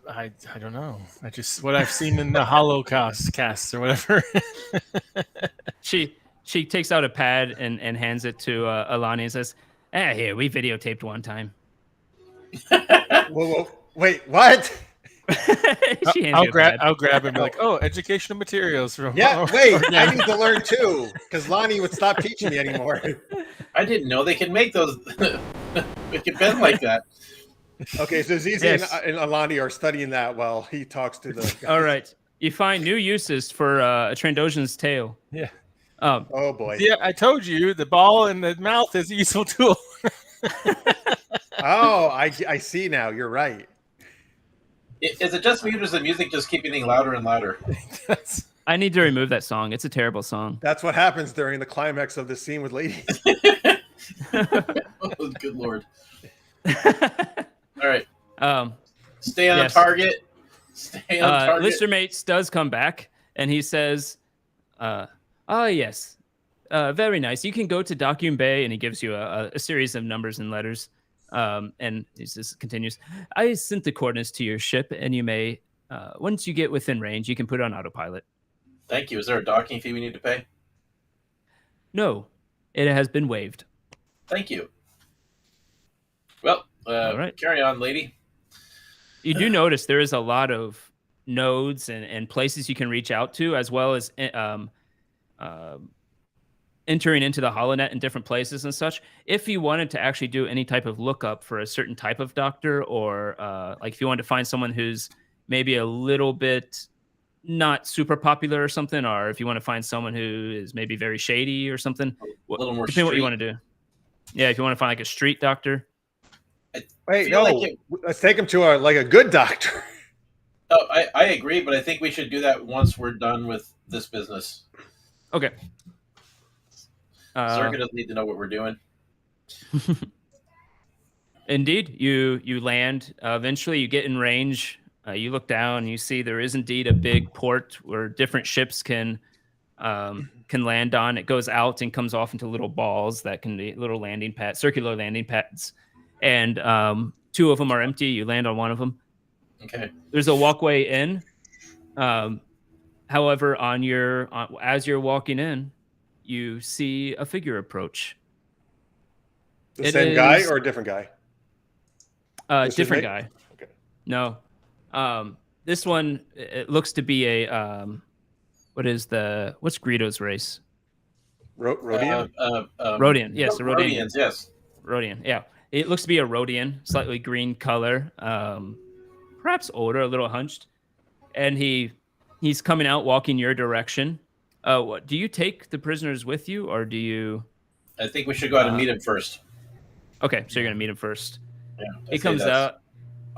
S4: I don't know. I just what I've seen in the Holocaust casts or whatever.
S1: She takes out a pad and hands it to Alani and says, here, we videotaped one time."
S3: Whoa. Wait, what?
S1: She hands
S4: I'll
S1: you a pad.
S4: grab him and be like, oh, educational materials from
S3: Yeah, wait. I need to learn too, because Lonnie would stop teaching me anymore.
S2: I didn't know they could make those. They could bend like that.
S3: Okay, so Zizi
S1: Yes.
S3: and Alani are studying that while he talks to the guys.
S1: All right. You find new uses for a Trandoshan's tail.
S4: Yeah.
S3: Oh boy.
S4: Yeah, I told you the ball in the mouth is a useful tool.
S3: Oh, I see now. You're right.
S2: Is it just me, or does the music just keep getting louder and louder?
S1: I need to remove that song. It's a terrible song.
S3: That's what happens during the climax of the scene with ladies.
S2: Oh, good Lord. All right. Stay on
S1: yes.
S2: target. Stay on target.
S1: Lister Mates does come back, and he says, yes, very nice. You can go to Docum Bay, and he gives you a series of numbers and letters. And he just continues, I sent the coordinates to your ship, and you may, once you get within range, you can put it on autopilot.
S2: Thank you. Is there a docking fee we need to pay?
S1: No, it has been waived.
S2: Thank you. Well,
S1: All right.
S2: Carry on, lady.
S1: You do notice there is a lot of nodes and places you can reach out to, as well as entering into the HoloNet in different places and such. If you wanted to actually do any type of lookup for a certain type of doctor, or like if you wanted to find someone who's maybe a little bit not super popular or something, or if you want to find someone who is maybe very shady or something,
S2: A little more
S1: depending on what you
S2: street.
S1: want to do. Yeah, if you want to find like a street doctor.
S3: Wait,
S2: feel
S3: no.
S2: like
S3: Let's take him to a good doctor.
S2: Oh, I agree, but I think we should do that once we're done with this business.
S1: Okay.
S2: Zerka doesn't need to know what we're doing.
S1: Indeed, you land. Eventually, you get in range. You look down. You see there is indeed a big port where different ships can land on. It goes out and comes off into little balls that can be little landing pads, circular landing pads. And two of them are empty. You land on one of them.
S2: Okay.
S1: There's a walkway in. However, as you're walking in, you see a figure approach.
S3: The
S1: It
S3: same guy
S1: is-
S3: or a different guy? This is
S1: Different
S3: me?
S1: guy.
S3: Okay.
S1: No. This one, it looks to be a what's Greedo's race?
S3: Rodian?
S1: Rhodian. Yes, a Rhodian.
S2: Rhodians, yes.
S1: Rhodian. Yeah. It looks to be a Rhodian, slightly green color, perhaps older, a little hunched. And he's coming out, walking your direction. What do you take the prisoners with you, or do you?
S2: I think we should go out and meet him first.
S1: Okay, so you're gonna meet him first.
S2: Yeah.
S1: He comes out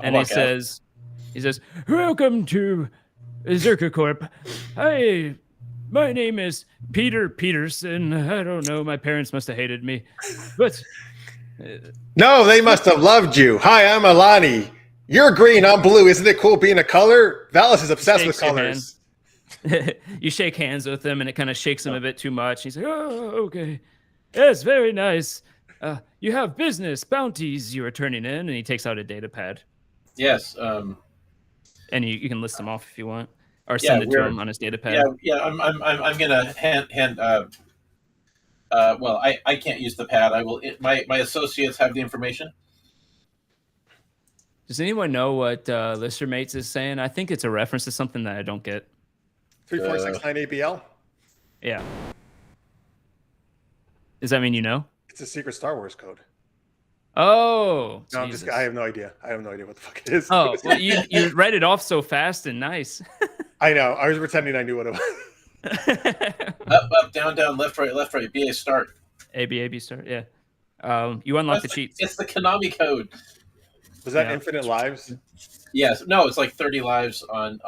S1: and
S2: I'll
S1: he
S2: walk out.
S1: says, "Welcome to Zerka Corp. Hi, my name is Peter Peterson. I don't know, my parents must have hated me, but
S3: No, they must have loved you. Hi, I'm Alani. You're green, I'm blue. Isn't it cool being a color? Valis is obsessed with
S1: Shakes your
S3: colors.
S1: you shake hands with him, and it kind of shakes him a bit too much. He's like, "Oh, okay, yes, very nice. You have business bounties you are turning in," and he takes out a data pad,
S2: Yes.
S1: and you can list them off if you want, or send it to him on his data pad.
S2: Yeah. I'm gonna hand. Well, I can't use the pad. I will. My associates have the information.
S1: Does anyone know what Lister Mates is saying? I think it's a reference to something that I don't get.
S3: 3469 ABL.
S1: Yeah. Does that mean you know?
S3: It's a secret Star Wars code.
S1: Oh.
S3: No, I'm
S1: Jesus.
S3: just. I have no idea. I have no idea what the fuck it is.
S1: Oh, well, you read it off so fast and nice.
S3: I know. I was pretending I knew what it was.
S2: Up, down, left, right. BA start.
S1: A B start. Yeah. You unlock the cheats.
S2: It's the Konami code.
S3: Was that
S1: Yeah.
S3: infinite lives?
S2: Yes. No, it's like 30 lives on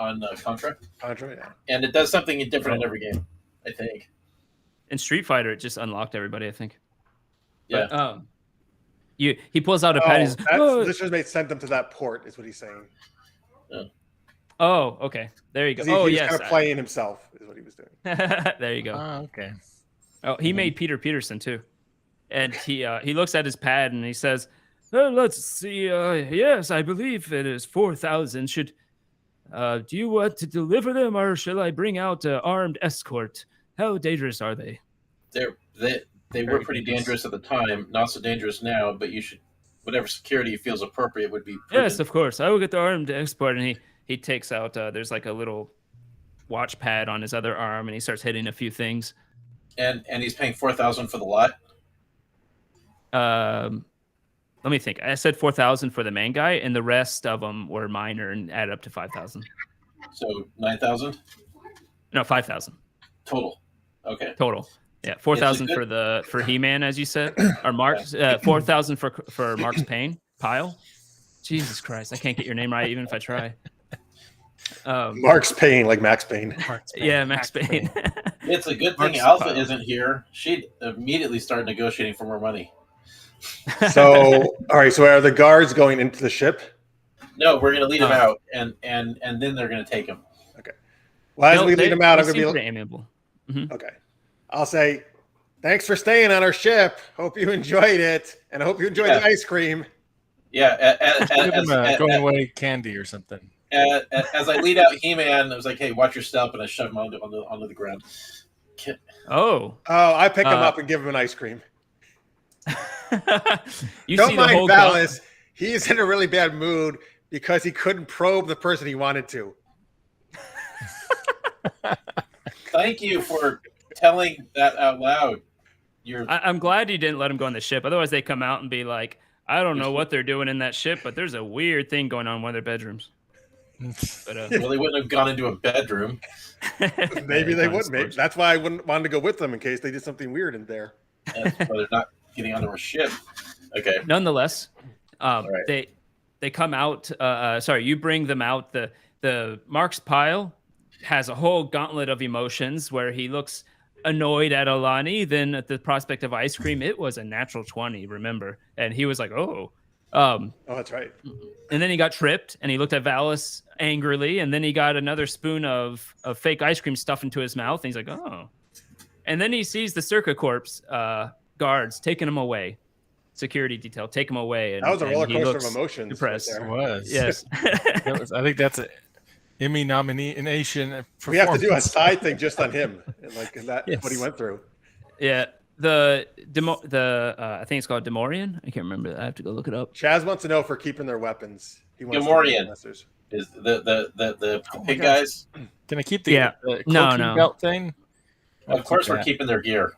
S2: Contra,
S3: Contra, yeah.
S2: and it does something different in
S1: Oh.
S2: every game. I think.
S1: In Street Fighter, it just unlocked everybody, I think.
S2: Yeah.
S1: But, he pulls out a pad. And he's,
S3: This just made sent them to that port, is what he's saying.
S1: oh, okay. There you go.
S3: He
S1: Oh,
S3: was
S1: yes.
S3: kind of playing himself, is what he was doing.
S1: There you go.
S4: Okay.
S1: Oh, he made Peter Peterson too, and he looks at his pad and he says, "Let's see. Yes, I believe it is 4,000. Should do you want to deliver them, or shall I bring out an armed escort? How dangerous are they?"
S2: They were pretty dangerous at the time. Not so dangerous now, but you should, whatever security feels appropriate would be. Prudent.
S1: Yes, of course. I will get the armed escort, and he takes out. There's like a little watch pad on his other arm, and he starts hitting a few things.
S2: And he's paying 4,000 for the lot.
S1: Let me think. I said 4,000 for the main guy, and the rest of them were minor and add up to 5,000.
S2: So 9,000
S1: No, 5,000
S2: total. Okay.
S1: total. Yeah, 4,000 for He-Man, as you said, or Mark's 4,000 for Mark's Pile. Jesus Christ, I can't get your name right even if I try.
S3: Mark's Payne, like Max Payne.
S1: Yeah, Max Payne.
S2: It's a good thing
S1: Mark's
S2: Alpha
S1: Pile.
S2: isn't here. She'd immediately start negotiating for more money.
S3: So, all right. So, are the guards going into the ship?
S2: No, we're going to lead them out, and then they're going to take him.
S3: Okay. Well, as we lead them out, I'm going to be
S1: pretty amiable. Mm-hmm.
S3: okay. I'll say, thanks for staying on our ship. Hope you enjoyed it, and I hope you enjoyed the ice cream.
S2: Yeah,
S4: Give them a going away candy or something.
S2: As I lead out He-Man, I was like, "Hey, watch your step," and I shove him onto the ground.
S1: Oh,
S3: I pick him up and give him an ice cream.
S1: you
S3: Don't
S1: see the
S3: mind
S1: whole
S3: Valis. He's in a really bad mood because he couldn't probe the person he wanted to.
S2: Thank you for telling that out loud.
S1: I'm glad you didn't let him go on the ship. Otherwise, they come out and be like, "I don't know what they're doing in that ship, but there's a weird thing going on in one of their bedrooms." But,
S2: well, they wouldn't have gone into a bedroom.
S3: Maybe they would. Maybe that's why I wouldn't want to go with them in case they did something weird in there.
S2: That's why they're not getting onto a ship. Okay.
S1: Nonetheless,
S2: right.
S1: they come out. Sorry, you bring them out. The Mark's Pile has a whole gauntlet of emotions where he looks annoyed at Alani. Then at the prospect of ice cream, it was a natural 20. Remember, and he was like, "Oh."
S3: Oh, that's right.
S1: And then he got tripped, and he looked at Valis angrily, and then he got another spoon of fake ice cream stuffed into his mouth, and he's like, "Oh." And then he sees the Circa Corps guards taking him away, security detail, take him away. And
S3: that was a roller
S1: he
S3: coaster
S1: looks
S3: of emotions.
S1: depressed.
S3: Right
S4: It
S3: there.
S4: was.
S1: Yes.
S4: I think that's an Emmy nomination.
S3: We have to do a side thing just on him, like that.
S4: Yes.
S3: What he went through.
S1: Yeah. I think it's called Demorian. I can't remember. I have to go look it up.
S3: Chaz wants to know if we're keeping their weapons. He wants
S2: Gamorrean.
S3: investors.
S2: Is the pig guys?
S4: Can I keep the,
S1: Yeah.
S4: the
S1: No,
S4: cloaking
S1: no.
S4: belt thing?
S2: Of course, we're keeping their gear.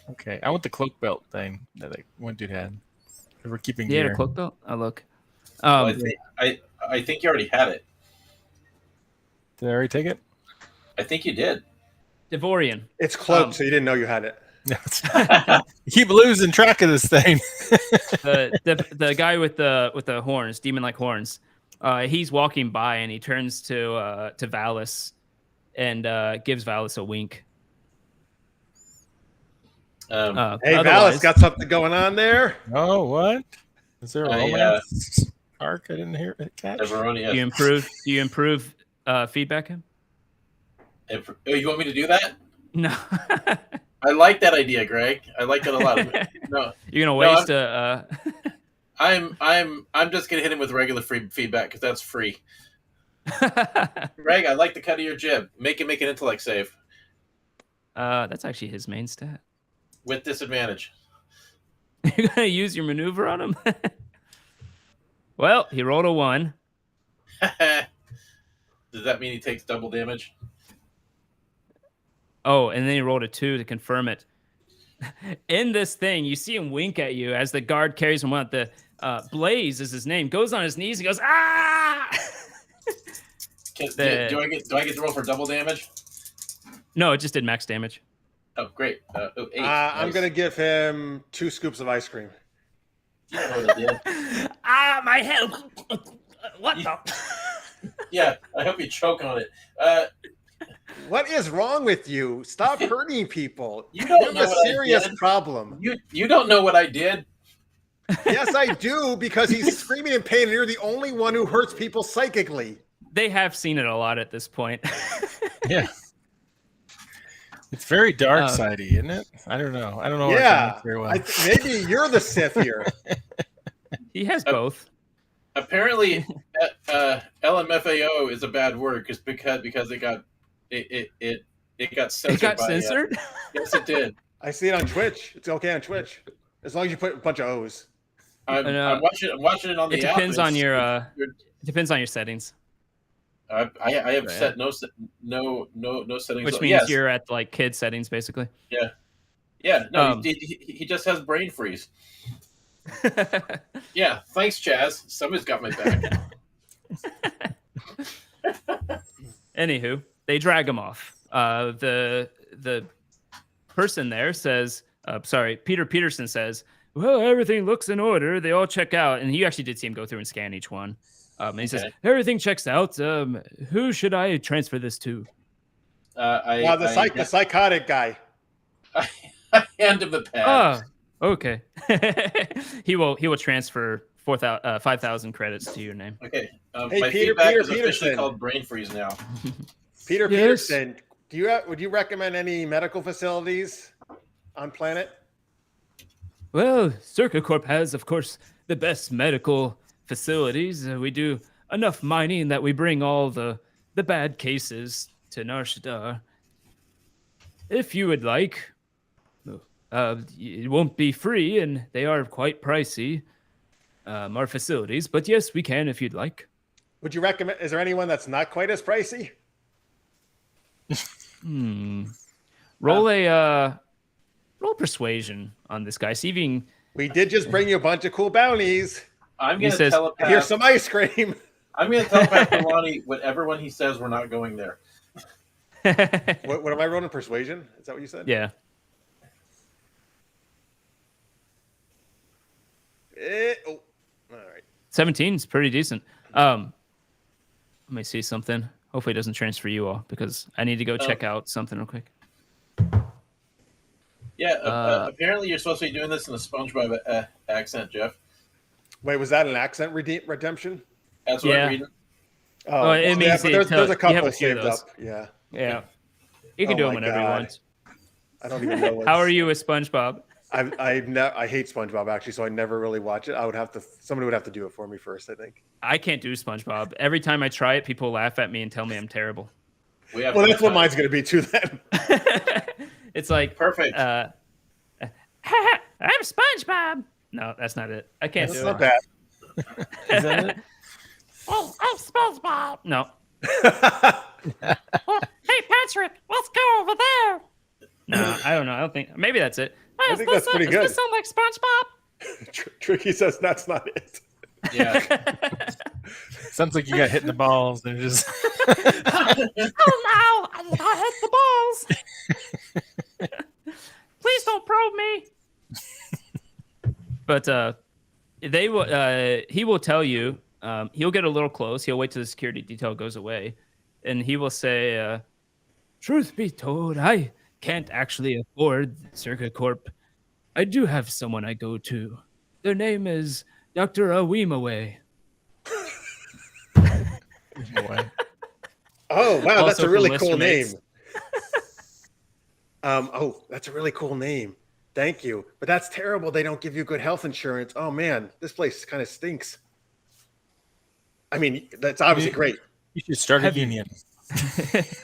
S4: Okay, I want the cloak belt thing that one dude had. If we're keeping
S1: Yeah,
S4: gear.
S1: a cloak belt. I'll look.
S2: Well, I think you already had it.
S4: Did I already take it?
S2: I think you did.
S1: Devorian.
S3: It's cloaked, so you didn't know you had it.
S4: No. You keep losing track of this thing.
S1: The guy with the horns, demon-like horns. He's walking by and he turns to Valis and gives Valis a wink.
S3: Hey, Valis, got something going on there?
S4: Oh, what? Is there a romance arc I didn't hear catch?
S2: Everoni,
S1: Do you improve feedback him?
S2: You want me to do that?
S1: No.
S2: I like that idea, Greg. I like that a lot. No,
S1: You're gonna waste
S2: I'm just gonna hit him with regular free feedback because that's free. Greg, I like the cut of your jib. Make an intellect save
S1: That's actually his main stat.
S2: with disadvantage.
S1: You're gonna use your maneuver on him? Well, he rolled a 1.
S2: Does that mean he takes double damage?
S1: Oh, and then he rolled a 2 to confirm it. In this thing, you see him wink at you as the guard carries him out. The Blaze is his name. Goes on his knees. He goes, "Ah!"
S2: Do I get to roll for double damage?
S1: No, it just did max damage.
S2: Oh, great. 8.
S3: I'm going to give him 2 scoops of ice cream.
S1: Ah, my head. What the?
S2: Yeah, I hope you choke on it.
S3: What is wrong with you? Stop hurting people.
S2: You don't
S3: have
S2: know
S3: a
S2: what I
S3: serious
S2: did.
S3: problem.
S2: You don't know what I did.
S3: Yes, I do, because he's screaming in pain, and you're the only one who hurts people psychically.
S1: They have seen it a lot at this point.
S4: Yeah. It's very dark sidey, isn't it? I don't know. I don't know.
S3: Yeah,
S4: very well.
S3: maybe you're the Sith here.
S1: He has both.
S2: Apparently, LMFAO is a bad word because it got censored.
S1: It got censored?
S2: Yes, it did.
S3: I see it on Twitch. It's okay on Twitch, as long as you put a bunch of O's.
S2: I'm watching it on the
S1: app. Depends on your depends on your settings.
S2: I have set no settings.
S1: Which means you're at like kid settings, basically.
S2: Yeah. No, he just has brain freeze. Yeah. Thanks, Chaz. Somebody's got my back.
S1: Anywho, they drag him off. The person there says, Peter Peterson says, well, everything looks in order. They all check out. And you actually did see him go through and scan each one. And he says, everything checks out. Who should I transfer this to?
S3: The psychotic guy.
S2: I hand him the pad.
S1: Oh, okay. he will transfer 5,000 credits to your name.
S2: Okay.
S3: Hey,
S2: my feedback is officially called brain freeze now.
S3: Peter Peterson, would you recommend any medical facilities on planet?
S1: Well, Circa Corp has, of course, the best medical facilities. We do enough mining that we bring all the bad cases to Nar Shaddaa. If you would like, it won't be free, and they are quite pricey, our facilities. But yes, we can if you'd like.
S3: Would you recommend? Is there anyone that's not quite as pricey?
S1: Roll persuasion on this guy. See if you can...
S3: We did just bring you a bunch of cool bounties.
S2: I'm going to telepath.
S3: Here's some ice cream.
S2: I'm going to telepath to Lonnie whatever when he says we're not going there.
S3: What am I rolling? Persuasion? Is that what you said?
S1: Yeah.
S3: All right.
S1: 17 is pretty decent. Let me see something. Hopefully it doesn't transfer you all because I need to go check out something real quick.
S2: Yeah, apparently you're supposed to be doing this in a SpongeBob accent, Jeff.
S3: Wait, was that an accent redemption?
S2: That's what I'm reading.
S3: Oh, it means there's a couple saved up. Yeah.
S1: Yeah. You can do them whenever you want.
S3: I don't even know.
S1: How are you with SpongeBob?
S3: I hate SpongeBob actually, so I never really watch it. Somebody would have to do it for me first, I think.
S1: I can't do SpongeBob. Every time I try it, people laugh at me and tell me I'm terrible.
S3: Well, that's what mine's going to be too then.
S1: It's like
S2: perfect.
S1: I'm SpongeBob. No, that's not it. I can't do it.
S3: That's not bad.
S1: Is that it? Oh, I'm SpongeBob. No. Hey, Patrick, let's go over there. No, I don't know. I don't think. Maybe that's it.
S3: I think that's pretty good.
S1: Does this sound like SpongeBob?
S3: Tricky says that's not it.
S2: Yeah.
S4: Sounds like you got hit in the balls and just.
S1: Oh no! I hit the balls. Please don't probe me. But they will. He will tell you. He'll get a little close. He'll wait till the security detail goes away, and he will say, "Truth be told, I can't actually afford Circa Corp. I do have someone I go to. Their name is Dr. Awimaway."
S3: Oh, wow,
S1: Also
S3: that's a really cool
S1: Listermates.
S3: name. That's a really cool name. Thank you. But that's terrible. They don't give you good health insurance. Oh, man, this place kind of stinks. I mean, that's obviously great.
S4: You should start a union.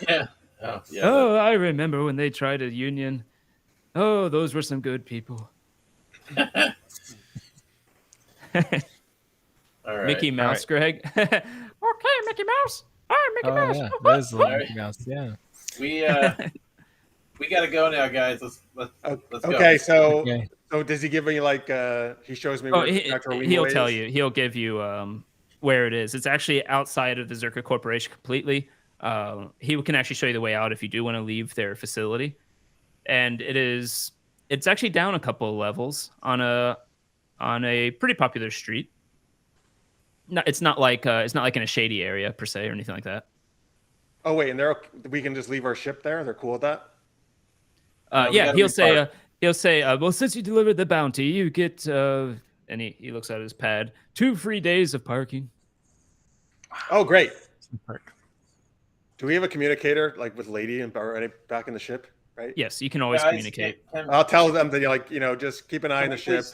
S2: Yeah. Oh, yeah.
S1: Oh, I remember when they tried a union. Oh, those were some good people.
S2: All right.
S1: Mickey Mouse, Greg. Okay, Mickey Mouse. All right, Mickey Mouse.
S4: Yeah, that is a little Mickey Mouse. Yeah.
S2: We got to go now, guys. Let's go.
S3: Okay, so does he give me he shows me
S1: Oh,
S3: where Dr.
S1: he'll
S3: Awimaway
S1: tell
S3: is?
S1: you. He'll give you where it is. It's actually outside of the Zerka Corporation completely. He can actually show you the way out if you do want to leave their facility. And it's actually down a couple of levels on a pretty popular street. No, it's not like in a shady area per se or anything like that.
S3: Oh wait, and we can just leave our ship there. They're cool with that.
S1: Yeah, he'll say, well, since you delivered the bounty, you get, and he looks at his pad, 2 free days of parking.
S3: Oh, great. Do we have a communicator like with Lady and already back in the ship? Right.
S1: Yes, you can always communicate.
S3: I'll tell them that just keep an eye on the ship.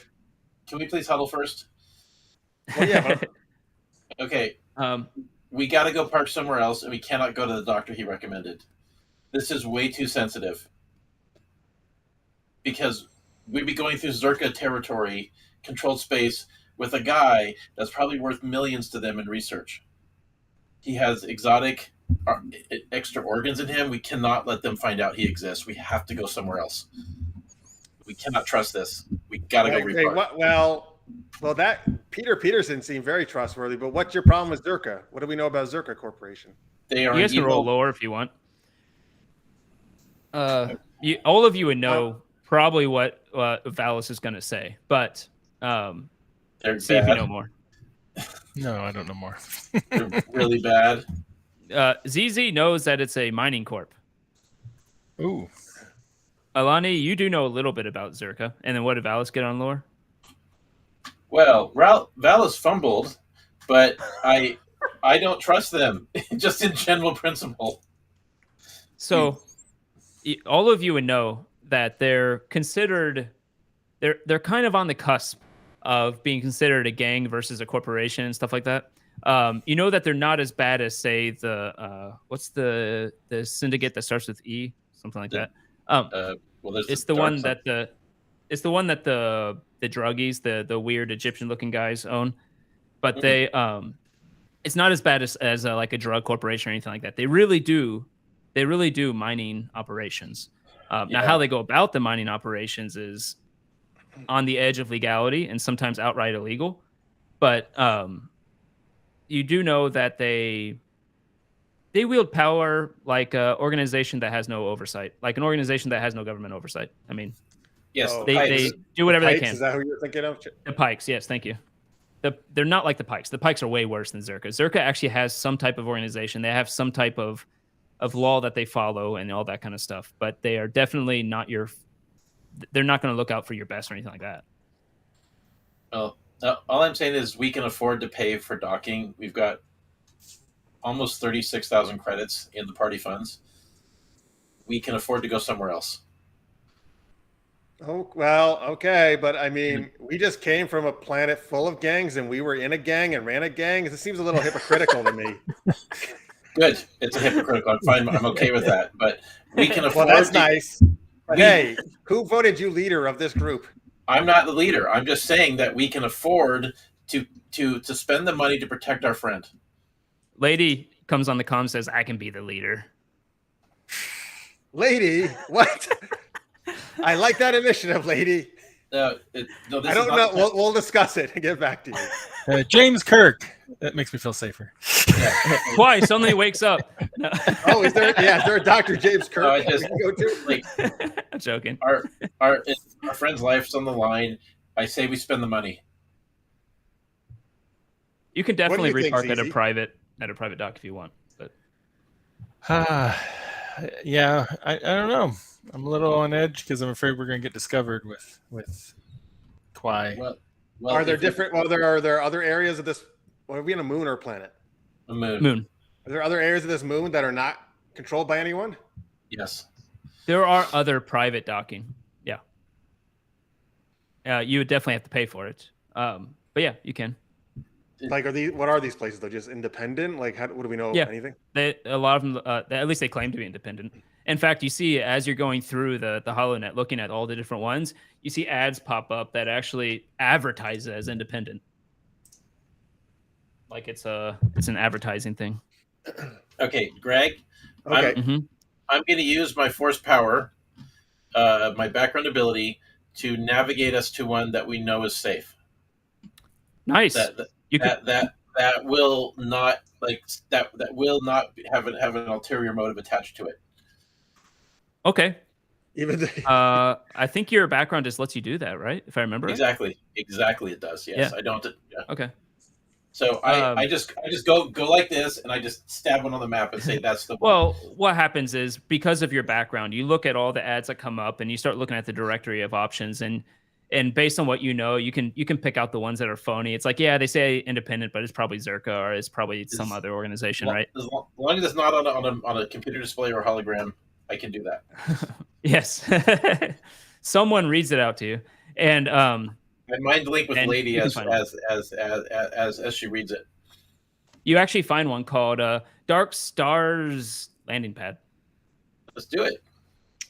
S2: Can we please huddle first?
S3: Well, yeah.
S2: Okay. We got to go park somewhere else, and we cannot go to the doctor he recommended. This is way too sensitive. Because we'd be going through Zerka territory, controlled space, with a guy that's probably worth millions to them in research. He has exotic extra organs in him. We cannot let them find out he exists. We have to go somewhere else. We cannot trust this. We got to go repark.
S3: Well, that Peter Peterson seemed very trustworthy, but what's your problem with Zerka? What do we know about Zerka Corporation?
S2: They are
S1: you guys can roll lore if you want. All of you would know probably what Valis is going to say, but see if you know more.
S4: No, I don't know more.
S2: They're really bad.
S1: ZZ knows that it's a mining corp.
S4: Ooh.
S1: Alani, you do know a little bit about Zerka. And then what did Valis get on lore?
S2: Well, Valis fumbled, but I don't trust them, just in general principle.
S1: So all of you would know that they're considered, they're kind of on the cusp of being considered a gang versus a corporation and stuff like that. You know that they're not as bad as, say, what's the syndicate that starts with E, something like that.
S2: Well,
S1: it's the one that the druggies, the weird Egyptian looking guys own, but they it's not as bad as like a drug corporation or anything like that. They really do mining operations. Now, how they go about the mining operations is on the edge of legality and sometimes outright illegal, but you do know that they wield power like an organization that has no oversight, like an organization that has no government oversight. I mean,
S2: yes,
S1: they do whatever they can.
S3: Is that who you're thinking of?
S1: The Pikes, yes, thank you. They're not like the Pikes. The Pikes are way worse than Zerka. Zerka actually has some type of organization. They have some type of law that they follow and all that kind of stuff, but they are definitely not they're not going to look out for your best or anything like that.
S2: Well, all I'm saying is we can afford to pay for docking. We've got almost 36,000 credits in the party funds. We can afford to go somewhere else.
S3: Oh, well, okay. But I mean, we just came from a planet full of gangs and we were in a gang and ran a gang. It seems a little hypocritical to me.
S2: Good. It's a hypocritical. I'm fine. I'm okay with that. But we can afford.
S3: Well, that's nice. Hey, who voted you leader of this group?
S2: I'm not the leader. I'm just saying that we can afford to spend the money to protect our friend.
S1: Lady comes on the comm and says, "I can be the leader."
S3: Lady, what? I like that initiative, Lady.
S2: No,
S3: I don't know. We'll discuss it and get back to you.
S4: James Kirk. That makes me feel safer.
S1: Why? Suddenly wakes up. No.
S3: Oh, is there a Dr. James Kirk we can go to?
S2: Like,
S1: I'm joking.
S2: Our friend's life's on the line. I say we spend the money.
S1: You can definitely repark at a private dock if you want. But
S4: yeah, I don't know. I'm a little on edge because I'm afraid we're going to get discovered with Kwai.
S2: Well,
S3: are there different? Well, are there other areas of this? Are we in a moon or a planet?
S2: A moon.
S1: Moon.
S3: Are there other areas of this moon that are not controlled by anyone?
S2: Yes.
S1: There are other private docking. Yeah. You would definitely have to pay for it. But yeah, you can.
S3: Like, what are these places though? Just independent? Like, what do we know? Anything?
S1: A lot of them, at least they claim to be independent. In fact, you see as you're going through the HoloNet, looking at all the different ones, you see ads pop up that actually advertise as independent. Like it's an advertising thing.
S2: Okay, Greg.
S3: Okay.
S2: I'm going to use my force power, my background ability, to navigate us to one that we know is safe.
S1: Nice.
S2: That will not that will not have an ulterior motive attached to it.
S1: Okay.
S3: Even
S1: I think your background just lets you do that, right? If I remember
S2: Exactly. Exactly, it does. Yes,
S1: Yeah.
S2: I don't. Yeah.
S1: Okay.
S2: So I just go like this, and I just stab one on the map and say that's the one.
S1: Well, what happens is because of your background, you look at all the ads that come up, and you start looking at the directory of options, and based on what you know, you can pick out the ones that are phony. It's like, yeah, they say independent, but it's probably Zerka or it's probably some other organization, right?
S2: As long as it's not on a computer display or hologram, I can do that.
S1: Yes, someone reads it out to you, and
S2: I mind link with
S1: and
S2: Lady
S1: you can
S2: as
S1: find one.
S2: she reads it.
S1: You actually find one called Dark Stars Landing Pad.
S2: Let's do it.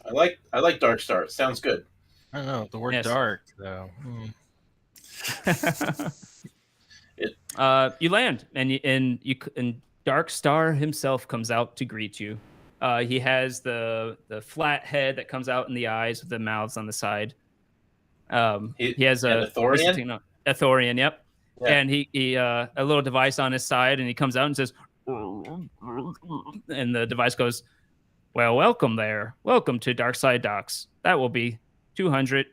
S2: I like Dark Star. It sounds good.
S4: I don't know the word
S1: Yes.
S4: dark though.
S1: You land, and Dark Star himself comes out to greet you. He has the flat head that comes out in the eyes with the mouths on the side. He has a
S2: Thorian.
S1: A Thorian, yep.
S2: Yeah.
S1: And he a little device on his side, and he comes out and says, and the device goes, "Well, welcome there. Welcome to Darkside Docks. That will be 200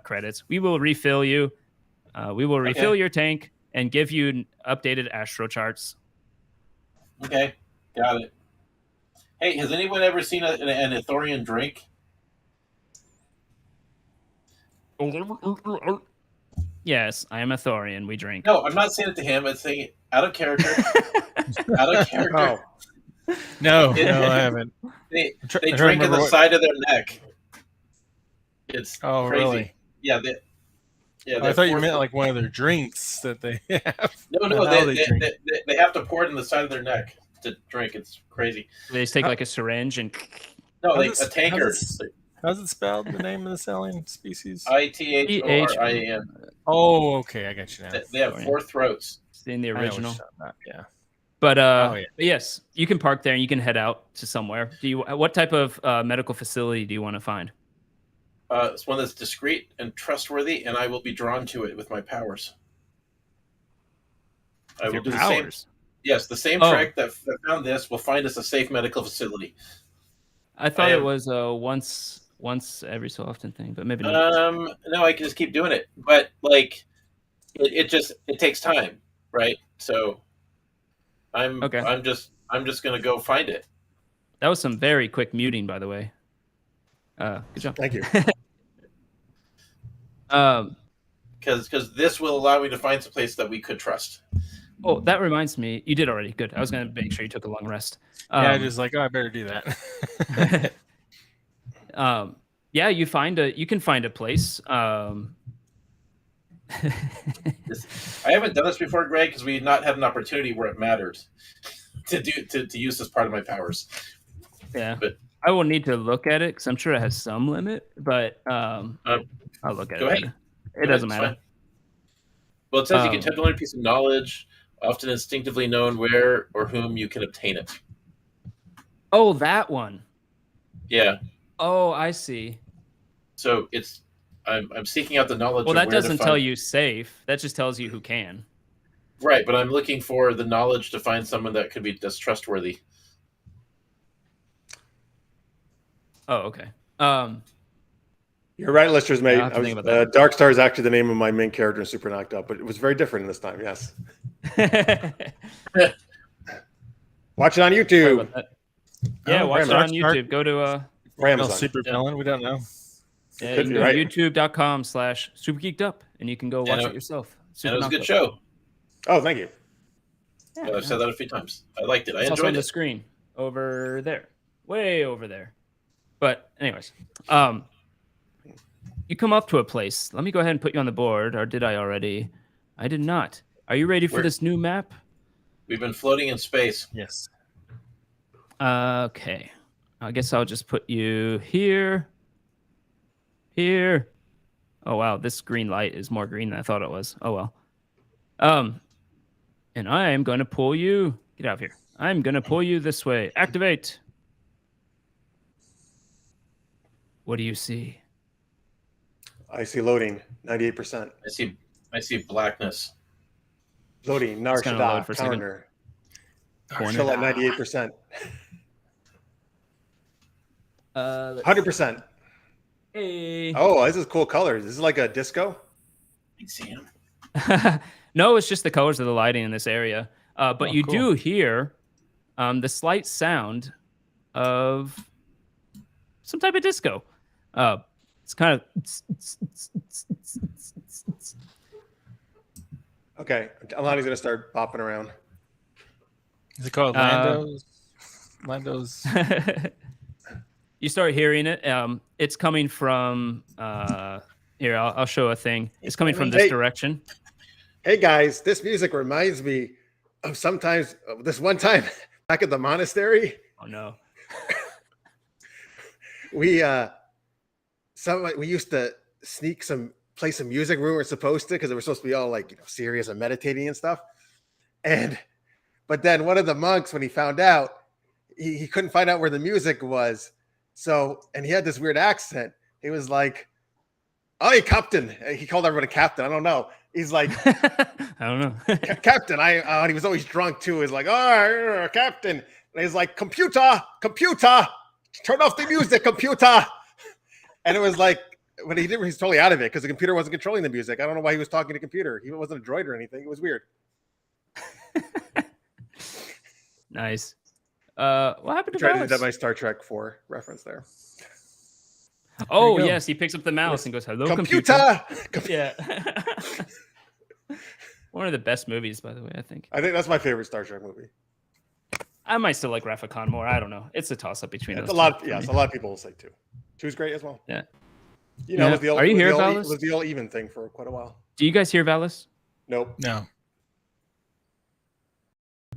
S1: credits. We will refill you. We will refill your tank and give you updated astro charts."
S2: Okay, got it. Hey, has anyone ever seen an Ithorian drink?
S1: Yes, I am a Thorian. We drink.
S2: No, I'm not saying it to him. I'm saying it out of character. Out of character.
S3: Oh,
S4: No, I haven't.
S2: They
S4: trying to
S2: drink in
S4: remember
S2: the
S4: what-
S2: side of their neck. It's
S4: Oh,
S2: crazy.
S4: really?
S2: Yeah,
S4: I thought you meant like one of their drinks that they have.
S2: No,
S4: how
S2: they
S4: drink.
S2: they have to pour it in the side of their neck to drink. It's crazy.
S1: They just take like a syringe and
S2: No,
S4: How's
S2: like
S4: it-
S2: a tanker.
S4: How's it spelled? The name of the saline species?
S2: ITHORIAN.
S4: Oh, okay, I got you now.
S2: They have 4 throats.
S1: in the
S4: I know what you're
S1: original.
S4: talking about, yeah.
S1: But
S4: yeah.
S1: but yes, you can park there and you can head out to somewhere. What type of medical facility do you want to find?
S2: It's one that's discreet and trustworthy, and I will be drawn to it with my powers. I will
S1: Your
S2: do the same.
S1: powers.
S2: Yes, the same
S1: Oh.
S2: trick that found this will find us a safe medical facility.
S1: I thought
S2: I
S1: it
S2: am-
S1: was once every so often thing, but maybe not.
S2: No, I can just keep doing it, but like, it takes time, right? So, I'm just gonna go find it.
S1: That was some very quick muting, by the way. Good job.
S3: thank you.
S2: Because this will allow me to find some place that we could trust.
S1: Oh, that reminds me. You did already. Good. I was going to make sure you took a long rest.
S4: Yeah, just like, I better do that.
S1: Yeah, you can find a place.
S2: I haven't done this before, Greg, because we've not had an opportunity where it matters to use this part of my powers.
S1: Yeah,
S2: But
S1: I will need to look at it because I'm sure it has some limit, but I'll look at
S2: go
S1: it.
S2: ahead.
S1: Later. It doesn't
S2: It's
S1: matter.
S2: fine. Well, it says you can tend to learn a piece of knowledge, often instinctively known where or whom you can obtain it.
S1: Oh, that one.
S2: Yeah.
S1: Oh, I see.
S2: So I'm seeking out the knowledge.
S1: Well,
S2: of
S1: that
S2: where to
S1: doesn't
S2: find-
S1: tell you safe. That just tells you who can.
S2: Right, but I'm looking for the knowledge to find someone that could be that's trustworthy.
S1: Oh, okay.
S3: You're right, listeners, mate.
S1: I'll have to think about that.
S3: Dark Star is actually the name of my main character in Super Knocked Up, but it was very different this time. Yes. Watch it on
S1: Sorry
S3: YouTube
S1: about that. Yeah,
S4: Oh,
S1: watch it
S3: Dark
S1: on YouTube. Go to
S3: or
S4: No,
S3: Amazon.
S4: super villain. We don't know.
S1: yeah,
S3: Could
S1: you
S3: be,
S1: can go
S3: right?
S1: to youtube.com/supergeekedup and you can go watch
S2: And
S1: it yourself.
S2: And it was a good
S1: Knocked
S2: show.
S3: Oh, thank you.
S1: Up.
S2: I've said that a few times. I liked it. I
S1: It's also on
S2: enjoyed
S1: the
S2: it.
S1: screen over there, way over there. But anyways, you come up to a place. Let me go ahead and put you on the board, or did I already? I did not. Are you ready for
S2: Where?
S1: this new map?
S2: We've been floating in space.
S4: Yes.
S1: Okay. I guess I'll just put you here. Here. Oh wow, this green light is more green than I thought it was. Oh well. And I am going to pull you. Get out of here. I'm going to pull you this way. Activate. What do you see?
S3: I see loading, 98%.
S2: I see blackness.
S3: Loading,
S1: It's gonna load
S3: Narshada,
S1: for a second.
S3: counter.
S1: Corner.
S3: Still at 98%.
S1: Let's
S3: 100%.
S1: Hey.
S3: Oh, this is cool colors. This is like a disco.
S2: I see him.
S1: No, it's just the colors of the lighting in this area. But you do hear the slight sound of some type of disco. It's kind of.
S3: Okay, Alani's gonna start bopping around.
S4: Is it called Lando's? Lando's.
S1: You start hearing it. It's coming from here. I'll show a thing. It's coming from this direction.
S3: Hey guys, this music reminds me of sometimes this one time back at the monastery.
S1: Oh no.
S3: We used to play some music we weren't supposed to because it was supposed to be all like serious and meditating and stuff. But then one of the monks, when he found out, he couldn't find out where the music was. So, and he had this weird accent. He was like, "Oh, hey, Captain." He called everyone a captain. I don't know. He's like,
S1: I don't know.
S3: Captain. And he was always drunk too. He's like, "Oh, Captain." And he's like, computer, turn off the music, computer. And it was like, but he's totally out of it because the computer wasn't controlling the music. I don't know why he was talking to computer. He wasn't a droid or anything. It was weird.
S1: Nice. What happened to
S3: Tried to
S1: Valis?
S3: do that my Star Trek 4 reference there.
S1: Oh yes, he picks up the mouse and goes, "Hello,
S3: computer."
S1: Yeah. One of the best movies, by the way. I think
S3: that's my favorite Star Trek movie.
S1: I might still like Wrath of Khan more. I don't know. It's a toss up between those.
S3: A lot of people will say too. She was great as well.
S1: Yeah.
S3: It was the old,
S1: Are you here,
S3: Valis?
S1: Valis?
S3: It was the old even thing for quite a while.
S1: Do you guys hear Valis?
S3: Nope.
S4: No.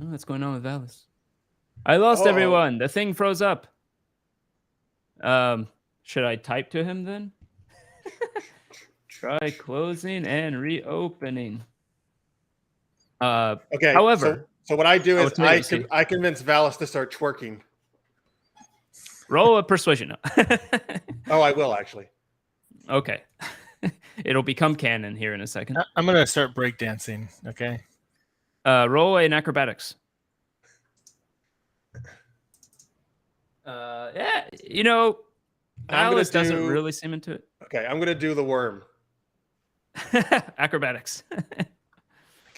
S1: Oh, what's going on with Valis? I lost everyone. The thing froze up. Should I type to him then? Try closing and reopening.
S3: Okay.
S1: However,
S3: so what I do is
S1: see.
S3: I convince Valis to start twerking.
S1: Roll a persuasion.
S3: Oh, I will actually.
S1: Okay. It'll become canon here in a second.
S4: I'm gonna start breakdancing. Okay.
S1: Roll an acrobatics. Yeah, Alice doesn't really seem into it.
S3: Okay, I'm gonna do the worm.
S1: Acrobatics.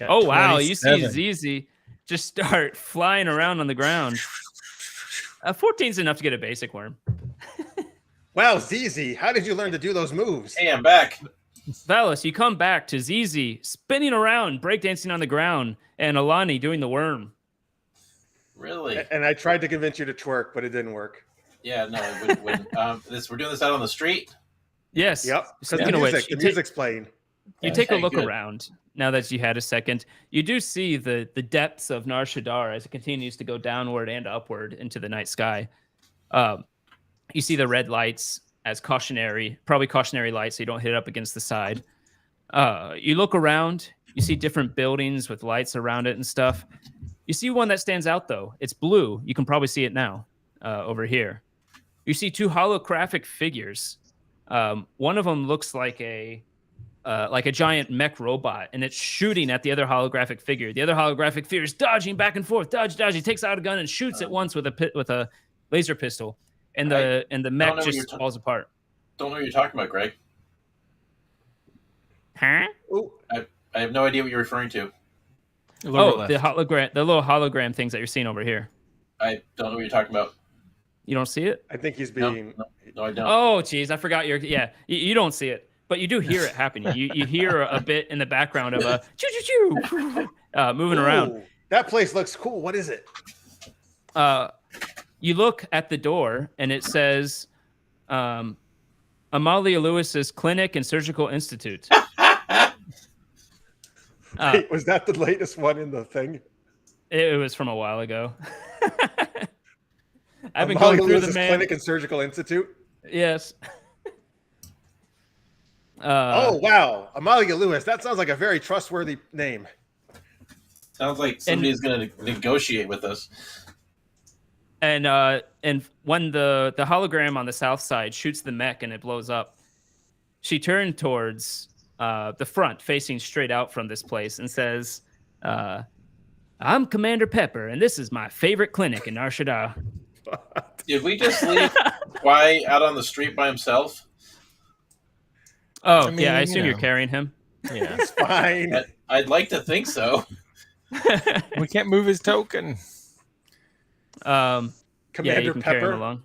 S1: Oh wow, you see ZZ just start flying around on the ground. 14's enough to get a basic worm.
S3: Wow, ZZ, how did you learn to do those moves?
S2: Hey, I'm back.
S1: Valis, you come back to ZZ spinning around, breakdancing on the ground, and Alani doing the worm.
S2: Really?
S3: And I tried to convince you to twerk, but it didn't work.
S2: Yeah, no, it wouldn't. We're doing this out on the street?
S1: Yes.
S3: Yep. Because
S1: Speaking of which,
S3: the music's playing.
S1: You take a look
S2: good.
S1: around now that you had a second. You do see the depths of Nar Shaddaa as it continues to go downward and upward into the night sky. You see the red lights as probably cautionary lights so you don't hit it up against the side. You look around, you see different buildings with lights around it and stuff. You see one that stands out though. It's blue. You can probably see it now over here. You see two holographic figures. One of them looks like a giant mech robot, and it's shooting at the other holographic figure. The other holographic figure is dodging back and forth, dodge. He takes out a gun and shoots at once with a laser pistol, and the mech just falls apart.
S2: Don't know what you're talking about, Greg.
S1: Huh?
S3: Ooh.
S2: I have no idea what you're referring to.
S1: The little hologram things that you're seeing over here.
S2: I don't know what you're talking about.
S1: You don't see it?
S3: I think he's being.
S2: No, I don't.
S1: Oh, geez, I forgot you don't see it, but you do hear it happening. You hear a bit in the background of a choo moving around.
S3: That place looks cool. What is it?
S1: You look at the door and it says Amalia Lewis's Clinic and Surgical Institute.
S3: Wait, was that the latest one in the thing?
S1: It was from a while ago. I've been going through the
S3: Clinic and Surgical Institute.
S1: Yes.
S3: Oh wow, Amalia Lewis. That sounds like a very trustworthy name.
S2: Sounds like somebody's going to negotiate with us.
S1: And when the hologram on the south side shoots the mech and it blows up, she turned towards the front, facing straight out from this place, and says, "I'm Commander Pepper, and this is my favorite clinic in Nar Shaddaa."
S2: Did we just leave Why out on the street by himself?
S1: Oh, I assume you're carrying him.
S4: Yeah,
S3: It's fine.
S2: I'd like to think so.
S4: We can't move his token.
S1: Yeah, you
S3: Commander
S1: can carry him
S3: Pepper.
S1: along.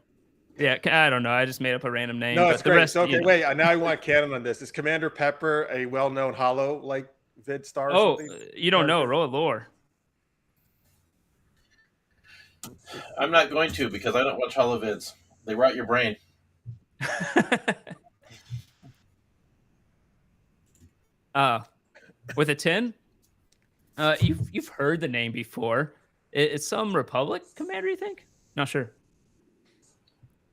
S1: Yeah, I don't know. I just made up a random name.
S3: No,
S1: but
S3: it's
S1: the
S3: great.
S1: rest,
S3: So okay,
S1: you know.
S3: wait. Now I want canon on this. Is Commander Pepper a well-known Hollow like vid star or
S1: Oh,
S3: something?
S1: you don't know.
S3: Character?
S1: Roll a lore.
S2: I'm not going to because I don't watch holovids. They rot your brain.
S1: With a 10, you've heard the name before. It's some Republic commander, you think? Not sure.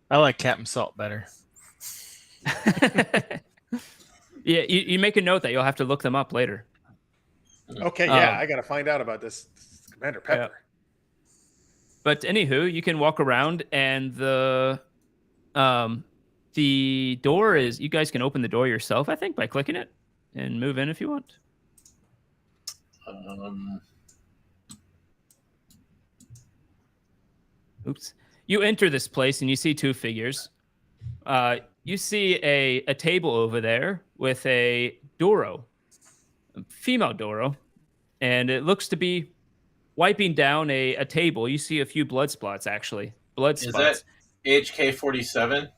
S4: I like Captain Salt better.
S1: Yeah, you make a note that you'll have to look them up later.
S3: Okay, yeah, I got to find out about this Commander Pepper.
S1: Yeah. But anywho, you can walk around, and the door is. You guys can open the door yourself, I think, by clicking it and move in if you want. Oops. You enter this place and you see two figures. You see a table over there with a Doro, a female Doro, and it looks to be wiping down a table. You see a few blood spots, actually. Blood spots.
S2: Is that HK-47?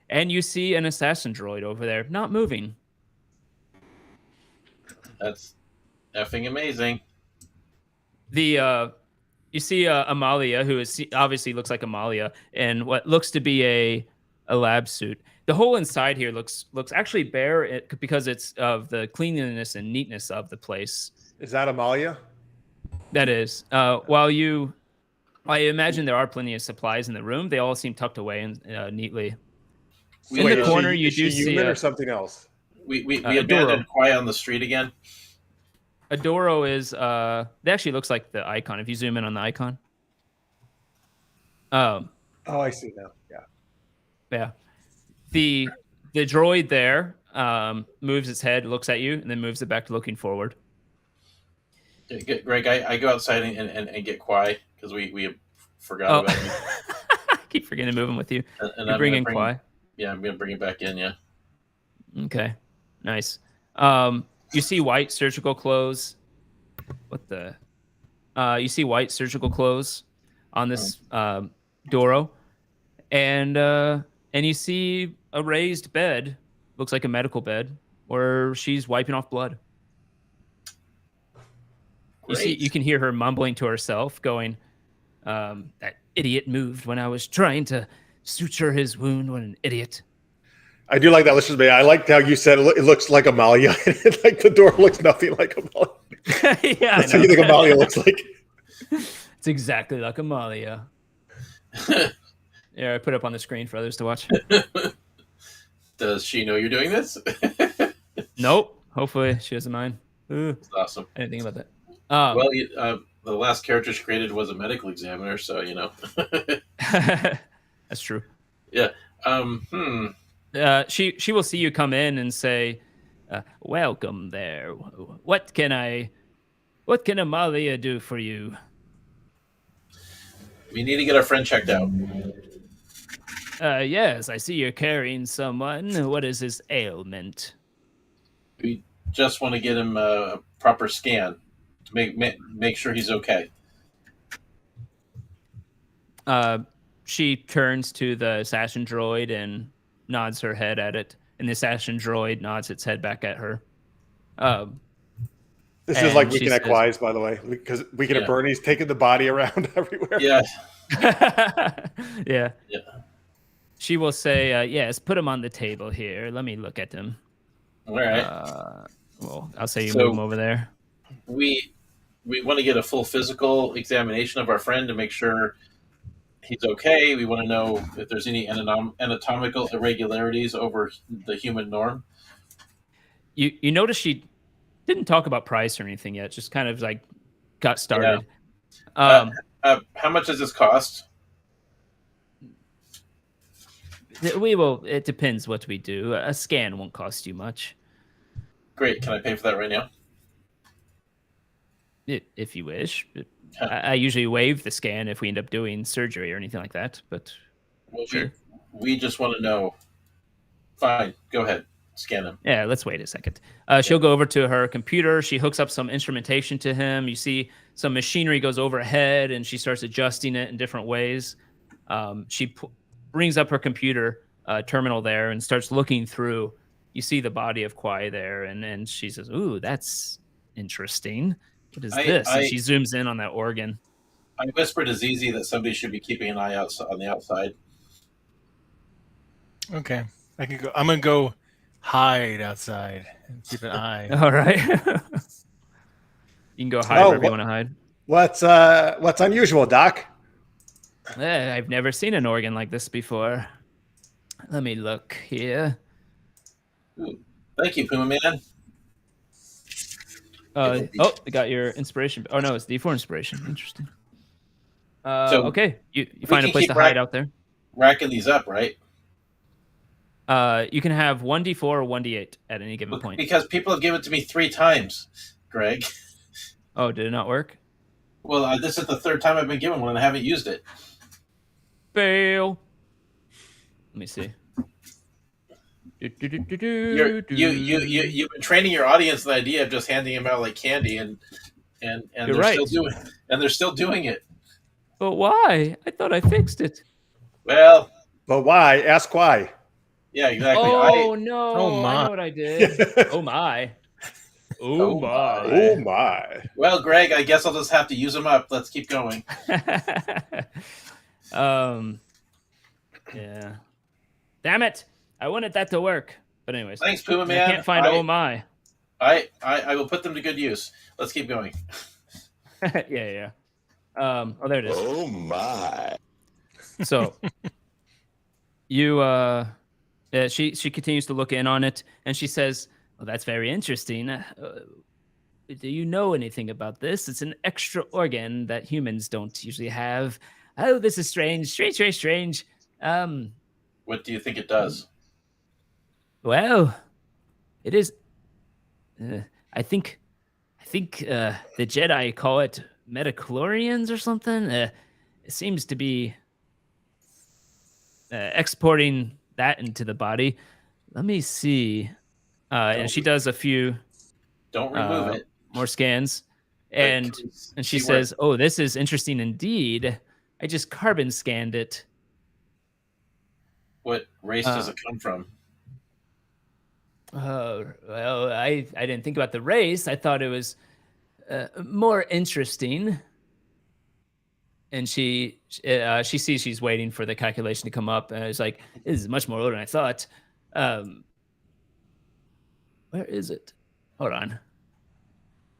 S1: And you see an assassin droid over there, not moving.
S2: That's effing amazing.
S1: You see Amalia, who is obviously looks like Amalia, in what looks to be a lab suit. The whole inside here looks actually bare because it's of the cleanliness and neatness of the place.
S3: Is that Amalia?
S1: That is. I imagine there are plenty of supplies in the room. They all seem tucked away and neatly. In the corner, you do see
S3: human or something else.
S2: We abandoned Quiet on the street again.
S1: Adoro is it actually looks like the icon if you zoom in on the icon.
S3: Oh, I see now.
S1: Yeah. The droid there moves its head, looks at you, and then moves it back to looking forward.
S2: Greg, I go outside and get Quiet because we forgot about him.
S1: I keep forgetting to move him with you.
S2: And
S1: you bring in Quiet.
S2: Yeah, I'm gonna bring it back in. Yeah.
S1: Okay. Nice. You see white surgical clothes. What the? You see white surgical clothes on this Doro, and you see a raised bed. Looks like a medical bed, where she's wiping off blood.
S2: Great.
S1: You can hear her mumbling to herself, going, "That idiot moved when I was trying to suture his wound. What an idiot!"
S3: I do like that. Listen to me. I liked how you said it looks like Amalia. Like the door looks nothing like Amalia.
S1: Yeah,
S3: That's what you think Amalia looks like.
S1: It's exactly like Amalia. Yeah, I put it up on the screen for others to watch.
S2: Does she know you're doing this?
S1: Nope. Hopefully she doesn't mind.
S2: That's awesome.
S1: I didn't think about that.
S2: Well, the last character she created was a medical examiner, so you know.
S1: That's true.
S2: Yeah.
S1: She will see you come in and say, "Welcome there. What can Amalia do for you?"
S2: We need to get our friend checked out.
S1: Yes, I see you're carrying someone. What is his ailment?
S2: We just want to get him a proper scan to make sure he's okay.
S1: She turns to the assassin droid and nods her head at it, and the assassin droid nods its head back at her.
S3: This is like Weekend at Quies, by the way, because Weekend at Bernie's taking the body around everywhere.
S2: Yeah.
S1: Yeah. She will say, "Yes, put him on the table here. Let me look at him."
S2: All right.
S1: Well, I'll say you move him over there.
S2: We want to get a full physical examination of our friend to make sure he's okay. We want to know if there's any anatomical irregularities over the human norm.
S1: You notice she didn't talk about price or anything yet. Just kind of like got started.
S2: Yeah. How much does this cost?
S1: It depends what we do. A scan won't cost you much.
S2: Great. Can I pay for that right now?
S1: If you wish. I usually waive the scan if we end up doing surgery or anything like that. But
S2: Well,
S1: sure.
S2: We just want to know. Fine. Go ahead. scan him.
S1: Yeah, let's wait a second. She'll go over to her computer. She hooks up some instrumentation to him. You see some machinery goes overhead, and she starts adjusting it in different ways. She brings up her computer terminal there and starts looking through. You see the body of Kwai there, and she says, "Ooh, that's interesting. What is this?" And she zooms in on that organ.
S2: I whispered to Zizi that somebody should be keeping an eye out on the outside.
S4: Okay, I can go. I'm gonna go hide outside and keep an eye.
S1: All right. You can go hide wherever you want to hide.
S3: What's unusual, Doc?
S1: I've never seen an organ like this before. Let me look here.
S2: Ooh, thank you, Puma Man.
S1: I got your inspiration. Oh no, it's D4 inspiration. Interesting. Okay, you find a place to hide out there.
S2: Racking these up, right?
S1: You can have 1d4 or 1d8 at any given point.
S2: Because people have given it to me 3 times, Greg.
S1: Oh, did it not work?
S2: Well, this is the 3rd time I've been given one and I haven't used it.
S1: Fail. Let me see.
S2: You've been training your audience the idea of just handing them out like candy, and they're still doing it.
S1: But why? I thought I fixed it.
S2: Well,
S3: but why? Ask why.
S2: Yeah, exactly.
S1: Oh no!
S4: Oh my!
S1: I know what I did. Oh my! Oh my!
S3: Oh my!
S2: Well, Greg, I guess I'll just have to use them up. Let's keep going.
S1: Yeah. Damn it! I wanted that to work. But anyways,
S2: thanks, Puma Man.
S1: I can't find oh my.
S2: I will put them to good use. Let's keep going.
S1: Yeah. Oh, there it is.
S5: Oh my!
S1: So you she continues to look in on it, and she says, "Well, that's very interesting. Do you know anything about this? It's an extra organ that humans don't usually have. Oh, this is strange. Strange.
S2: What do you think it does?"
S1: Well, it is. I think the Jedi call it metachlorians or something. It seems to be exporting that into the body. Let me see. And she does a few.
S2: Don't remove it.
S1: More scans, and she says, "Oh, this is interesting indeed. I just carbon scanned it."
S2: What race does it come from?
S1: Well, I didn't think about the race. I thought it was more interesting. And she sees she's waiting for the calculation to come up, and it's like, this is much more older than I thought. Where is it? Hold on.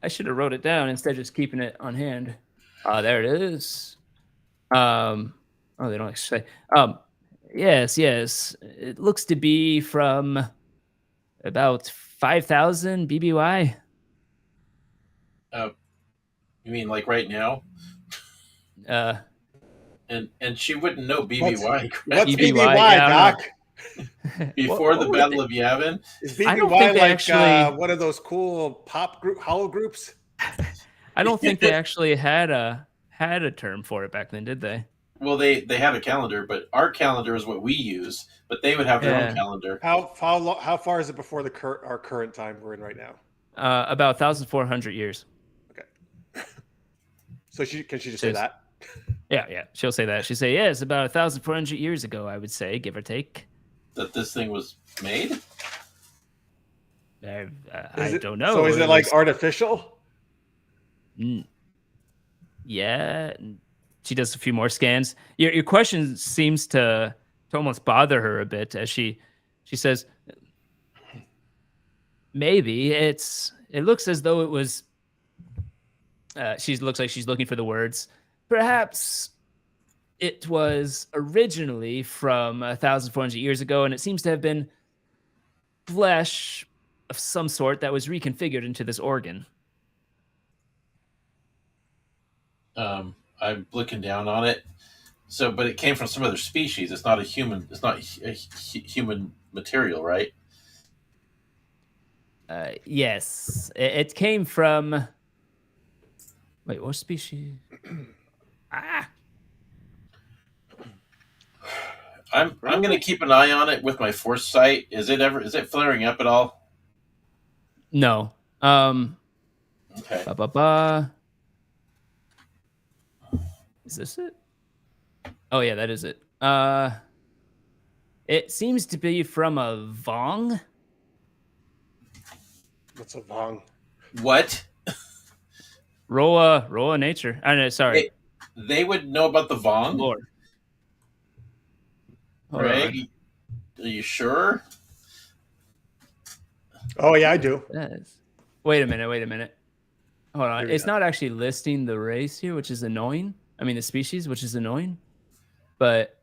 S1: I should have wrote it down instead of just keeping it on hand. There it is. Oh, they don't actually say. Yes. It looks to be from about 5,000 BBY.
S2: You mean like right now? And she wouldn't know BBY.
S3: What's
S1: BBY,
S3: BBY, Doc?
S2: Before the Battle of Yavin?
S3: Is BBY like actually... one of those cool pop group hollow groups?
S1: I don't think they actually had a term for it back then, did they?
S2: Well, they had a calendar, but our calendar is what we use. But they would have their own calendar.
S3: How far is it before our current time we're in right now?
S1: About 1,400 years.
S3: Okay. So can she just say that?
S1: Yeah. She'll say that. She'll say, yes, about 1,400 years ago, I would say, give or take.
S2: That this thing was made?
S1: I don't know.
S3: So is it like artificial?
S1: Yeah. She does a few more scans. Your question seems to almost bother her a bit as she says, maybe it looks as though it was. She looks like she's looking for the words. Perhaps it was originally from 1,400 years ago, and it seems to have been flesh of some sort that was reconfigured into this organ.
S2: I'm looking down on it. So, but it came from some other species. It's not a human. It's not a human material, right?
S1: Yes, it came from. Wait, what species?
S2: I'm going to keep an eye on it with my foresight. Is it flaring up at all?
S1: No.
S2: Okay.
S1: Is this it? Oh yeah, that is it. It seems to be from a Vong.
S3: What's a Vong?
S2: What?
S1: Roll a nature. I know, sorry.
S2: They would know about the Vong,
S1: Lore. Hold
S2: right?
S1: on.
S2: Are you sure?
S3: Oh yeah, I do.
S1: Yes. Wait a minute. Hold on.
S3: Here we
S1: It's
S3: go.
S1: not actually listing the race here, which is annoying. I mean the species, which is annoying. But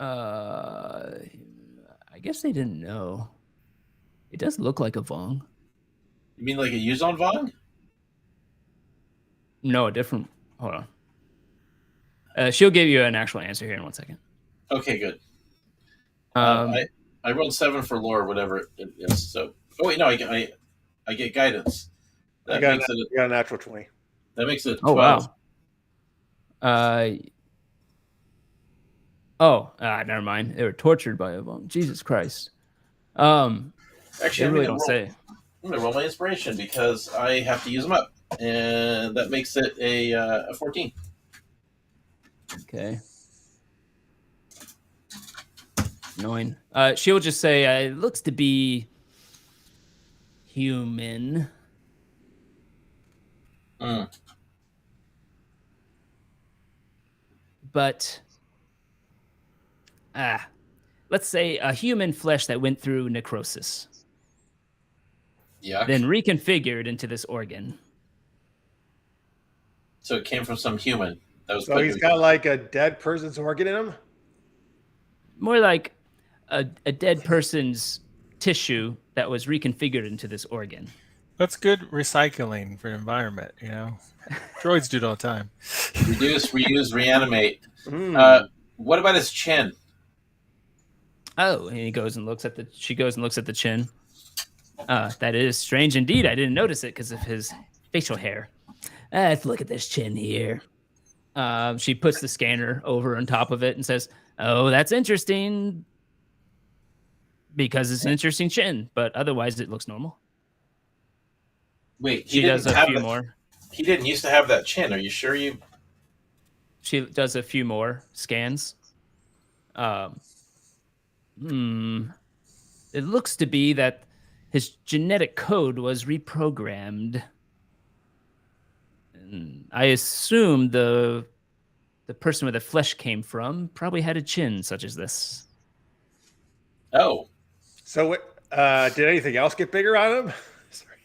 S1: I guess they didn't know. It does look like a Vong.
S2: You mean like a Yuzon Vong?
S1: No, a different. Hold on. She'll give you an actual answer here in 1 second.
S2: Okay, good.
S1: Um,
S2: I rolled 7 for lore, whatever it is. So, oh wait, no, I get guidance.
S3: I
S2: That
S3: got
S2: makes it.
S3: a natural 20.
S2: That makes it 12.
S1: Oh wow. Never mind. They were tortured by a Vong. Jesus Christ.
S2: Actually,
S1: They
S2: I'm
S1: really
S2: gonna
S1: don't say.
S2: I'm gonna roll my inspiration because I have to use them up, and that makes it a 14.
S1: Okay. Annoying. She'll just say, it looks to be human.
S2: Mm.
S1: But let's say a human flesh that went through necrosis,
S2: Yuck.
S1: then reconfigured into this organ.
S2: So it came from some human that was.
S3: So he's got like a dead person's organ in him.
S1: More like a dead person's tissue that was reconfigured into this organ.
S4: That's good recycling for the environment, you know. Droids do it all the time.
S2: Reduce, reuse, reanimate.
S3: Mm.
S2: What about his chin?
S1: Oh, and she goes and looks at the chin. That is strange indeed. I didn't notice it because of his facial hair. Let's look at this chin here. She puts the scanner over on top of it and says, "Oh, that's interesting." Because it's an interesting chin, but otherwise it looks normal.
S2: Wait,
S1: She does a few more.
S2: He didn't used to have that chin. Are you sure you?
S1: She does a few more scans. It looks to be that his genetic code was reprogrammed. And I assume the person where the flesh came from probably had a chin such as this.
S2: Oh,
S3: So what? Did anything else get bigger on him? Sorry.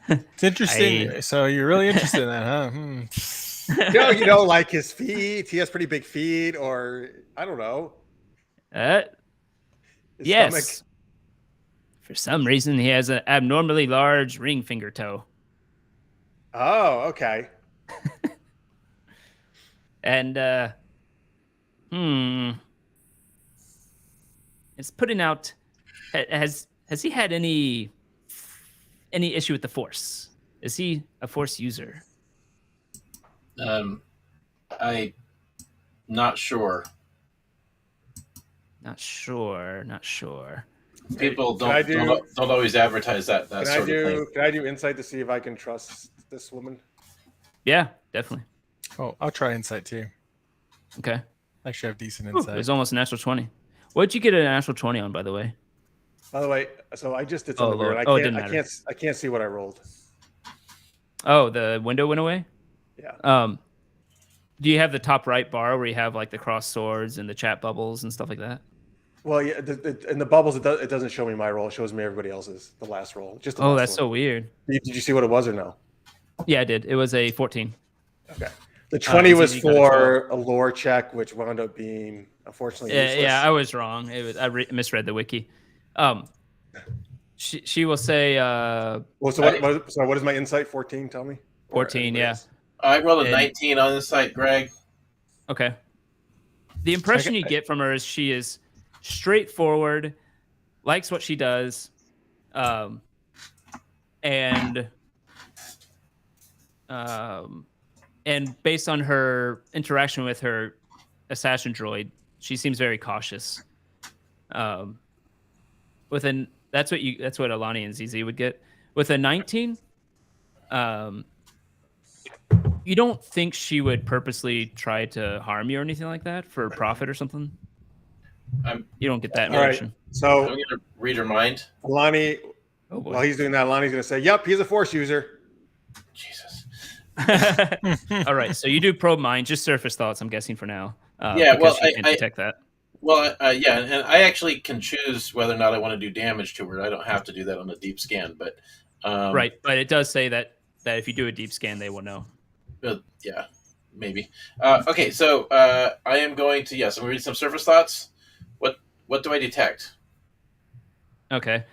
S4: It's interesting. So you're really interested in that, huh? Hmm.
S3: No, you know, like his feet. He has pretty big feet, or I don't know. His
S1: Yes.
S3: stomach.
S1: For some reason, he has an abnormally large ring finger toe.
S3: Oh, okay.
S1: And, it's putting out. Has he had any issue with the Force? Is he a Force user?
S2: I not sure.
S1: Not sure.
S2: People
S3: Can I
S2: don't always advertise that
S3: Can
S2: sort of thing.
S3: I do insight to see if I can trust this woman?
S1: Yeah, definitely.
S4: Oh, I'll try insight too.
S1: Okay.
S4: I actually have decent
S1: It
S4: insight.
S1: was almost a natural 20. What'd you get a natural 20 on, by the way?
S3: By the way, so I just did
S1: Oh,
S3: something weird.
S1: Lord. Oh, it didn't matter.
S3: I can't see what I rolled.
S1: Oh, the window went away?
S3: Yeah.
S1: Do you have the top right bar where you have like the cross swords and the chat bubbles and stuff like that?
S3: Well, yeah. In the bubbles, it doesn't show me my roll. It shows me everybody else's. The last roll. Just the
S1: Oh,
S3: last
S1: that's
S3: one.
S1: so weird.
S3: Did you see what it was or no?
S1: Yeah, I did. It was a 14.
S3: Okay. The 20 was
S1: easy, got a
S3: for a lore check, which wound up being unfortunately useless.
S1: Yeah, I was wrong. I misread the wiki. She will say
S3: Well, what is my insight? 14. Tell me.
S1: 14. Yeah.
S2: I rolled a 19 on this site, Greg.
S1: Okay. The impression you get from her is she is straightforward, likes what she does, and And based on her interaction with her assassin droid, she seems very cautious. Um, that's what Alani and ZZ would get. With a 19, um, you don't think she would purposely try to harm you or anything like that for profit or something? You don't get that
S3: All right.
S1: impression.
S2: I'm
S3: So
S2: going to read her mind.
S3: Lonnie,
S1: Oh boy.
S3: while he's doing that, Lonnie's going to say, "Yep, he's a Force user."
S2: Jesus.
S1: All right. So you do probe mind, just surface thoughts, I'm guessing for now.
S2: Yeah,
S1: Because
S2: well,
S1: she can't detect that.
S2: Well, yeah, and I actually can choose whether or not I want to do damage to her. I don't have to do that on a deep scan, but
S1: Right. But it does say that if you do a deep scan, they will know.
S2: Yeah, maybe. Okay, so I am going to I'm going to read some surface thoughts. What do I detect?
S1: Okay.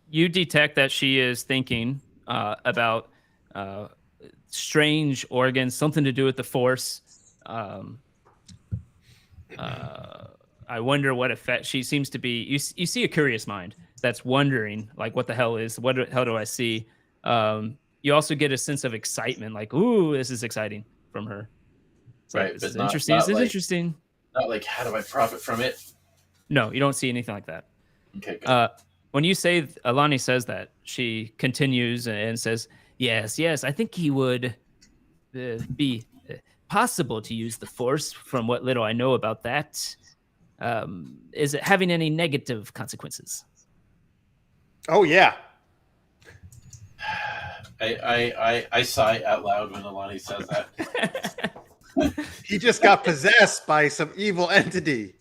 S1: You detect that she is thinking about strange organs, something to do with the Force. I wonder what effect she seems to be. You see a curious mind that's wondering, like, what the hell the hell do I see? You also get a sense of excitement, like, ooh, this is exciting from her. It's like,
S2: Right,
S1: this
S2: but
S1: is
S2: not
S1: interesting. This is interesting.
S2: Not like, how do I profit from it?
S1: No, you don't see anything like that.
S2: Okay, good.
S1: When you say Alani says that, she continues and says, yes, I think he would be possible to use the Force from what little I know about that. Is it having any negative consequences?
S3: Oh yeah.
S2: I sigh out loud when Alani says that.
S3: He just got possessed by some evil entity.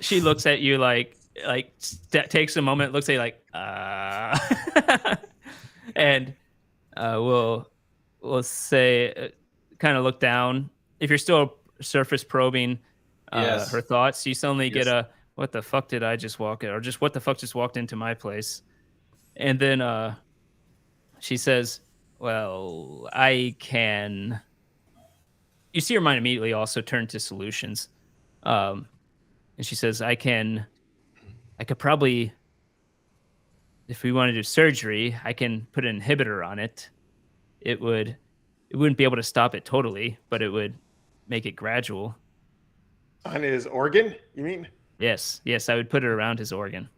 S1: She looks at you like takes a moment, looks at you like, and we'll say, kind of look down. If you're still surface probing
S2: Yes.
S1: her thoughts, you suddenly get
S2: Yes.
S1: a, what the fuck did I just walk in? Or just, what the fuck just walked into my place? And then she says, well, you see her mind immediately also turn to solutions. And she says, I could probably, if we want to do surgery, I can put an inhibitor on it. It wouldn't be able to stop it totally, but it would make it gradual.
S3: On his organ, you mean?
S1: Yes, I would put it around his organ.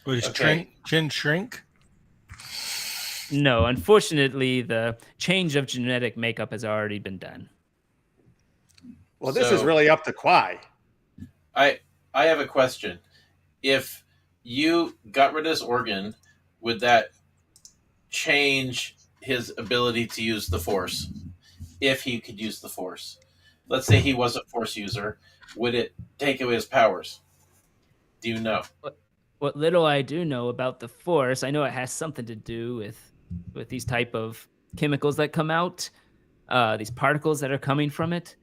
S4: Would his
S2: Okay.
S4: chin shrink?
S1: No, unfortunately, the change of genetic makeup has already been done.
S3: Well, this is really up to Kwai.
S2: I have a question. If you got rid of his organ, would that change his ability to use the Force? If he could use the Force, let's say he was a Force user, would it take away his powers? Do you know?
S1: What little I do know about the Force, I know it has something to do with these type of chemicals that come out, these particles that are coming from it.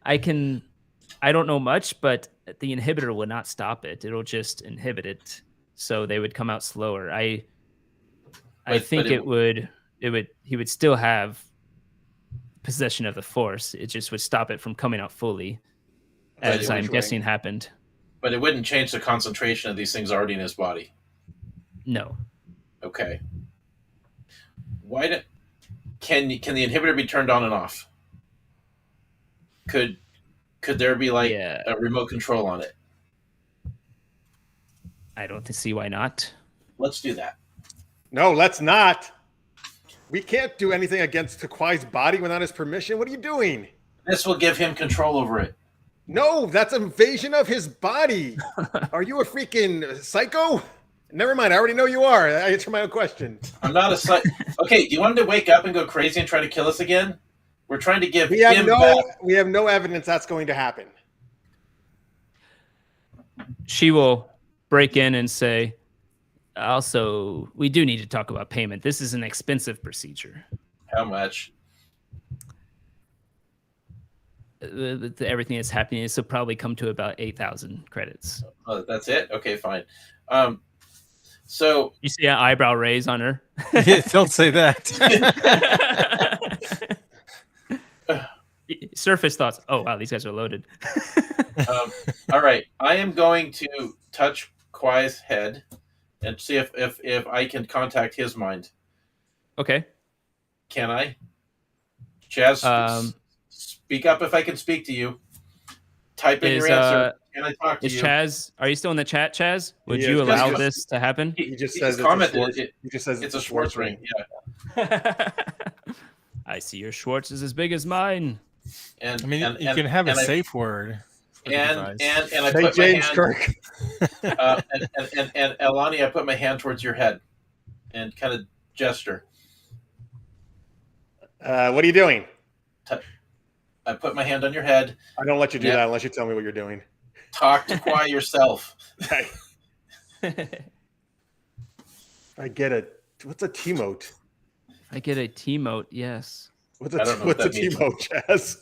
S1: I don't know much, but the inhibitor will not stop it. It'll just inhibit it, so they would come out slower. I think he would still have possession of the Force. It just would stop it from coming out fully, as I'm guessing happened.
S2: But it wouldn't change the concentration of these things already in his body.
S1: No.
S2: Okay. Can the inhibitor be turned on and off? Could there be a remote control on it?
S1: I don't see why not.
S2: Let's do that.
S3: No, let's not. We can't do anything against Kwai's body without his permission. What are you doing?
S2: This will give him control over it.
S3: No, that's invasion of his body. Are you a freaking psycho? Never mind. I already know you are. I answer my own question.
S2: I'm not a psycho. Okay, do you want him to wake up and go crazy and try to kill us again? We're trying to give him back.
S3: We have no evidence that's going to happen.
S1: She will break in and say, also, we do need to talk about payment. This is an expensive procedure.
S2: How much?
S1: Everything that's happening, this will probably come to about 8,000 credits.
S2: Oh, that's it? Okay, fine. So
S1: you see an eyebrow raise on her?
S4: Yeah, don't say that.
S1: Surface thoughts. Oh, wow, these guys are loaded.
S2: All right. I am going to touch Kwai's head and see if I can contact his mind.
S1: Okay.
S2: Can I? Chaz,
S1: Um,
S2: speak up if I can speak to you. Type in
S1: is
S2: your answer. Can I talk to
S1: is
S2: you?
S1: Chaz? Are you still in the chat, Chaz? Would
S3: He
S1: you
S3: is,
S1: allow
S2: yes.
S1: this to happen?
S3: He just
S2: He
S3: says
S2: just
S3: it's a
S2: commented.
S3: Schwartz. He just says
S2: It's a Schwartz ring. Yeah.
S1: I see your Schwartz is as big as mine.
S2: And
S4: I mean,
S2: and,
S4: you
S2: and,
S4: can have a
S2: and I,
S4: safe word for the
S2: and,
S4: device.
S2: and I
S3: Hey,
S2: put my
S3: James
S2: hand.
S3: Kirk.
S2: And Elani, I put my hand towards your head, and kind of gesture.
S3: What are you doing?
S2: I put my hand on your head.
S3: I don't let you do
S2: Yeah.
S3: that unless you tell me what you're doing.
S2: Talk to Kwai yourself.
S3: I get it. What's a T-mote?
S1: I get a T-mote, yes.
S3: What's
S2: I don't know
S3: what's
S2: what
S3: a
S2: that means.
S3: T-mote, Chaz?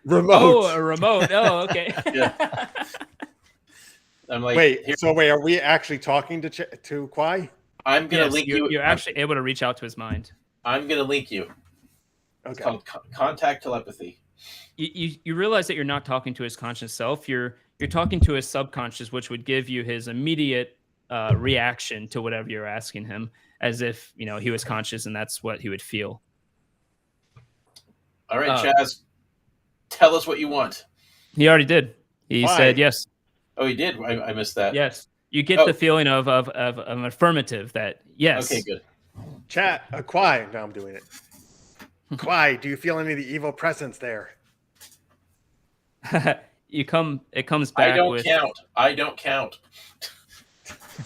S3: Remote.
S1: Oh, a remote. Oh, okay.
S2: Yeah. I'm like,
S3: Wait,
S2: here,
S3: so are we actually talking to Kwai?
S2: I'm gonna
S1: Yes,
S2: link you.
S1: you're actually able to reach out to his mind.
S2: I'm gonna link you. It's
S3: Okay.
S2: called contact telepathy.
S1: You realize that you're not talking to his conscious self. You're talking to his subconscious, which would give you his immediate reaction to whatever you're asking him, as if he was conscious and that's what he would feel.
S2: All right, Chaz, tell us what you want.
S1: He already did. He
S3: Why?
S1: said yes.
S2: Oh, he did. I missed that.
S1: Yes. You get the feeling of an affirmative that yes.
S2: Okay, good.
S3: Kwai. Now I'm doing it. Kwai, do you feel any of the evil presence there?
S1: It comes back with
S2: I don't count.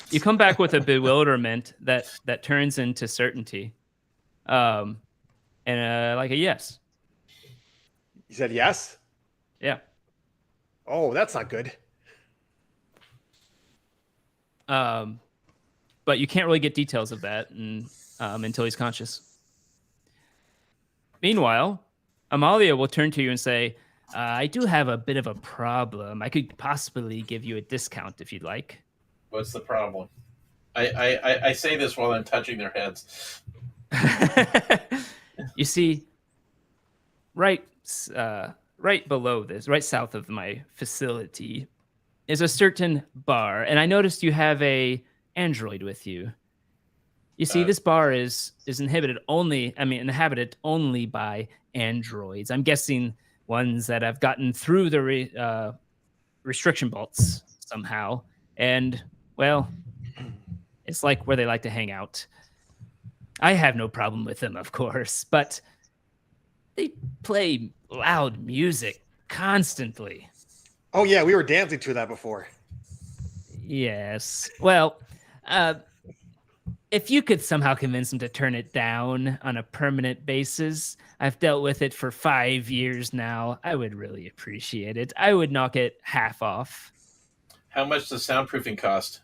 S1: You come back with a bewilderment that turns into certainty. And like a yes.
S3: You said yes?
S1: Yeah.
S3: Oh, that's not good.
S1: But you can't really get details of that until he's conscious. Meanwhile, Amalia will turn to you and say, I do have a bit of a problem. I could possibly give you a discount if you'd like.
S2: What's the problem? I say this while I'm touching their heads.
S1: You see, right below this, right south of my facility, is a certain bar, and I noticed you have a android with you. You see, this bar is inhabited only by androids. I'm guessing ones that have gotten through the restriction bolts somehow, and well, it's like where they like to hang out. I have no problem with them, of course, but they play loud music constantly.
S3: Oh, yeah, we were dancing to that before.
S1: Yes. Well, if you could somehow convince them to turn it down on a permanent basis, I've dealt with it for 5 years now. I would really appreciate it. I would knock it half off.
S2: How much does soundproofing cost?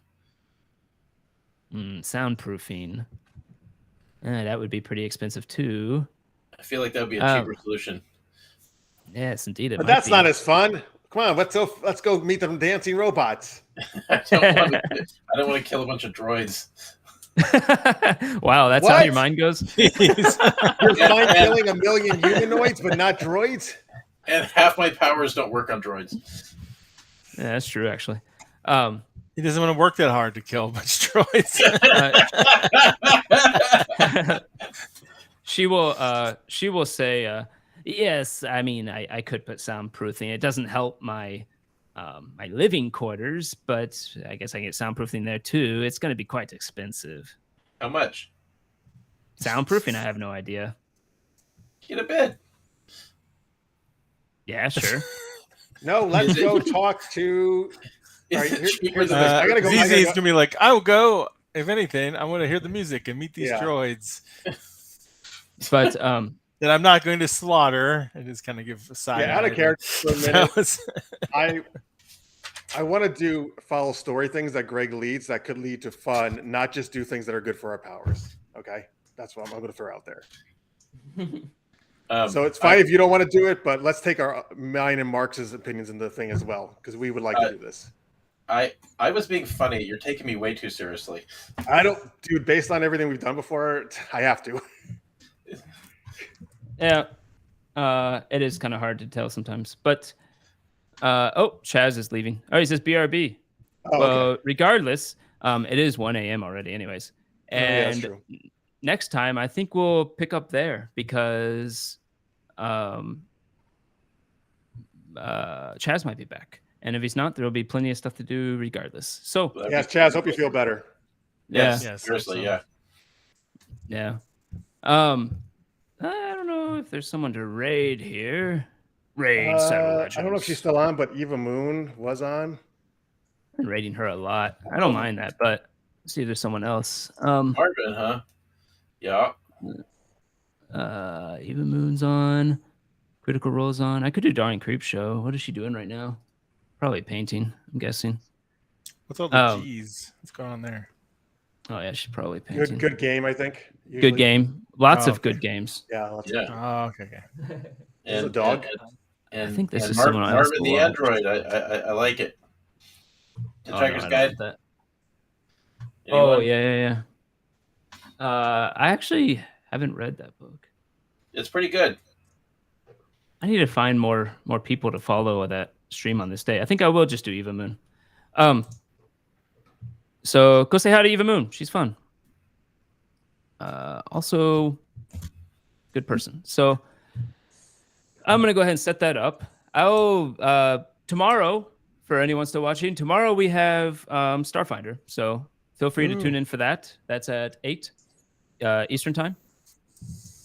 S1: Soundproofing. That would be pretty expensive too.
S2: I feel like that would be a cheaper solution.
S1: Yes, indeed.
S3: But that's not as fun. Come on, let's go meet them dancing robots.
S2: I don't want to kill a bunch of droids.
S1: Wow, that's how your mind goes?
S3: You're fine killing a million humanoids, but not droids?
S2: And half my powers don't work on droids.
S1: Yeah, that's true, actually.
S4: He doesn't want to work that hard to kill a bunch of droids.
S1: She will say, yes, I mean, I could put soundproofing. It doesn't help my my living quarters, but I guess I can get soundproofing there too. It's going to be quite expensive.
S2: How much?
S1: Soundproofing? I have no idea.
S2: Get a bid.
S1: Yeah, sure.
S3: No, let's go talk to. All right, here's the thing. I gotta go.
S4: ZZ's gonna be like, I will go. If anything, I want to hear the music and meet these droids.
S1: But
S4: that I'm not going to slaughter. I just kind of give a side.
S3: Yeah, out of character for a minute. I want to follow story things that Greg leads that could lead to fun, not just do things that are good for our powers. Okay, that's what I'm going to throw out there. So it's fine if you don't want to do it, but let's take mine and Mark's opinions in the thing as well, because we would like to do this.
S2: I was being funny. You're taking me way too seriously.
S3: I don't, dude. Based on everything we've done before, I have to.
S1: Yeah, it is kind of hard to tell sometimes. But Chaz is leaving. Oh, he says BRB.
S3: Oh,
S1: well,
S3: okay.
S1: Regardless, it is 1 a.m. already, anyways. And
S3: that's true.
S1: next time, I think we'll pick up there because Chaz might be back. And if he's not, there'll be plenty of stuff to do regardless. So,
S3: Yes, Chaz, hope you feel better.
S2: Yes,
S1: yeah.
S2: seriously,
S4: so.
S2: yeah.
S1: I don't know if there's someone to raid here. Raid Settle Legends.
S3: I don't know if she's still on, but Eva Moon was on.
S1: I've been raiding her a lot. I don't mind that, but let's see if there's someone else.
S2: Marvin, huh? Yeah.
S1: Eva Moon's on. Critical Role's on. I could do Darn Creep Show. What is she doing right now? Probably painting, I'm guessing.
S4: What's all the G's? What's going on there?
S1: Oh yeah, she's probably painting.
S3: Good game, I think. Usually.
S1: Good game. Lots
S4: Oh,
S1: of good games.
S3: Yeah. Lots
S2: Yeah.
S4: Oh, okay.
S3: There's a dog.
S2: And
S1: I think this is
S2: Marvin,
S1: someone else.
S2: Marvin the Android. I like it. The
S1: Oh,
S2: Tracker's
S1: no, I don't
S2: Guide.
S1: want that.
S2: Anyone?
S1: Oh yeah. I actually haven't read that book.
S2: It's pretty good.
S1: I need to find more people to follow that stream on this day. I think I will just do Eva Moon. So go say hi to Eva Moon. She's fun. Also, good person. So I'm gonna go ahead and set that up. Tomorrow, for anyone still watching, tomorrow we have Starfinder. So feel free to tune in for that. That's at 8 Eastern time.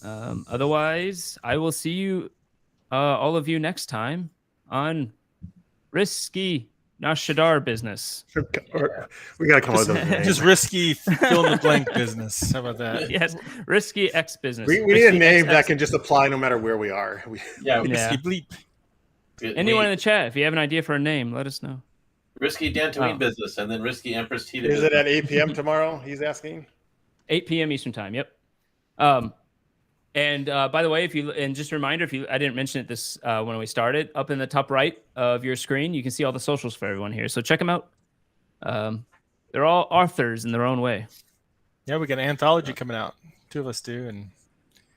S1: Otherwise, I will see you, all of you, next time on Risky Rishii Business.
S3: We gotta come up with those names.
S4: Just risky fill in the blank business. How about that?
S1: Yes, Risky X Business.
S3: We need a name that can just apply no matter where we are.
S2: Yeah.
S1: Yeah.
S4: Risky bleep.
S1: Anyone in the chat, if you have an idea for a name, let us know.
S2: Risky Dantooine
S1: Oh.
S2: Business, and then Risky Empress Tita.
S3: Is it at 8 p.m. tomorrow? He's asking.
S1: 8 p.m. Eastern time. Yep. And by the way, just a reminder, I didn't mention it this when we started, up in the top right of your screen, you can see all the socials for everyone here. So check them out. They're all authors in their own way.
S4: Yeah, we got an anthology coming out. 2 of us do, and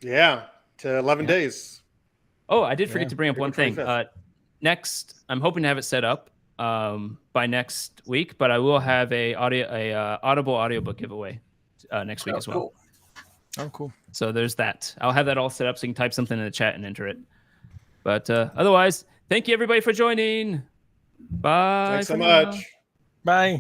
S3: Yeah, to 11 days.
S1: Oh, I did forget to bring up
S3: April
S1: one thing.
S3: 25th.
S1: Next, I'm hoping to have it set up by next week, but I will have a Audible audiobook giveaway next week as well.
S2: Cool.
S4: oh, cool.
S1: So there's that. I'll have that all set up so you can type something in the chat and enter it. But otherwise, thank you everybody for joining. Bye.
S3: Thanks so
S1: for now.
S3: much.
S4: Bye.